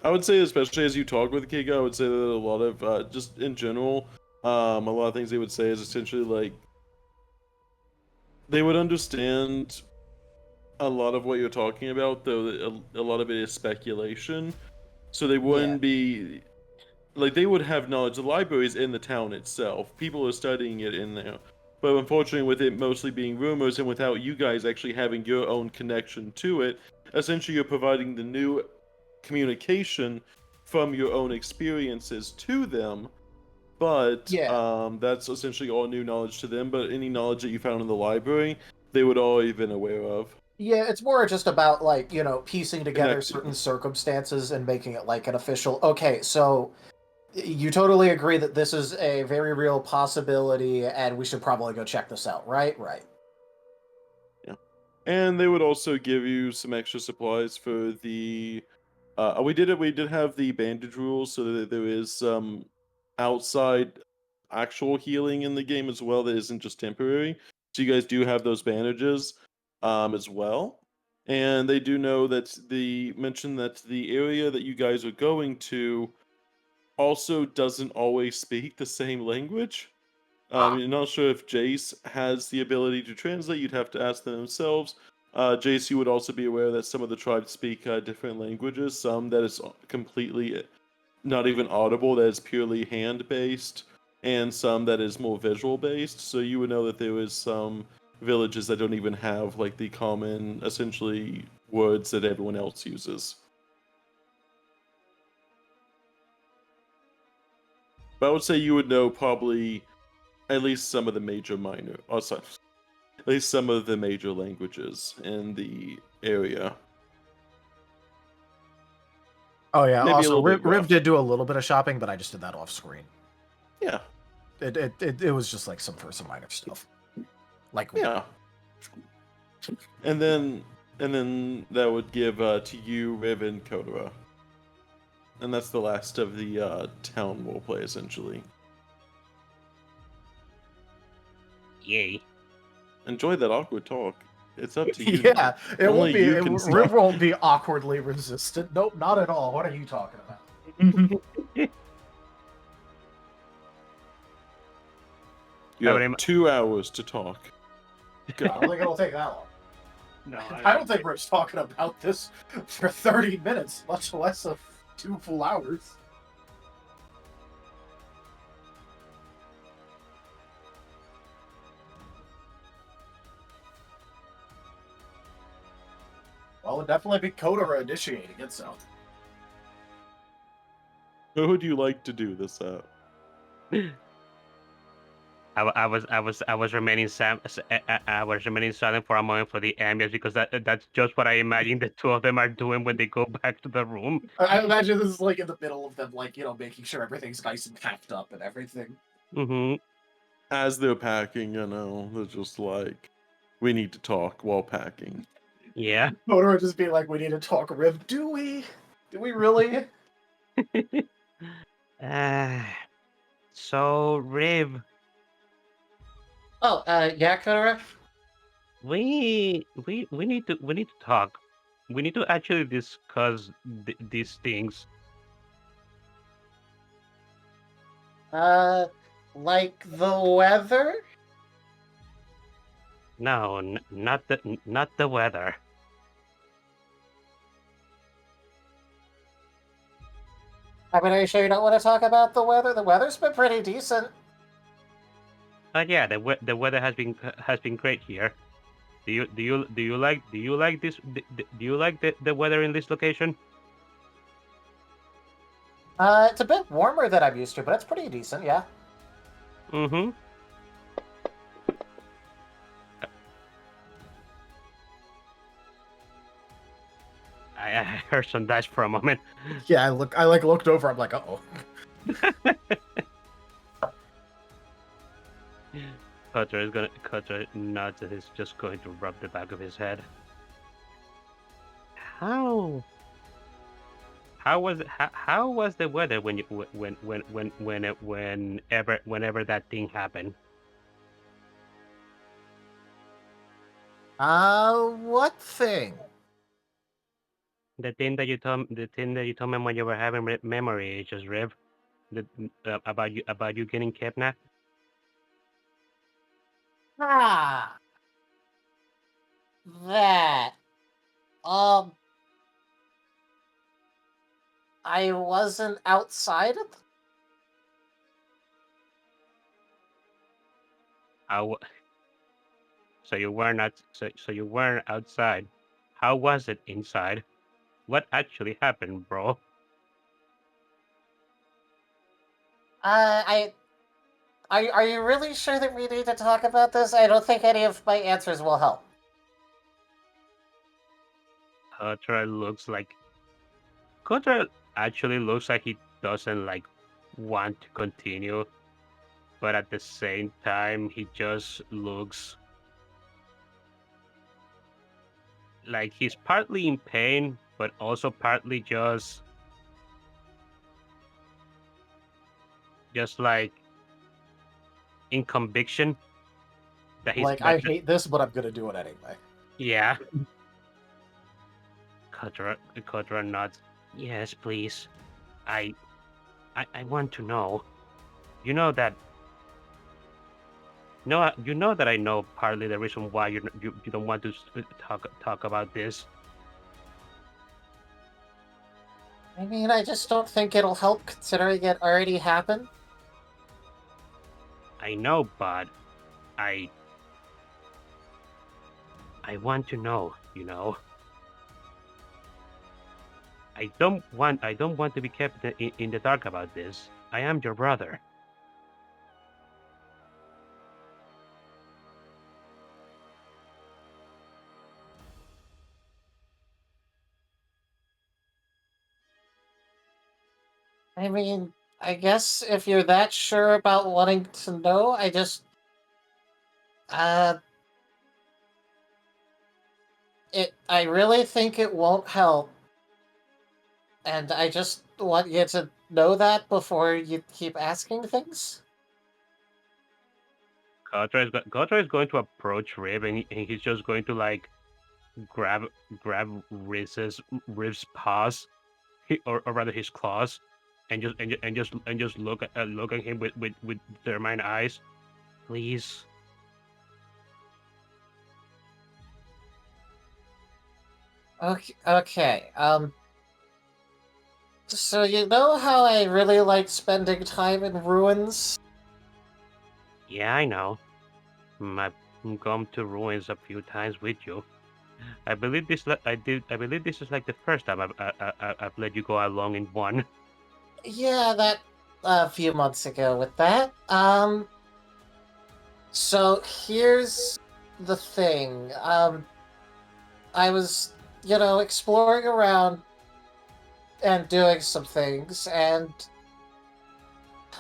I would say, especially as you talk with Kiga, I would say that a lot of, just in general, a lot of things they would say is essentially like, they would understand a lot of what you're talking about, though a lot of it is speculation. So they wouldn't be, like, they would have knowledge. The library is in the town itself. People are studying it in there. But unfortunately, with it mostly being rumors and without you guys actually having your own connection to it, essentially you're providing the new communication from your own experiences to them. But that's essentially all new knowledge to them. But any knowledge that you found in the library, they would all have been aware of. Yeah, it's more just about, like, piecing together Connecting certain it. circumstances and making it like an official. Okay, so you totally agree that this is a very real possibility, and we should probably go check this out, right? Right. Yeah. And they would also give you some extra supplies for the. We did have the bandage rules, so that there is some outside actual healing in the game as well that isn't just temporary. So you guys do have those bandages, as well. And they do know that the mention that the area that you guys are going to also doesn't always speak the same language. You're not sure if Jace has the ability to translate. You'd have to ask them themselves. Jace, you would also be aware that some of the tribes speak different languages. Some that is completely not even audible, that is purely hand based, and some that is more visual based. So you would know that there is some villages that don't even have like the common, essentially, words that everyone else uses. But I would say you would know probably at least some of the major minor, oh sorry, at least some of the major languages in the area. Oh yeah. Maybe a Also, little bit Riv rough. did do a little bit of shopping, but I just did that off screen. Yeah, It was just like some minor stuff. Like yeah. And then that would give to you, Riv, and Kotora. And that's the last of the town roleplay, essentially. Yay. Enjoy that awkward talk. It's up to you. yeah, now. it Only won't be. you can Riv stop. won't be awkwardly resistant. Nope, not at all. What are you talking about? You I have would 2 hours to talk. I Go. don't think it'll take that long. No, I don't think Riv's talking about this for 30 minutes, much less of 2 full hours. Well, it'd definitely be Kotora initiating it, so. Who would you like to do this at? I was remaining I was remaining silent for a moment for the ambience because that's just what I imagine the two of them are doing when they go back to the room. I imagine this is like in the middle of them, like, making sure everything's nice and packed up and everything. Mm-hmm. As they're packing, they're just like, we need to talk while packing. Yeah. Kotora would just be like, we need to talk, Riv. Do we? Do we really? So Riv, Oh, yeah, Kotora? we need to talk. We need to actually discuss these things. Like the weather? No, not the weather. I mean, are you sure you don't want to talk about the weather? The weather's been pretty decent. Yeah, the weather has been great here. Do you like this? Do you like the weather in this location? It's a bit warmer than I'm used to, but it's pretty decent, yeah. Mm-hmm. I heard some dice for a moment. Yeah, I looked over, I'm like, uh-oh. Kotora nods and is just going to rub the back of his head. How was the weather whenever that thing happened? What thing? The thing that you told me when you were having memory issues, Riv, about you getting kidnapped. Ah, that. I wasn't outside of So you weren't so you weren't outside. How was it inside? What actually happened, bro? Are you really sure that we need to talk about this? I don't think any of my answers will help. Kotora actually looks like he doesn't like want to continue, but at the same time he just looks like he's partly in pain, but also partly just like in conviction that he's Like, I hate this, but I'm gonna do it anyway. yeah. Kotora nods. Yes, please. I want to know. You know that. No, you know that I know partly the reason why you don't want to talk about this. I mean, I just don't think it'll help considering it already happened. I know, but I want to know. You know. I don't want to be kept in the dark about this. I am your brother. I mean, I guess if you're that sure about wanting to know, I really think it won't help. And I just want you to know that before you keep asking things. Kotora is going to approach Rib, and he's just going to like grab Rib's paws, or rather his claws, and just look at him with determined eyes. Please. Okay. So you know how I really like spending time in ruins? Yeah, I know. I've gone to ruins a few times with you. I believe this is like the first time I've let you go along in one. Yeah, that a few months ago with that. So here's the thing. I was, exploring around and doing some things, and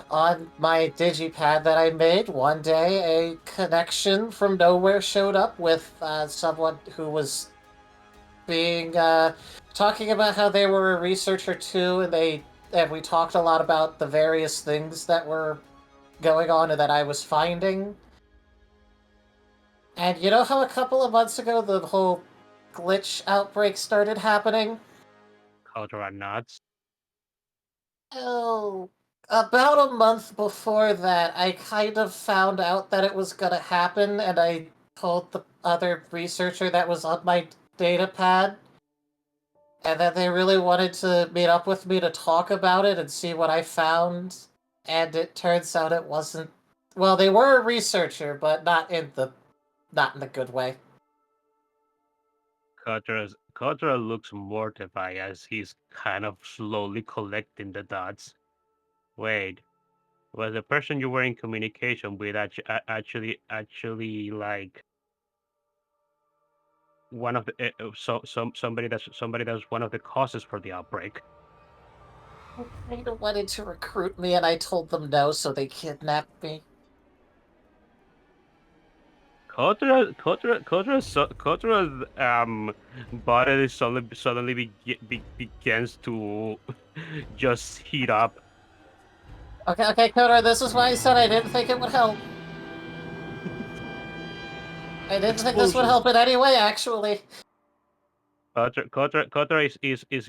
on my digipad that I made, one day a connection from nowhere showed up with someone who was being talking about how they were a researcher too, and we talked a lot about the various things that were going on and that I was finding. And you know how a couple of months ago the whole glitch outbreak started happening? Kotora nods. Oh, about a month before that, I kind of found out that it was gonna happen, and I told the other researcher that was on my data pad, and that they really wanted to meet up with me to talk about it and see what I found. And it turns out it wasn't. Well, they were a researcher, but not in the good way. Kotora looks mortified as he's kind of slowly collecting the dots. Wait, was the person you were in communication with actually like one of the somebody that's one of the causes for the outbreak? They wanted to recruit me, and I told them no, so they kidnapped me. Kotora's body suddenly begins to just heat up. Okay, Kotor, this is why I said I didn't think it would help. I didn't think this would help in any way, actually. Kotora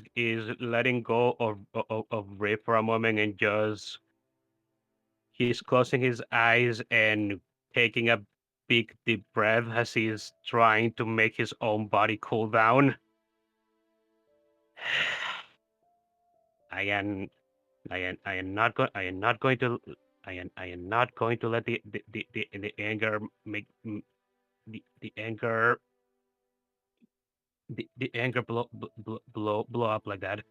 is letting go of Ray for a moment, and just he's closing his eyes and taking a big deep breath as he's trying to make his own body cool down. I am not going. I am not going to let the anger make the anger the anger blow up like that.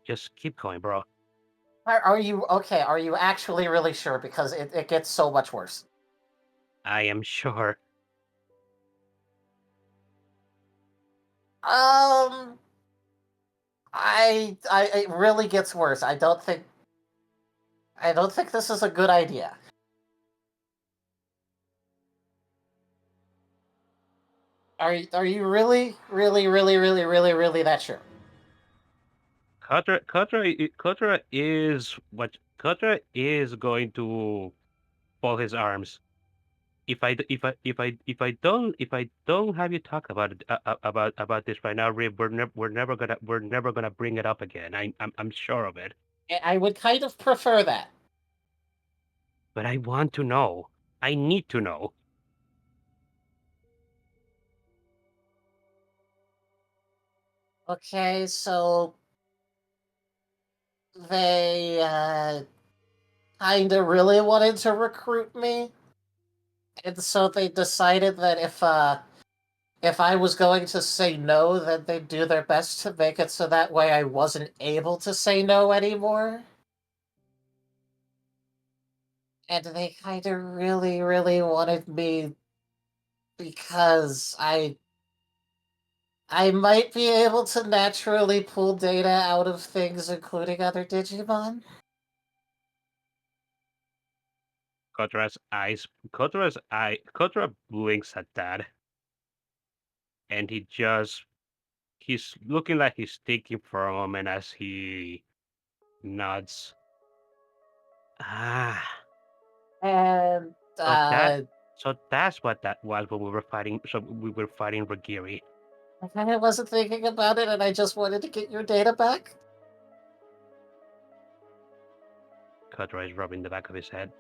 Just keep going, bro. Are you okay? Are you actually really sure? Because it gets so much worse. I am sure. It really gets worse. I don't think this is a good idea. Are you really that sure? Kotora is going to fold his arms. If I don't have you talk about it about this right now, Rib, we're never gonna bring it up again. I'm sure of it. I would kind of prefer that. But I want to know. I need to know. Okay, so they kind of really wanted to recruit me, and so they decided that if I was going to say no, then they'd do their best to make it so that way I wasn't able to say no anymore. And they kind of really wanted me because I might be able to naturally pull data out of things, including other Digimon. Kotora blinks at that, and he's looking like he's thinking for a moment as he nods. Ah, And so that's what that was when we were fighting. So we were fighting Ragiri. I kind of wasn't thinking about it, and I just wanted to get your data back. Kotora is rubbing the back of his head.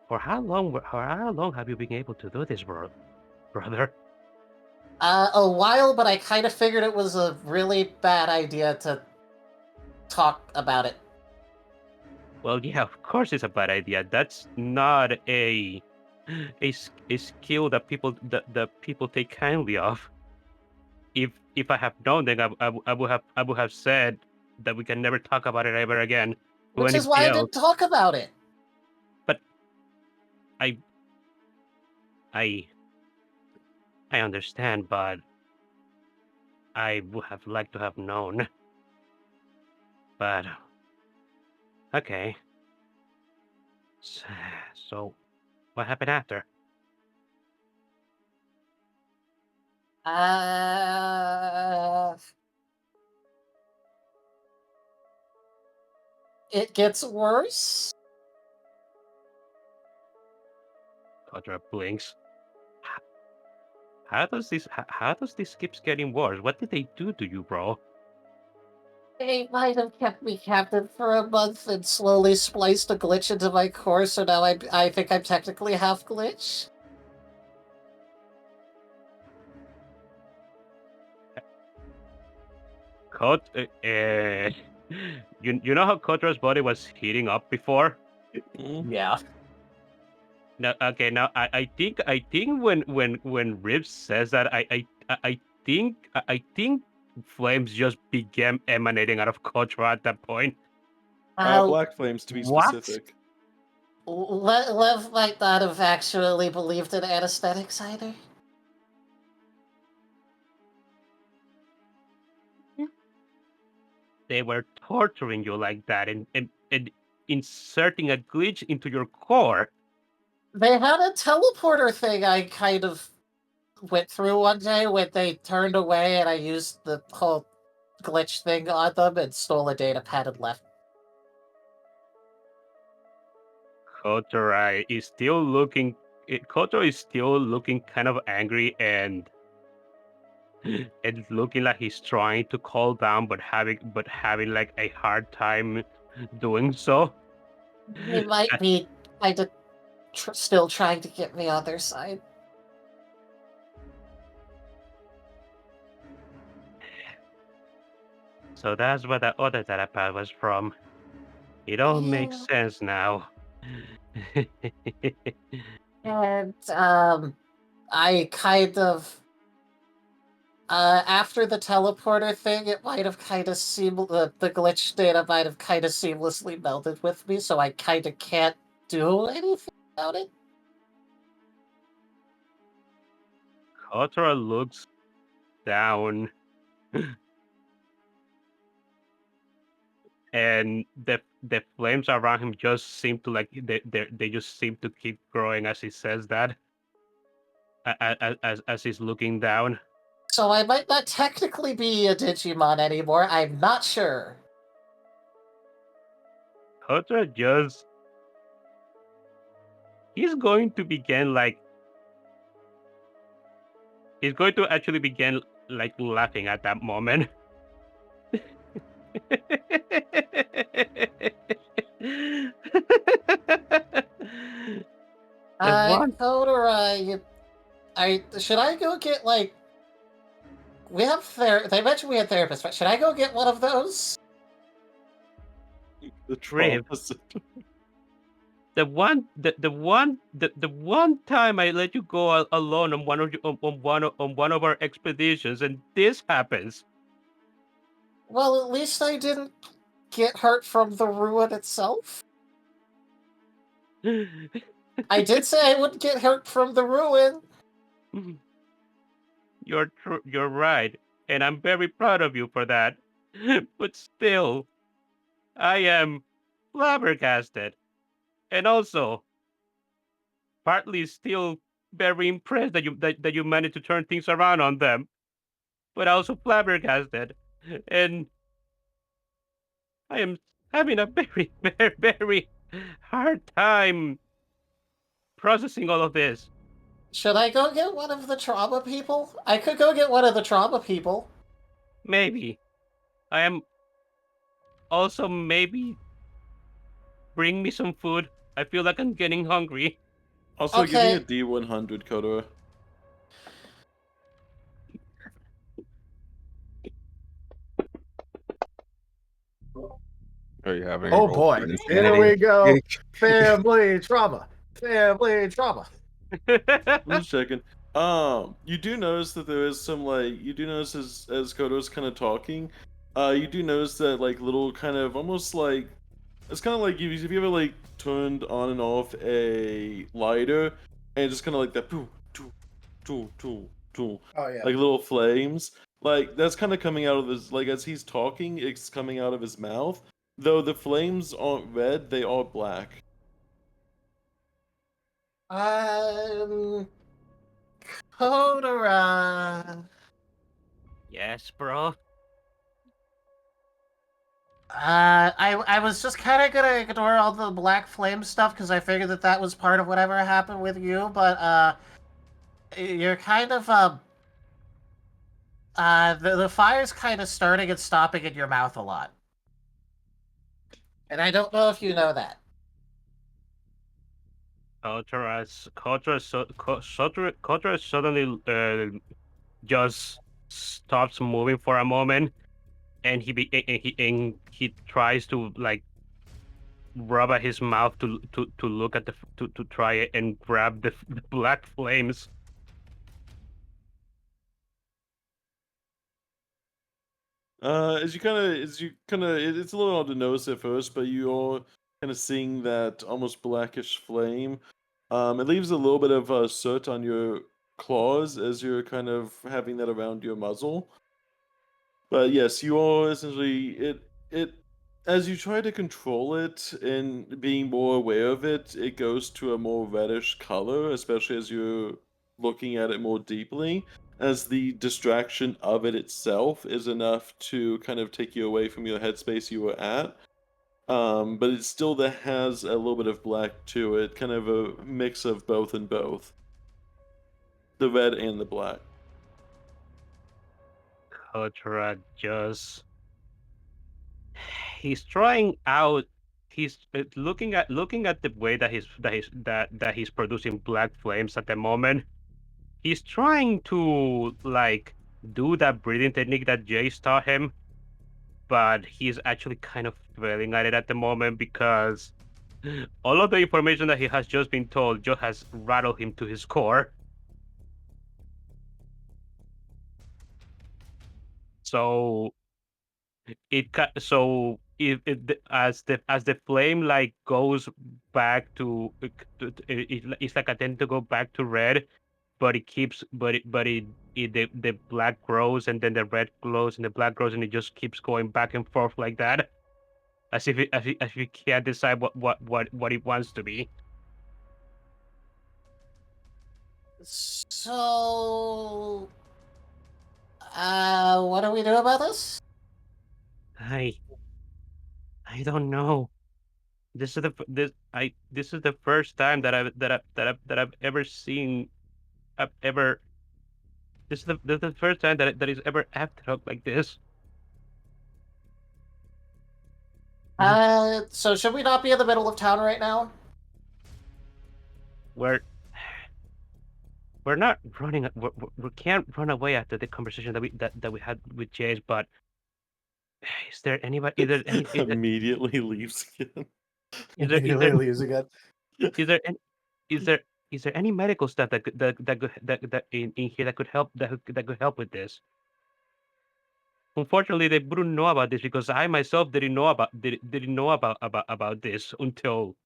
For how long have you been able to do this, brother? A while, but I kind of figured it was a really bad idea to talk about it. Well, yeah, of course it's a bad idea. That's not a skill that people take kindly of. If I have known, then I would have said that we can never talk about it ever again. Which is why I didn't talk about it. But I understand, but I would have liked to have known. But okay. So what happened after? It gets worse. Kotora blinks. How does this keeps getting worse? What did they do to you, bro? They might have kept me captive for a month and slowly spliced a glitch into my core, so now I think I'm technically half glitch. You know how Kotora's body was heating up before? Yeah. Now, okay, now I think when Ribs says that I think flames just began emanating out of Kotora at that point. Black flames, to be specific. Lev might not have actually believed in anesthetics either. They were torturing you like that and inserting a glitch into your core. They had a teleporter thing I kind of went through one day when they turned away and I used the whole glitch thing on them and stole a data pad and left. Kotora is still looking kind of angry and looking like he's trying to calm down but having like a hard time doing so. They might be kind of still trying to get me on their side. So that's where that other telepath was from. It all makes sense now. And I kind of after the teleporter thing, it might have kind of the glitch data might have kind of seamlessly melded with me, so I kind of can't do anything about it. Kotora looks down And the flames around him just seem to like they just seem to keep growing as he says that, as he's looking down. So I might not technically be a Digimon anymore. I'm not sure. Kotora just he's going to begin like he's going to actually begin like laughing at that moment. Kotora, should I go get like? We have they mentioned we had therapists, but should I go get one of those? The Riv. trauma. The one time I let you go alone on one of our expeditions, and this happens. Well, at least I didn't get hurt from the ruin itself. I did say I wouldn't get hurt from the ruin. You're right, and I'm very proud of you for that. But still, I am flabbergasted, and also partly still very impressed that you managed to turn things around on them, but also flabbergasted, and I am having a very, very, very hard time processing all of this. Should I go get one of the trauma people? I could go get one of the trauma people. Maybe. I am also maybe bring me some food. I feel like I'm getting hungry. Also, Okay. give me a D100, Kotora. Are you having? Oh boy, here we go. Family trauma. Family trauma. I'm just checking. You do notice that there is some you do notice as Kotora's kind of talking, you do notice that like little kind of almost like it's kind of like if you ever like turned on and off a lighter and just kind of like that poo too too too too Oh yeah. like little flames like that's kind of coming out of his like as he's talking it's coming out of his mouth, though the flames aren't red, they are black. Kotora. Yes, bro. I was just kind of gonna ignore all the black flame stuff because I figured that was part of whatever happened with you, but you're kind of the fire's kind of starting and stopping in your mouth a lot, and I don't know if you know that. Kotora suddenly just stops moving for a moment, and he tries to like rub at his mouth to look at to try it and grab the black flames. As you kind of, it's a little hard to notice at first, but you are kind of seeing that almost blackish flame. It leaves a little bit of soot on your claws as you're kind of having that around your muzzle. But yes, you are essentially it as you try to control it and being more aware of it, it goes to a more reddish color, especially as you're looking at it more deeply, as the distraction of it itself is enough to kind of take you away from your headspace you were at. But it still that has a little bit of black to it, kind of a mix of both and both. The red and the black. Kotora just he's trying out. He's looking at the way that he's producing black flames at the moment. He's trying to like do that breathing technique that Jace taught him, but he's actually kind of failing at it at the moment because all of the information that he has just been told just has rattled him to his core. So if as the flame like goes back it's like a tend to go back to red, but it keeps but it the black grows and then the red glows and the black grows and it just keeps going back and forth like that, as if it can't decide what it wants to be. So, what do we do about this? I don't know. This is the first time that I've ever seen. I've ever. This is the first time that he's ever acted up like this. So should we not be in the middle of town right now? We're not running. We can't run away after the conversation that we had with Jace. But is there anybody? Is there any? Immediately leaves again. Is there leaves again. is there any, is there is there any medical stuff that in here that could help with this? Unfortunately, they wouldn't know about this because I myself didn't know about this until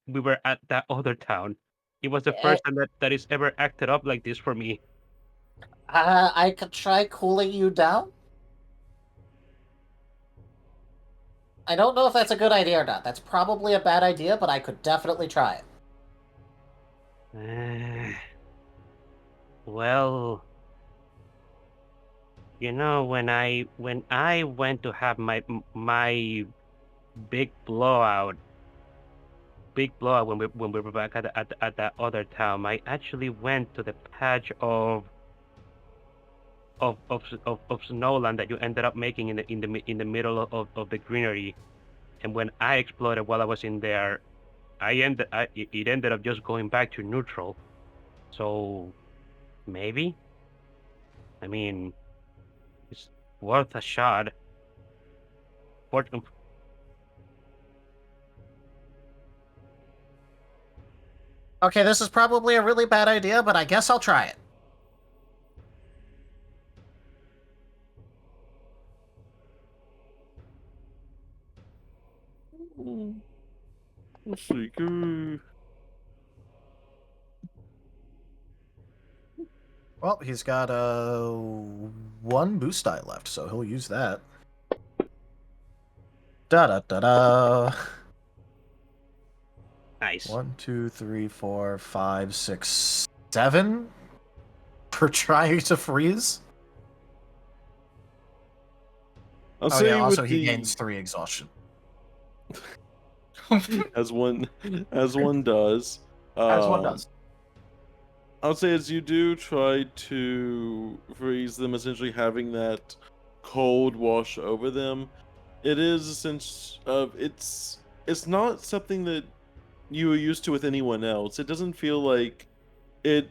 we were at that other town. It was the first time that it's ever acted up like this for me. I could try cooling you down. I don't know if that's a good idea or not. That's probably a bad idea, but I could definitely try it. Well, you know, when I went to have my big blowout when we were back at that other town, I actually went to the patch of snowland that you ended up making in the middle of the greenery, and when I exploded while I was in there, it ended up just going back to neutral. So maybe, I mean, it's worth a shot. Okay, this is probably a really bad idea, but I guess I'll try it. Let's see. Go. Well, he's got one boost die left, so he'll use that. Da da da da. Nice. 1, 2, 3, 4, 5, 6, 7 for trying to freeze. I'll Oh say yeah, also with he the gains 3 exhaustion. as one does. As one does. I would say as you do try to freeze them, essentially having that cold wash over them, it is a sense of it's not something that you are used to with anyone else. It doesn't feel like it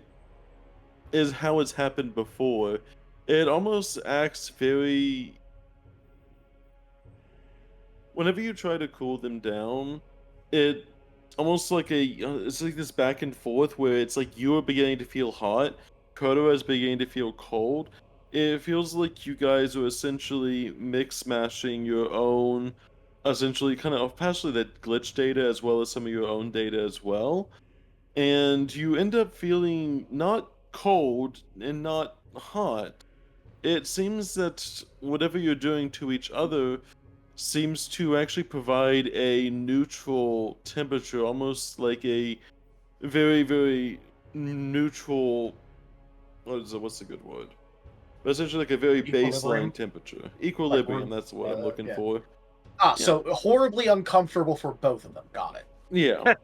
is how it's happened before. It almost acts very. Whenever you try to cool them down, it almost like it's like this back and forth where it's like you are beginning to feel hot, Kotora is beginning to feel cold. It feels like you guys are essentially mix mashing your own, essentially kind of partially that glitch data as well as some of your own data as well. And you end up feeling not cold and not hot. It seems that whatever you're doing to each other seems to actually provide a neutral temperature, almost like a very, very neutral. What's the good word? But essentially, like a very Equilibrium? baseline temperature. Equilibrium, Like, that's what I'm looking yeah. for. So horribly uncomfortable for both of them. Got it. Yeah.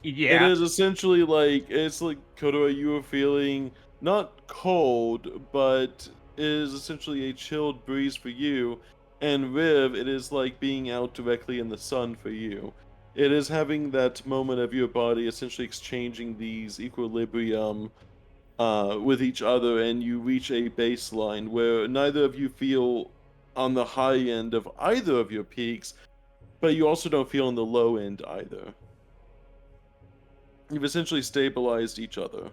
Yeah. It is essentially like, it's like, Kotora, you are feeling not cold, but it is essentially a chilled breeze for you. And Riv, it is like being out directly in the sun for you. It is having that moment of your body essentially exchanging these equilibrium with each other, and you reach a baseline where neither of you feel on the high end of either of your peaks, but you also don't feel on the low end either. You've essentially stabilized each other.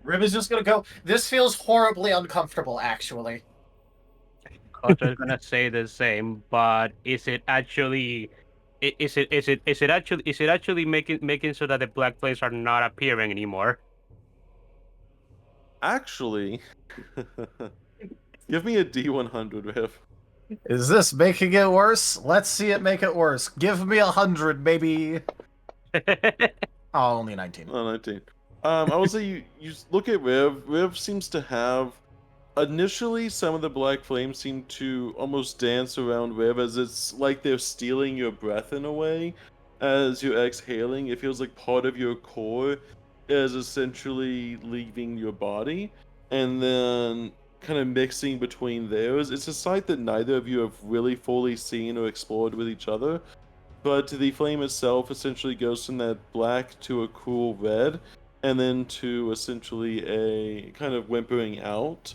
Rib is just gonna go. This feels horribly uncomfortable, actually. Kota's gonna say the same, but is it actually making so that the black plates are not appearing anymore? Actually, give me a D100, Riff. Is this making it worse? Let's see it make it worse. Give me 100, maybe. Oh, only 19. Oh, 19. I would say you look at Riv. Riv seems to have initially some of the black flames seem to almost dance around Riv as it's like they're stealing your breath in a way. As you're exhaling, it feels like part of your core is essentially leaving your body and then kind of mixing between theirs. It's a sight that neither of you have really fully seen or explored with each other. But the flame itself essentially goes from that black to a cool red, and then to essentially a kind of whimpering out.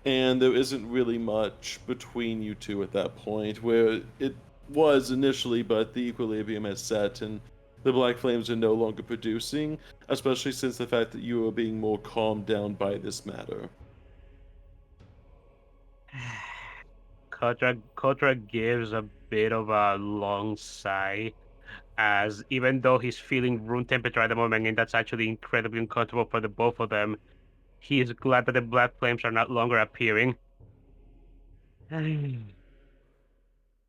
And there isn't really much between you two at that point, where it was initially, but the equilibrium has set and the black flames are no longer producing, especially since the fact that you are being more calmed down by this matter. Kotora gives a bit of a long sigh, as even though he's feeling room temperature at the moment, and that's actually incredibly uncomfortable for the both of them, he is glad that the black flames are not longer appearing. Okay,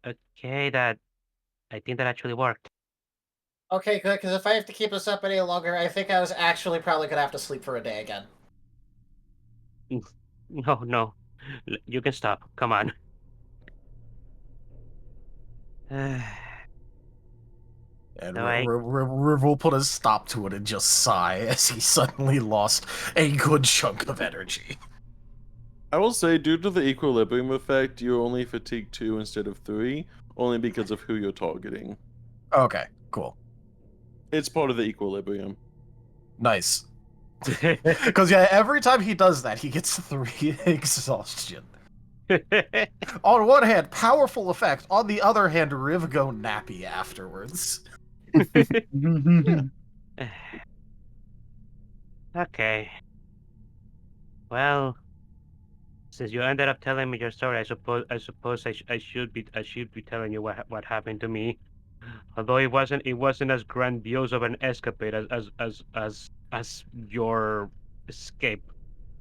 I think that actually worked. Okay, good, because if I have to keep this up any longer, I think I was actually probably gonna have to sleep for a day again. No, you can stop. Come on. And No, I- Riv will put a stop to it and just sigh as he suddenly lost a good chunk of energy. I will say, due to the equilibrium effect, you're only fatigued 2 instead of 3, only because of who you're targeting. Okay, cool. It's part of the equilibrium. Nice. Because, yeah, every time he does that, he gets 3 exhaustion. On one hand, powerful effect. On the other hand, Riv go nappy afterwards. Okay. Well, since you ended up telling me your story, I suppose I should be telling you what happened to me. Although it wasn't as grandiose of an escapade as your escape.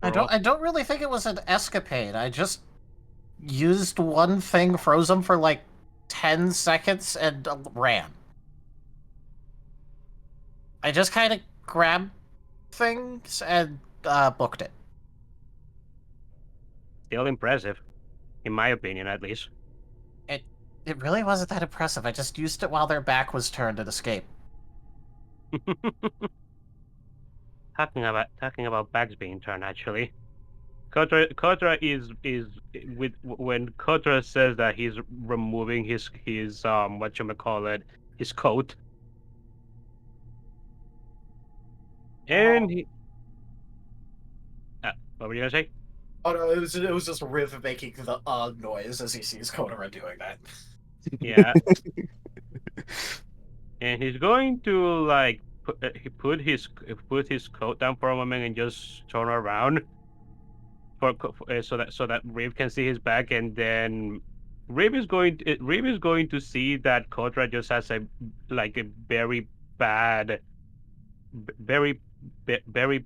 I don't really think it was an escapade. I just used one thing, froze him for like 10 seconds, and ran. I just kind of grabbed things and booked it. Still impressive, in my opinion, at least. It really wasn't that impressive. I just used it while their back was turned and escaped. Talking about backs being turned, actually. Kotora is with when Kotora says that he's removing his whatchamacallit, his coat. And he what were you gonna say? Oh no, it was just Riv making the noise as he sees Kotora doing that. Yeah. And he's going to like put his coat down for a moment and just turn around so that Riv can see his back, and then Riv is going to see that Kotra just has a very bad very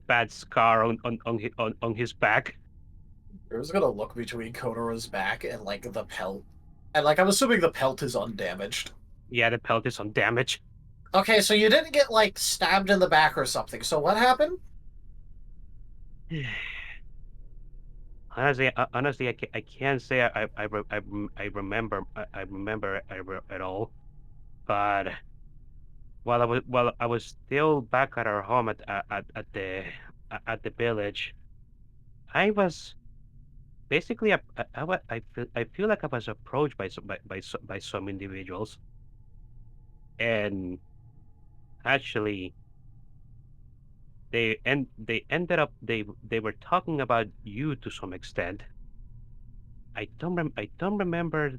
bad scar on his back. Riv's gonna look between Kotora's back and like the pelt. And like I'm assuming the pelt is undamaged. Yeah, the pelt is on damage. Okay, so you didn't get like stabbed in the back or something. So what happened? Honestly, I can't say I remember at all. But while I was still back at our home at the village, I was basically I feel like I was approached by some individuals, and actually they ended up they were talking about you to some extent. I don't remember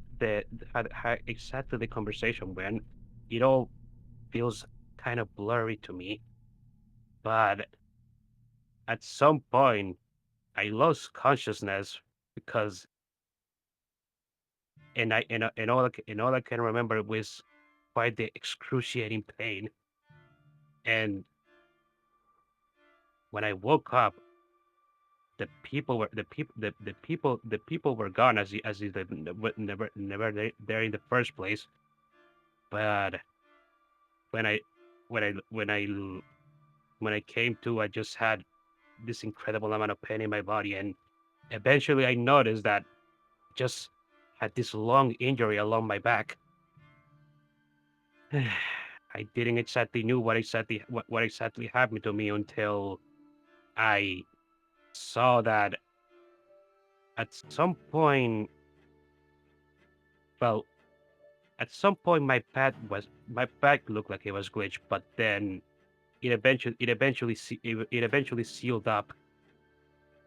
how exactly the conversation went. It all feels kind of blurry to me, but at some point I lost consciousness because and all I can remember was quite the excruciating pain. And when I woke up, the people were gone as if they never there in the first place. But when I when I when I when I came to, I just had this incredible amount of pain in my body, and eventually I noticed that I just had this long injury along my back. I didn't exactly knew what exactly happened to me until I saw that at some point, well, at some point my back looked like it was glitched, but then it eventually sealed up.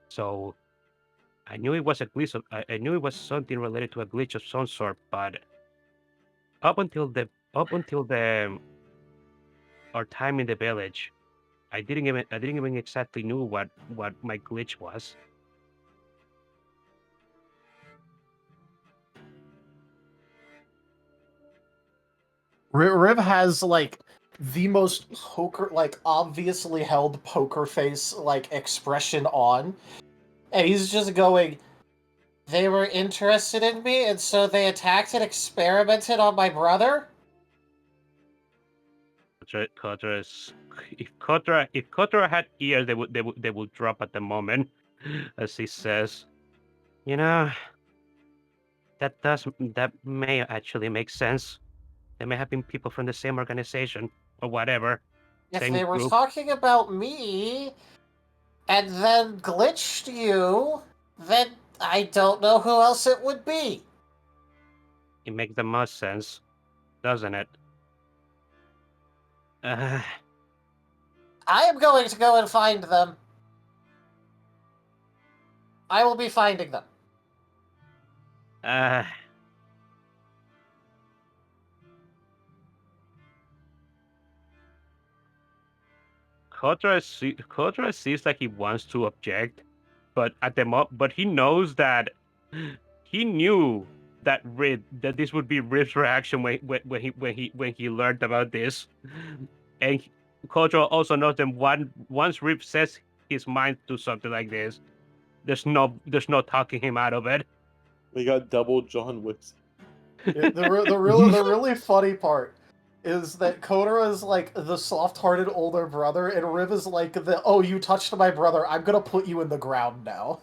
So I knew it was a glitch. I knew it was something related to a glitch of some sort, but up until the our time in the village, I didn't even exactly knew what my glitch was. Riv has like the most poker, like obviously held poker face like expression on, and he's just going. They were interested in me, and so they attacked and experimented on my brother. If Kotora had ears, they would drop at the moment, as he says. You know, that may actually make sense. There may have been people from the same organization or whatever, If same they were group. talking about me and then glitched you, then I don't know who else it would be. It makes the most sense, doesn't it? I am going to go and find them. I will be finding them. Kotora seems like he wants to object, but but he knows that he knew that this would be Rip's reaction when he learned about this, and Kotora also knows that once Rip says his mind to something like this, there's no talking him out of it. We got double John Wicks. The really funny part is that Kotora is like the soft-hearted older brother, and Riv is like the "oh, you touched my brother, I'm gonna put you in the ground now."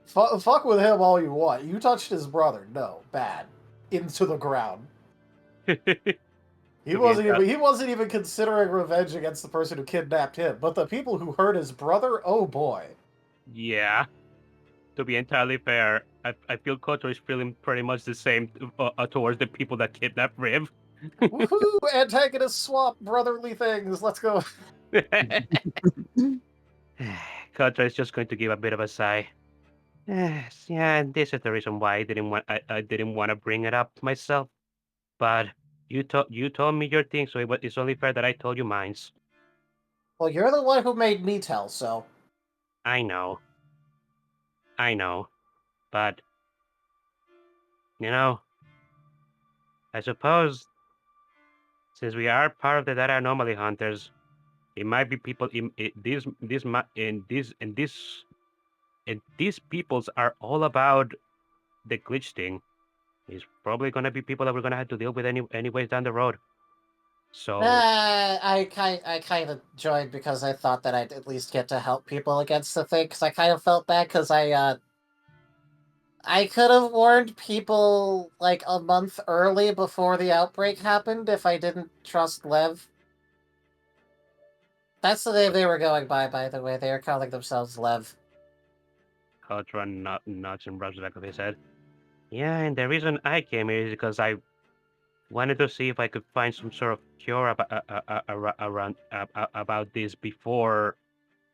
Fuck with him all you want. You touched his brother, no, bad, into the ground. He wasn't even considering revenge against the person who kidnapped him, but the people who hurt his brother, oh boy. Yeah. To be entirely fair, I feel Kotor is feeling pretty much the same towards the people that kidnapped Riv. Woohoo! Antagonist swap, brotherly things. Let's go. Kotor is just going to give a bit of a sigh. Yes, yeah, and this is the reason why I didn't want to bring it up myself. But you told me your thing, so it's only fair that I told you mine's. Well, you're the one who made me tell, so. I know, but you know, I suppose since we are part of the data anomaly hunters, it might be people these peoples are all about the glitch thing. It's probably gonna be people that we're gonna have to deal with anyways down the road. So I kind of joined because I thought that I'd at least get to help people against the thing, because I kind of felt bad because I could have warned people like a month early before the outbreak happened if I didn't trust Lev. That's the name they were going by the way. They were calling themselves Lev. Kotra nods and rubs the back of his head. Yeah, and the reason I came here is because I wanted to see if I could find some sort of cure about this before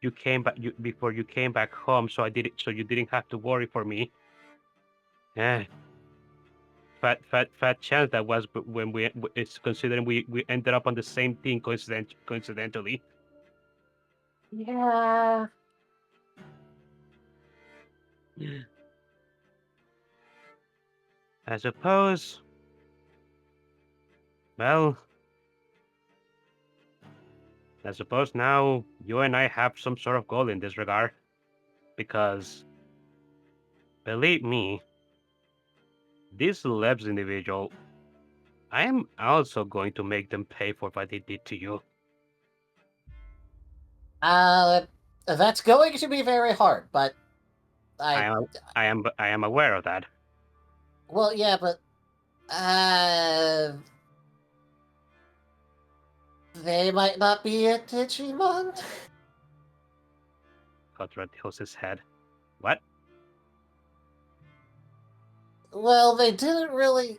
you came back home. So you didn't have to worry for me. Yeah. Fat chance that was, but when it's considering we ended up on the same thing coincidentally. Yeah. I suppose. Well, I suppose now you and I have some sort of goal in this regard, because believe me, this Lebs individual, I am also going to make them pay for what they did to you. That's going to be very hard, but I am aware of that. well, yeah, but they might not be a Digimon. Kotora tilts his head. What? Well, they didn't really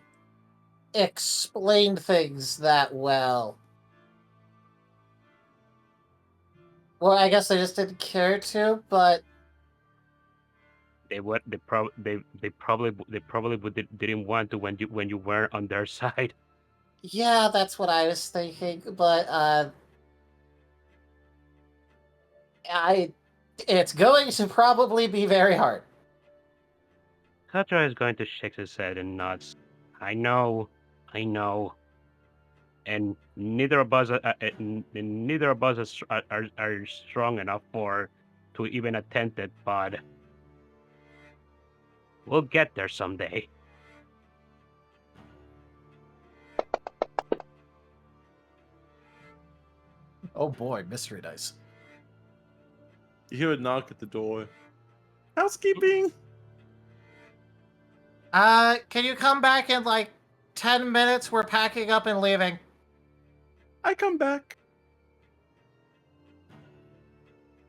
explain things that well. Well, I guess they just didn't care to, but They probably didn't want to when you were on their side. yeah, that's what I was thinking. But it's going to probably be very hard. Kotora is going to shake his head and nods. I know. And neither of us are strong enough to even attempt it, but we'll get there someday. Oh boy, mystery dice. You hear a knock at the door. Housekeeping. Can you come back in like 10 minutes? We're packing up and leaving. I come back.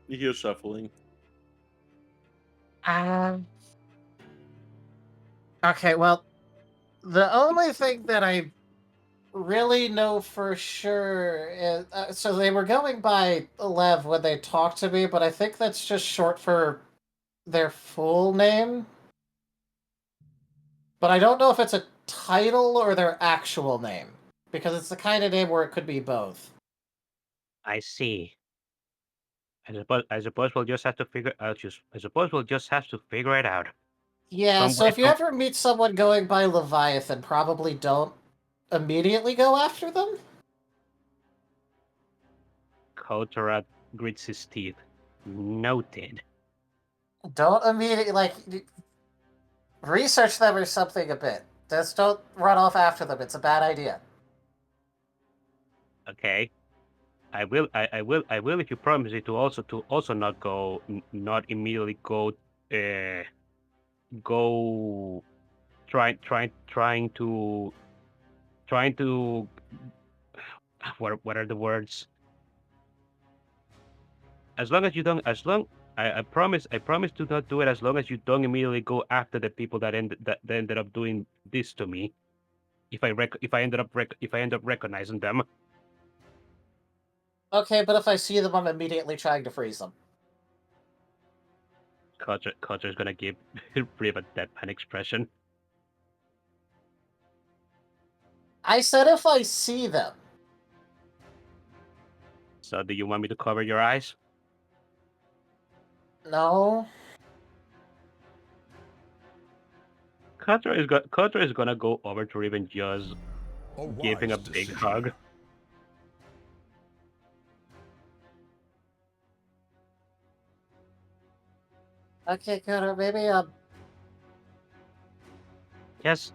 You hear shuffling. Okay, well, the only thing that I really know for sure is so they were going by Lev when they talked to me, but I think that's just short for their full name. But I don't know if it's a title or their actual name, because it's the kind of name where it could be both. I see. I suppose we'll just have to figure out. I suppose we'll just have to figure it out. Yeah, so if you ever meet someone going by Leviathan, probably don't immediately go after them. Kotora grits his teeth. Noted. Don't immediately research them or something a bit. Just don't run off after them. It's a bad idea. Okay. I will if you promise me to also not immediately go trying to what are the words? As long as you don't I promise to not do it as long as you don't immediately go after the people that ended up doing this to me. If I end up recognizing them. Okay, but if I see them, I'm immediately trying to freeze them. Kotra's gonna give Riv a deadpan expression. I said if I see them. So do you want me to cover your eyes? No. Kotra is gonna go over to Riv and just giving a big hug. Okay, Kotora, maybe Just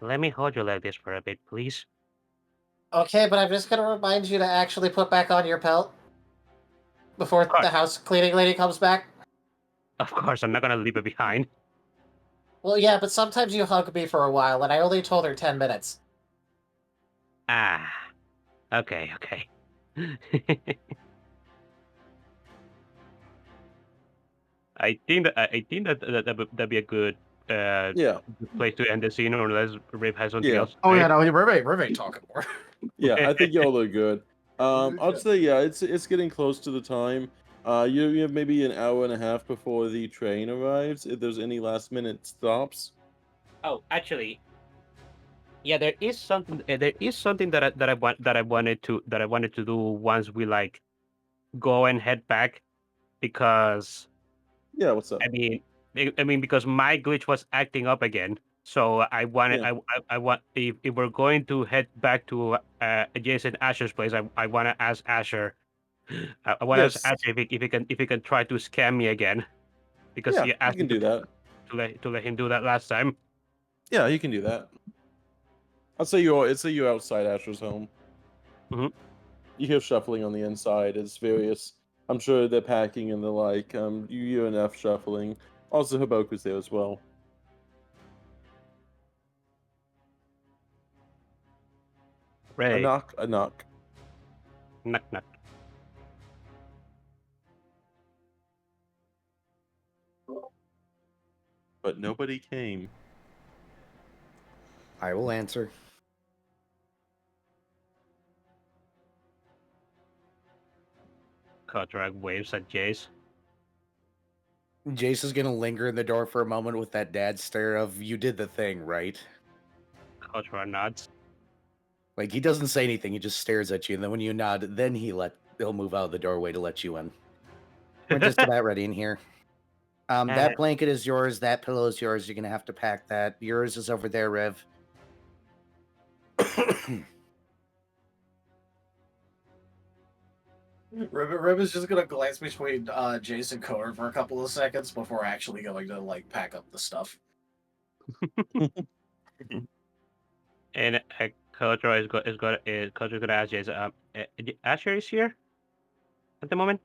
let me hold you like this for a bit, please. okay, but I'm just gonna remind you to actually put back on your pelt before the house cleaning lady comes back. Of course, I'm not gonna leave it behind. Well, yeah, but sometimes you hug me for a while, and I only told her 10 minutes. Ah, okay. I think that'd be a good place to end the scene, unless Riv has something else. Oh yeah, no, Riv ain't talking more. Yeah, I think y'all are good. I'd say it's getting close to the time. You have maybe an hour and a half before the train arrives. If there's any last minute stops. Oh, actually, yeah, there is something that I wanted to do once we go and head back, because yeah, what's up? I mean because my glitch was acting up again. So I wanted, Yeah. I want if we're going to head back to Jace and Asher's place, I want to ask Asher. I want to ask Yes. Asher if he can try to scam me again, because Yeah, he asked you can me do that. to let him do that last time. Yeah, you can do that. I'd say you're outside Asher's home. Mhm. You hear shuffling on the inside. It's various. I'm sure they're packing and the like. You hear enough shuffling. Also, Haboku's there as well. A Ray, knock, a knock. knock knock. But nobody came. I will answer. Kotora waves at Jace. Jace is gonna linger in the door for a moment with that dad stare of "You did the thing, right?" Kotora nods. Like he doesn't say anything, he just stares at you, and then when you nod, then he'll move out of the doorway to let you in. We're just about ready in here. That blanket is yours. That pillow is yours. You're gonna have to pack that. Yours is over there, Rev. Rib is just gonna glance between Jace and Kotor for a couple of seconds before actually going to like pack up the stuff. And Kotora Kotora's gonna ask Jace. Asher is here at the moment.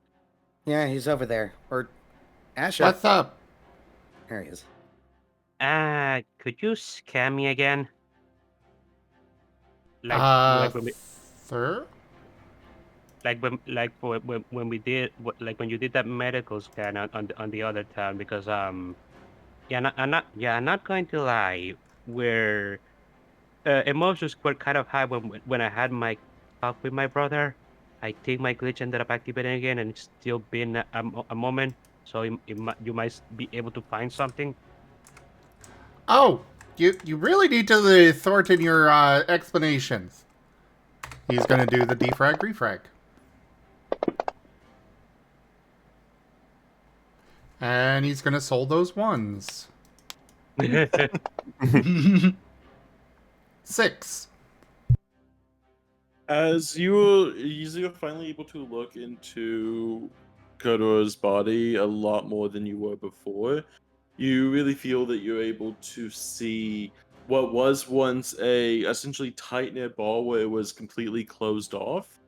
Yeah, he's over there. Or Asher. What's up? There he is. Could you scam me again? Like when we, Sir? when we did when you did that medical scan on the other town, because I'm not going to lie, where emotions were kind of high when I had my talk with my brother. I think my glitch ended up activating again, and it's still been a moment, so you might be able to find something. Oh, you really need to thornton your explanations. He's gonna do the defrag refrag. And he's gonna sold those ones. 6. As you're finally able to look into Kotora's body a lot more than you were before, you really feel that you're able to see what was once a essentially tight knit ball where it was completely closed off.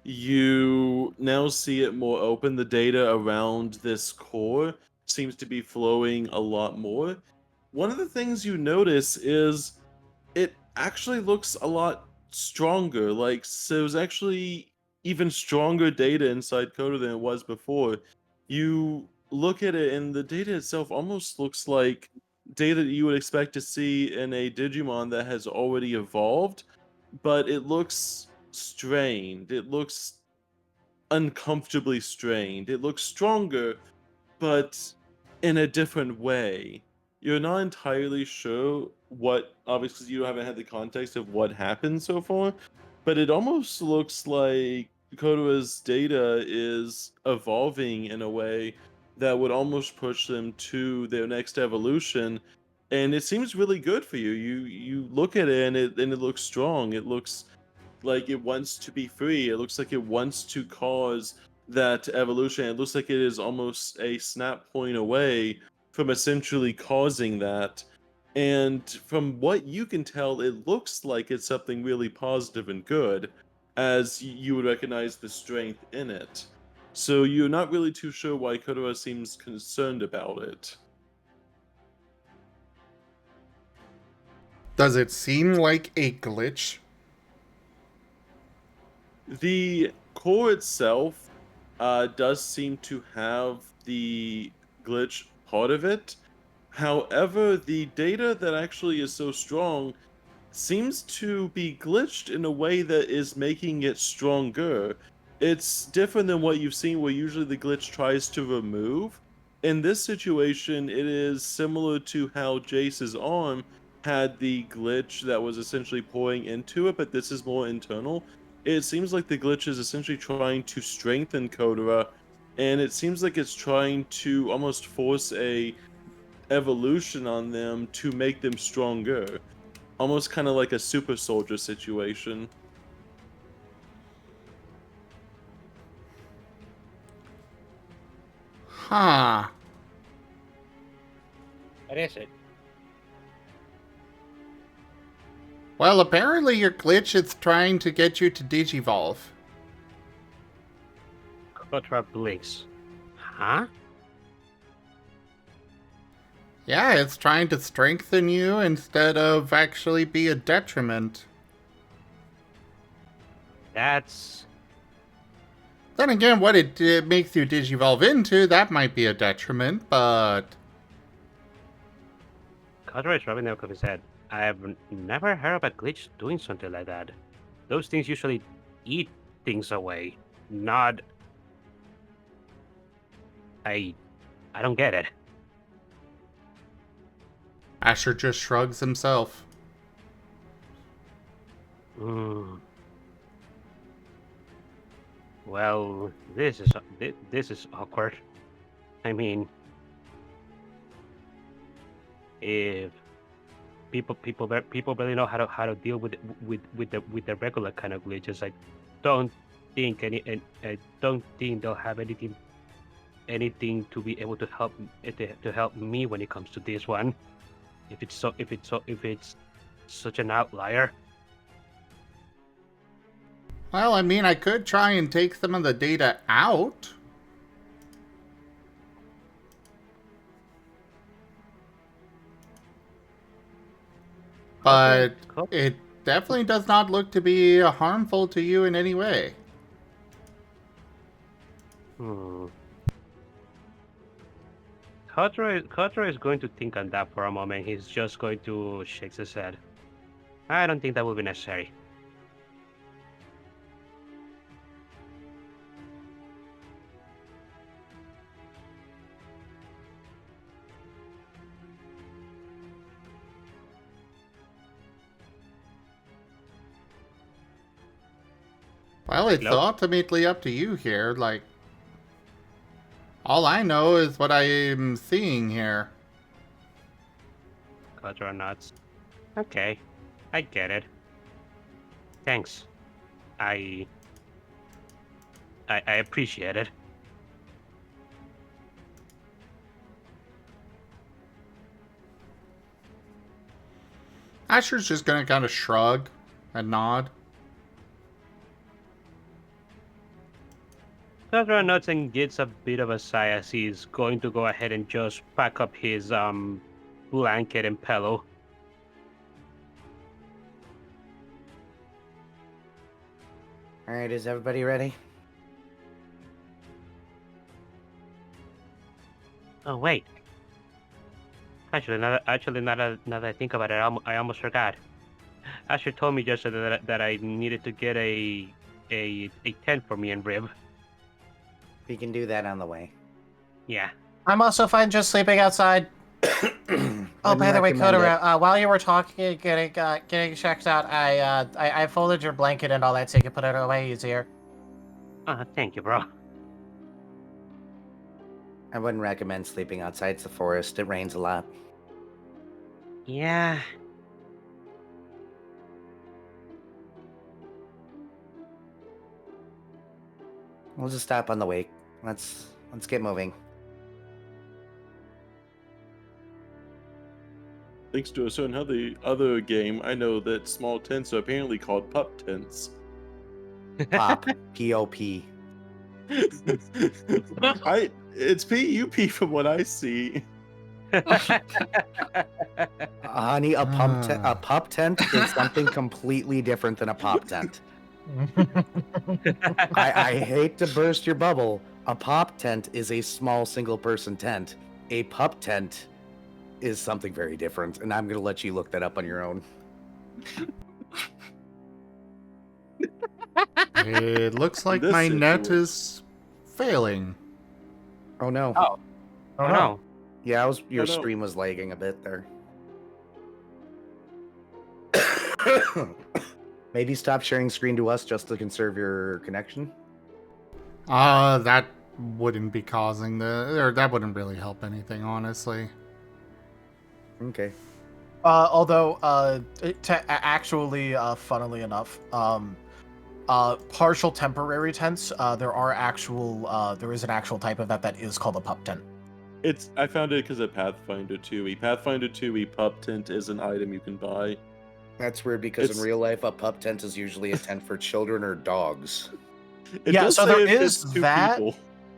You now see it more open. The data around this core seems to be flowing a lot more. One of the things you notice is it actually looks a lot stronger. Like, so there's actually even stronger data inside Coda than it was before. You look at it, and the data itself almost looks like data that you would expect to see in a Digimon that has already evolved, but it looks strained. It looks uncomfortably strained. It looks stronger, but in a different way. You're not entirely sure what, obviously, you haven't had the context of what happened so far, but it almost looks like Kotora's data is evolving in a way that would almost push them to their next evolution. And it seems really good for you. You look at it, and it looks strong. It looks like it wants to be free. It looks like it wants to cause that evolution. It looks like it is almost a snap point away from essentially causing that. And from what you can tell, it looks like it's something really positive and good, as you would recognize the strength in it. So you're not really too sure why Kotora seems concerned about it. Does it seem like a glitch? The core itself does seem to have the glitch part of it. However, the data that actually is so strong seems to be glitched in a way that is making it stronger. It's different than what you've seen, where usually the glitch tries to remove. In this situation, it is similar to how Jace's arm had the glitch that was essentially pouring into it, but this is more internal. It seems like the glitch is essentially trying to strengthen Kotora, and it seems like it's trying to almost force evolution on them to make them stronger. Almost kind of like a super soldier situation. Huh. What is it? Well, apparently your glitch is trying to get you to Digivolve. Kotora blinks. Huh? Yeah, it's trying to strengthen you instead of actually be a detriment. That's... Then again, what it makes you Digivolve into, that might be a detriment, but... Kotora is rubbing the back of his head. I've never heard of a glitch doing something like that. Those things usually eat things away, not... I don't get it. Asher just shrugs himself. Hmm. Well, this is awkward. I mean, if people barely know how to deal with the regular kind of glitches, I don't think I don't think they'll have anything to be able to help me when it comes to this one. If it's such an outlier. Well, I mean, I could try and take some of the data out. But Cool. it definitely does not look to be harmful to you in any way. Kotora is going to think on that for a moment. He's just going to shake his head. I don't think that will be necessary. Well, it's Nope. ultimately up to you here. Like, all I know is what I am seeing here. Kotora nods. Okay, I get it. Thanks. I appreciate it. Asher's just gonna kind of shrug and nod. Kotora nods and gets a bit of a sigh as he's going to go ahead and just pack up his blanket and pillow. All right, is everybody ready? Oh wait. Actually, now that I think about it, I almost forgot. Asher told me just that I needed to get a tent for me and Rib. We can do that on the way. Yeah. I'm also fine just sleeping outside. Oh, by the way, Kotora, while you were talking, getting checked out, I folded your blanket and all that so you can put it away easier. Thank you, bro. I wouldn't recommend sleeping outside. It's the forest. It rains a lot. Yeah. We'll just stop on the way. Let's get moving. Thanks to a certain other game, I know that small tents are apparently called pup tents. Pop. P-O-P. It's P-U-P from what I see. Honey, a pup tent is something completely different than a pop tent. I hate to burst your bubble. A pop tent is a small single-person tent. A pup tent is something very different, and I'm going to let you look that up on your own. It looks like This my net situation. is failing. Oh, no. Oh no. Yeah, your Oh, no. stream was lagging a bit there. Maybe stop sharing screen to us just to conserve your connection. That wouldn't be causing or that wouldn't really help anything, honestly. Okay. Although, actually, funnily enough, partial temporary tents, there is an actual type of that is called a pup tent. I found it because of Pathfinder 2e. Pathfinder 2e pup tent is an item you can buy. That's weird because in It's- real life, a pup tent is usually a tent for children or dogs. It Yeah, does so say there it's is two that, people.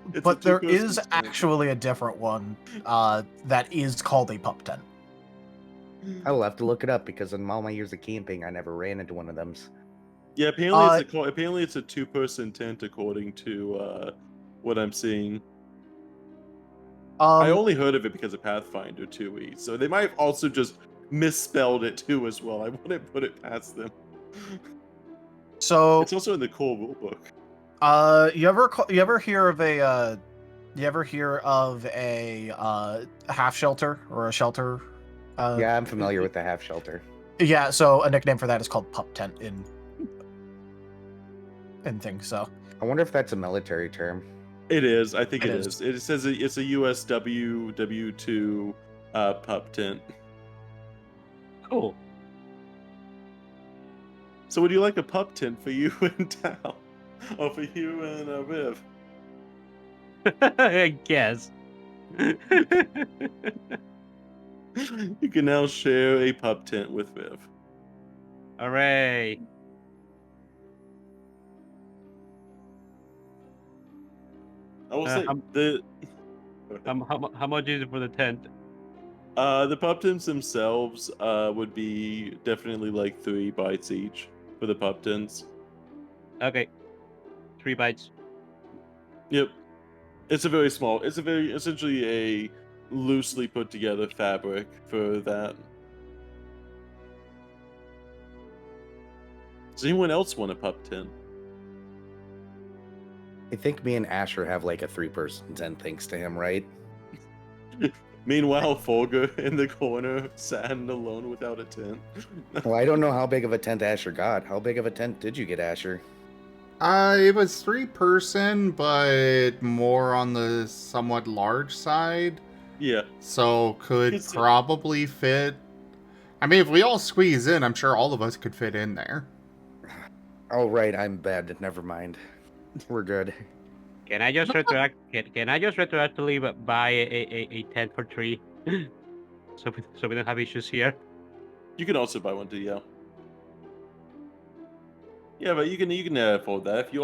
It's a but there two-person is tent. actually a different one that is called a pup tent. I will have to look it up because in all my years of camping, I never ran into one of them. Yeah, apparently it's a two-person tent according to what I'm seeing. I only heard of it because of Pathfinder 2e, so they might have also just misspelled it too as well. I wouldn't put it past them. So It's also in the core rulebook. you ever hear of a half shelter or a shelter? Yeah, I'm familiar with the half shelter. Yeah, so a nickname for that is called pup tent in things. So I wonder if that's a military term. It is. I think It it is. is. It says it's a USW W2 pup tent. Cool. So would you like a pup tent for you and Tal? Or for you and Viv? I guess. You can now share a pup tent with Viv. Hooray. I will say How much is it for the tent? the pup tents themselves would be definitely like 3 bytes each for the pup tents. Okay. 3 bytes. Yep. It's essentially a loosely put together fabric for that. Does anyone else want a pup tent? I think me and Asher have like a 3-person tent thanks to him, right? Meanwhile, Folger in the corner, sad and alone without a tent. Well, I don't know how big of a tent Asher got. How big of a tent did you get, Asher? It was 3-person, but more on the somewhat large side. Yeah. So could It's- probably fit. I mean, if we all squeeze in, I'm sure all of us could fit in there. Oh, right, I'm bad. Never mind. We're good. Can I just retroactively buy a tent for 3? so we don't have issues here. You can also buy one too, yeah. Yeah, but you can afford that. They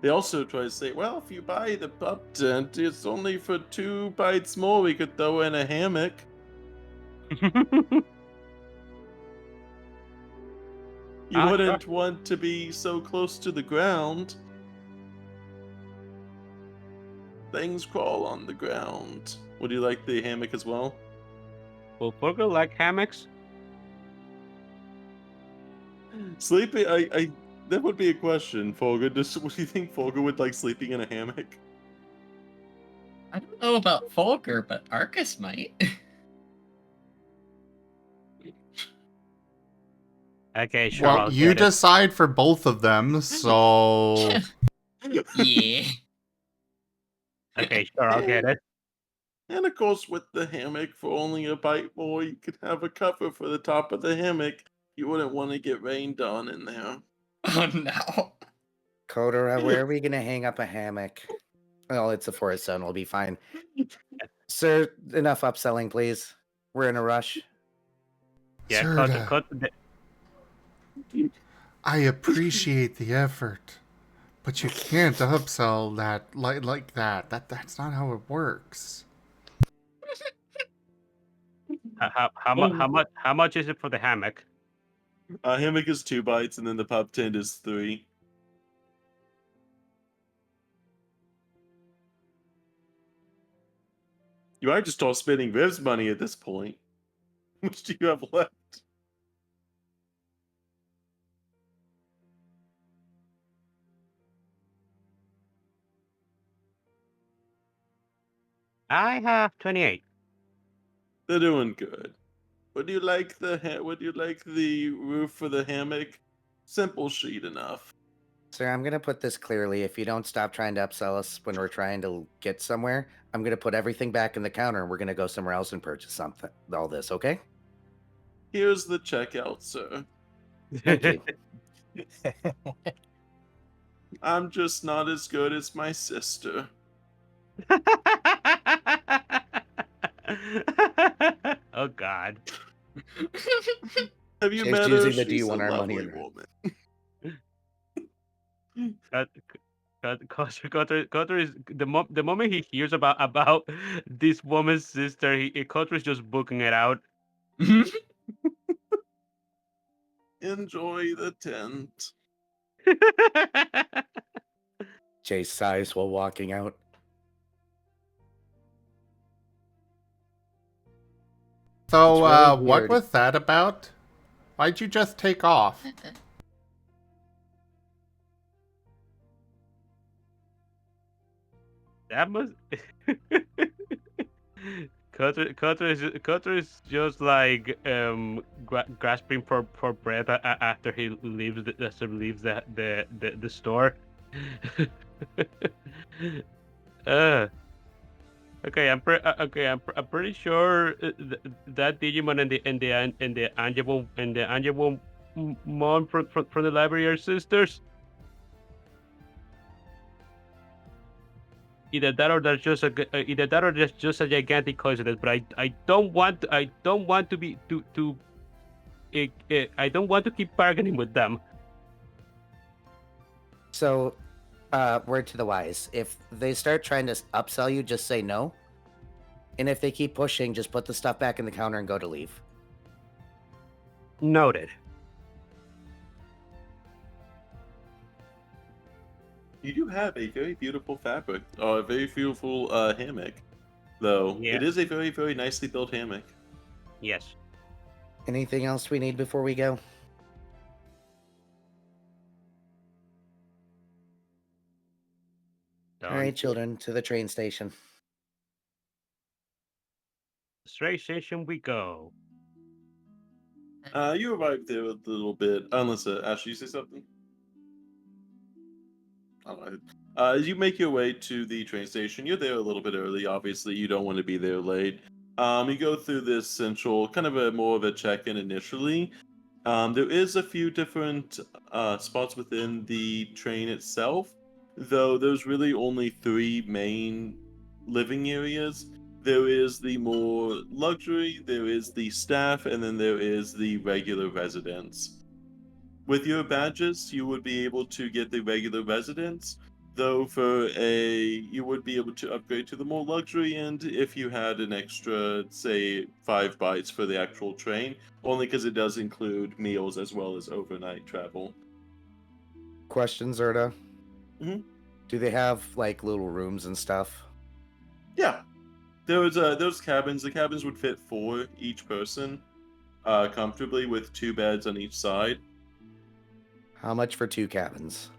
also try to say, well, if you buy the pup tent, it's only for 2 bytes more. We could throw in a hammock. You wouldn't want to be so close to the ground. Things crawl on the ground. Would you like the hammock as well? Will Folger like hammocks? Sleeping, that would be a question, Folger. What do you think Folger would like sleeping in a hammock? I don't know about Folger, but Arcus might. Okay, sure. Well, I'll you get it. decide for both of them, so Yeah. Okay, sure, I'll get it. And of course, with the hammock for only a byte more, you could have a cover for the top of the hammock. You wouldn't want to get rained on in there. Oh no. Kotora, where are we going to hang up a hammock? Well, it's a forest zone. We'll be fine. Sir, enough upselling, please. We're in a rush. Yeah, Serta, cut I appreciate the effort, but you can't upsell that like that. That's not how it works. how much is it for the hammock? Hammock is 2 bytes, and then the pup tent is 3. You might just start spending Viv's money at this point. How much do you have left? I have 28. They're doing good. Would you like the roof for the hammock? Simple sheet enough. Sir, I'm gonna put this clearly. If you don't stop trying to upsell us when we're trying to get somewhere, I'm gonna put everything back in the counter and we're gonna go somewhere else and purchase something. All this, okay? Here's the checkout, sir. Thank you. I'm just not as good as my sister. Oh God. Have you Jake's met her? using the do She's you a want our money lovely or not? woman. Kotor is the moment he hears about this woman's sister, Kotor is just booking it out. Enjoy the tent. Jace sighs while walking out. So, It's really what weird. was that about? Why'd you just take off? That must. Kotor is just like grasping for breath after he leaves the store. Okay, I'm pretty sure that Digimon and the Angemon Mon from the library are sisters. Either that or that's just just a gigantic coincidence. But I don't want to be I don't want to keep bargaining with them. So, word to the wise. If they start trying to upsell you, just say no. And if they keep pushing, just put the stuff back in the counter and go to leave. Noted. You do have a very beautiful fabric, or a very beautiful hammock, though. Yeah. It is a very, very nicely built hammock. Yes. Anything else we need before we go? All right, children, to the train station. Straight station we go. You arrived there a little bit, unless Ashley, you say something? Alright. As you make your way to the train station, you're there a little bit early. Obviously, you don't want to be there late. You go through this central, kind of a more of a check-in initially. There is a few different spots within the train itself, though there's really only 3 main living areas. There is the more luxury, there is the staff, and then there is the regular residents. With your badges, you would be able to get the regular residents, though you would be able to upgrade to the more luxury end if you had an extra, say, 5 bytes for the actual train, only because it does include meals as well as overnight travel. Question, Zerda. Mhm. Do they have like little rooms and stuff? Yeah. Those cabins. The cabins would fit 4 each person, comfortably with 2 beds on each side. How much for 2 cabins?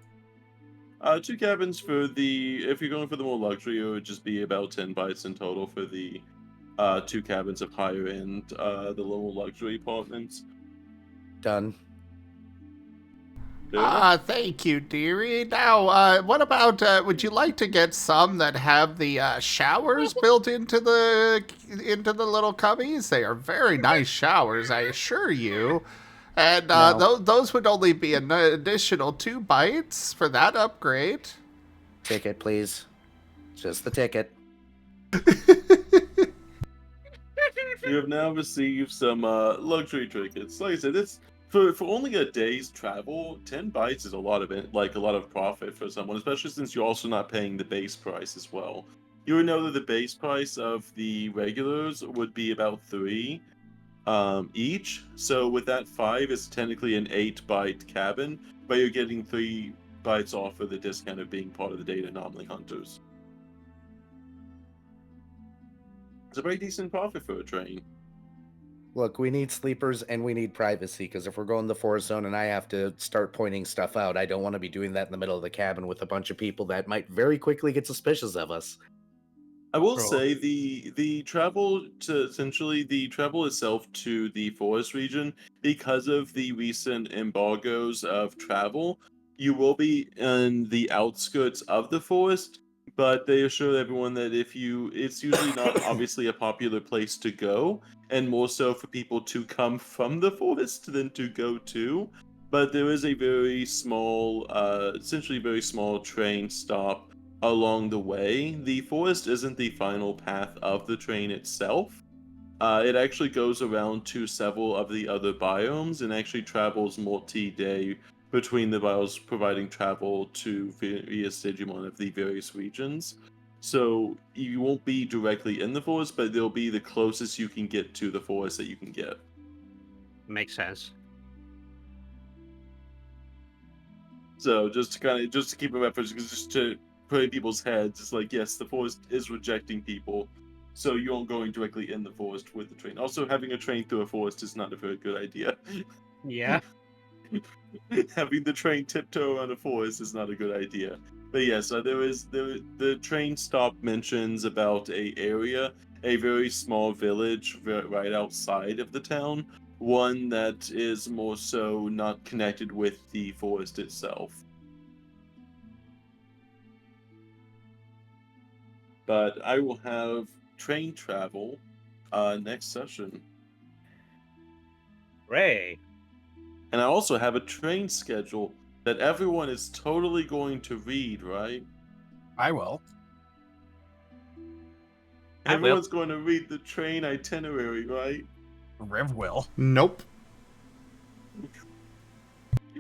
2 cabins if you're going for the more luxury, it would just be about 10 bytes in total for the 2 cabins of higher end, the lower luxury apartments. Done. Thank you, dearie. Now, what about, would you like to get some that have the showers built into the little cubbies? They are very nice showers, I assure you. And No. those would only be an additional 2 bytes for that upgrade. Ticket, please. Just the ticket. You have now received some luxury trinkets. Like I said, it's for only a day's travel. 10 bytes is a lot of profit for someone, especially since you're also not paying the base price as well. You would know that the base price of the regulars would be about 3 each. So with that 5, it's technically an 8-byte cabin, but you're getting 3 bytes off for the discount of being part of the data anomaly hunters. It's a very decent profit for a train. Look, we need sleepers and we need privacy, because if we're going the forest zone and I have to start pointing stuff out, I don't want to be doing that in the middle of the cabin with a bunch of people that might very quickly get suspicious of us. I will Bro. say the travel itself to the forest region, because of the recent embargoes of travel, You will be in the outskirts of the forest, but they assure everyone that it's usually not obviously a popular place to go, and more so for people to come from the forest than to go to. But there is a very small, essentially very small train stop along the way. The forest isn't the final path of the train itself. It actually goes around to several of the other biomes and actually travels multi-day between the biomes, providing travel to various Digimon of the various regions. So you won't be directly in the forest, but they'll be the closest you can get to the forest that you can get. Makes sense. So just to keep a reference, just to put in people's heads, it's like, yes, the forest is rejecting people, so you aren't going directly in the forest with the train. Also, having a train through a forest is not a very good idea. Yeah. Having the train tiptoe around a forest is not a good idea. But yes, the train stop mentions about a very small village right outside of the town, one that is more so not connected with the forest itself. But I will have train travel next session. Ray. And I also have a train schedule that everyone is totally going to read, right? I will. I will. Everyone's going to read the train itinerary, right? Riv will. Nope.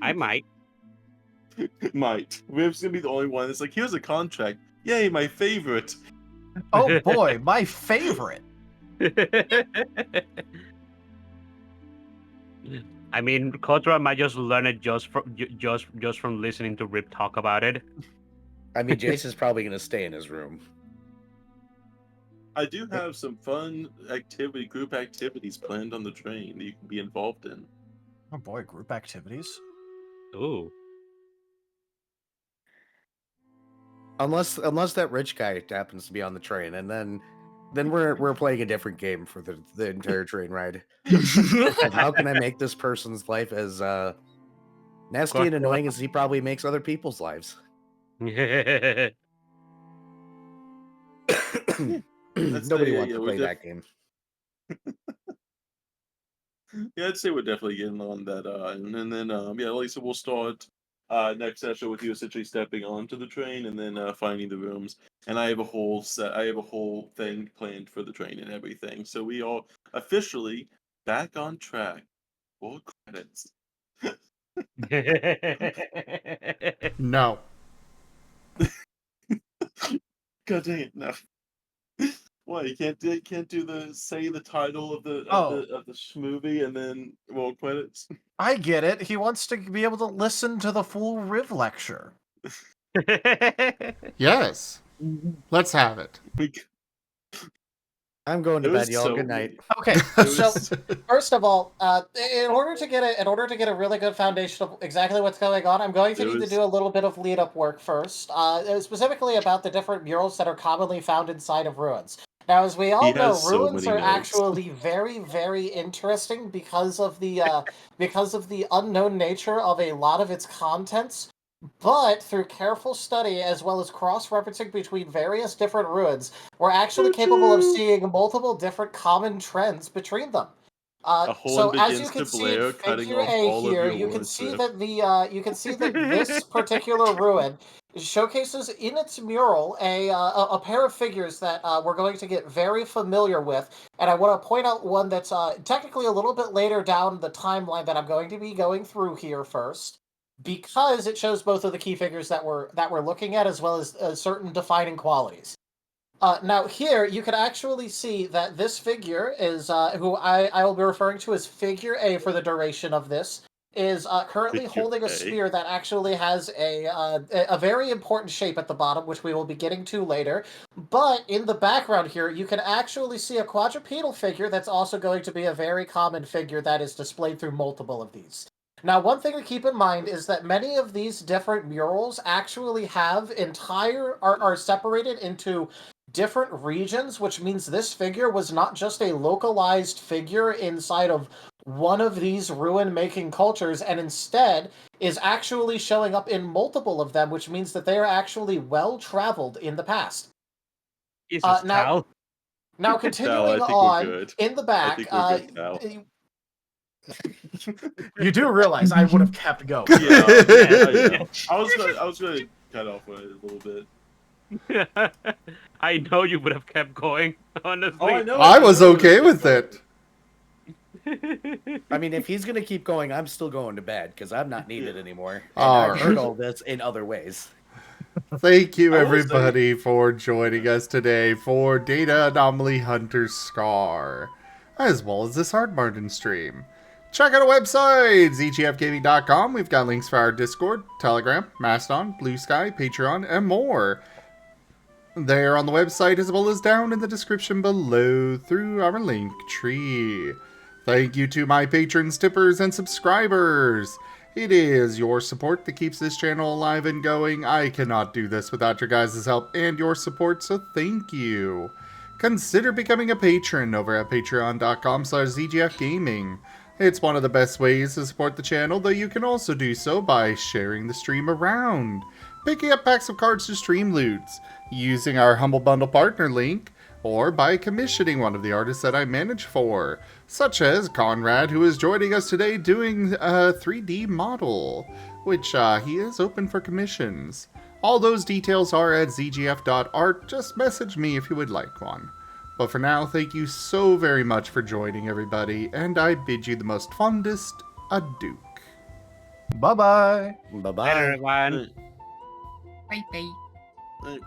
I might. Might. Riv's gonna be the only one that's like, here's a contract. Yay, my favorite. Oh boy, my favorite. I mean, Kotora might just learn it just from listening to Rip talk about it. I mean, Jace is probably going to stay in his room. I do have some fun group activities planned on the train that you can be involved in. Oh boy, group activities. Ooh. Unless that rich guy happens to be on the train, and then we're playing a different game for the entire train ride. Like, how can I make this person's life as nasty and annoying as he probably makes other people's lives? That's Nobody yeah, wants yeah, to we're play that game. Yeah, I'd say we're definitely getting on that. And then, yeah, Lisa, we'll start next session with you essentially stepping onto the train and then finding the rooms. And I have a whole thing planned for the train and everything. So we are officially back on track. Roll credits. No. God dang it! No. What, you can't do the title of the movie and then roll credits? I get it. He wants to be able to listen to the full Riv lecture. Yes. Let's have it. I'm going to It was bed, y'all. so Good night. Okay, It so was- first of all, in order to get a really good foundation of exactly what's going on, I'm going to It need to was- do a little bit of lead up work first, specifically about the different murals that are commonly found inside of ruins. Now, as we all He know, has so ruins many are notes. actually very, very interesting because of the unknown nature of a lot of its contents. But through careful study as well as cross-referencing between various different ruins, we're actually capable of seeing multiple different common trends between them. A horn So as you begins can to see blare, in cutting Figure off A all of here, your you can words, see Riv. that this particular ruin showcases in its mural a pair of figures that we're going to get very familiar with, and I want to point out one that's technically a little bit later down the timeline that I'm going to be going through here first, because it shows both of the key figures that we're looking at, as well as certain defining qualities. Now here you can actually see that this figure is who I will be referring to as Figure A for the duration of this, is currently Figure holding A. a spear that actually has a very important shape at the bottom, which we will be getting to later. But in the background here, you can actually see a quadrupedal figure that's also going to be a very common figure that is displayed through multiple of these. Now, one thing to keep in mind is that many of these different murals actually have are separated into different regions, which means this figure was not just a localized figure inside of one of these ruin-making cultures, and instead is actually showing up in multiple of them, which means that they are actually well-traveled in the past. Jesus, now, Tal. continuing I think we're on, good. in the I back, think we're good, Tal. you do realize I would have kept going. Yeah, yeah. I was gonna cut off it a little bit. I know you would have kept going, honestly. Oh, I know. I was know it okay kept with going. it. I mean, if he's gonna keep going, I'm still going to bed because I'm not needed anymore. And All I've right. heard all this in other ways. Thank you, I will say- everybody, for joining us today for Data Anomaly Hunter's Scar, as well as this Hard Marten stream. Check out our website, zgfgaming.com. We've got links for our Discord, Telegram, Mastodon, Blue Sky, Patreon, and more. There on the website, as well as down in the description below through our link tree. Thank you to my patrons, tippers, and subscribers. It is your support that keeps this channel alive and going. I cannot do this without your guys' help and your support, so thank you. Consider becoming a patron over at patreon.com/zgfgaming. It's one of the best ways to support the channel, though you can also do so by sharing the stream around, picking up packs of cards to stream loots, using our Humble Bundle partner link, or by commissioning one of the artists that I manage for, such as Conrad, who is joining us today doing a 3D model, which he is open for commissions. All those details are at zgf.art. Just message me if you would like one. But for now, thank you so very much for joining, everybody, and I bid you the most fondest adieu. Bye bye. Bye Bye, bye. everyone. Bye bye. Right.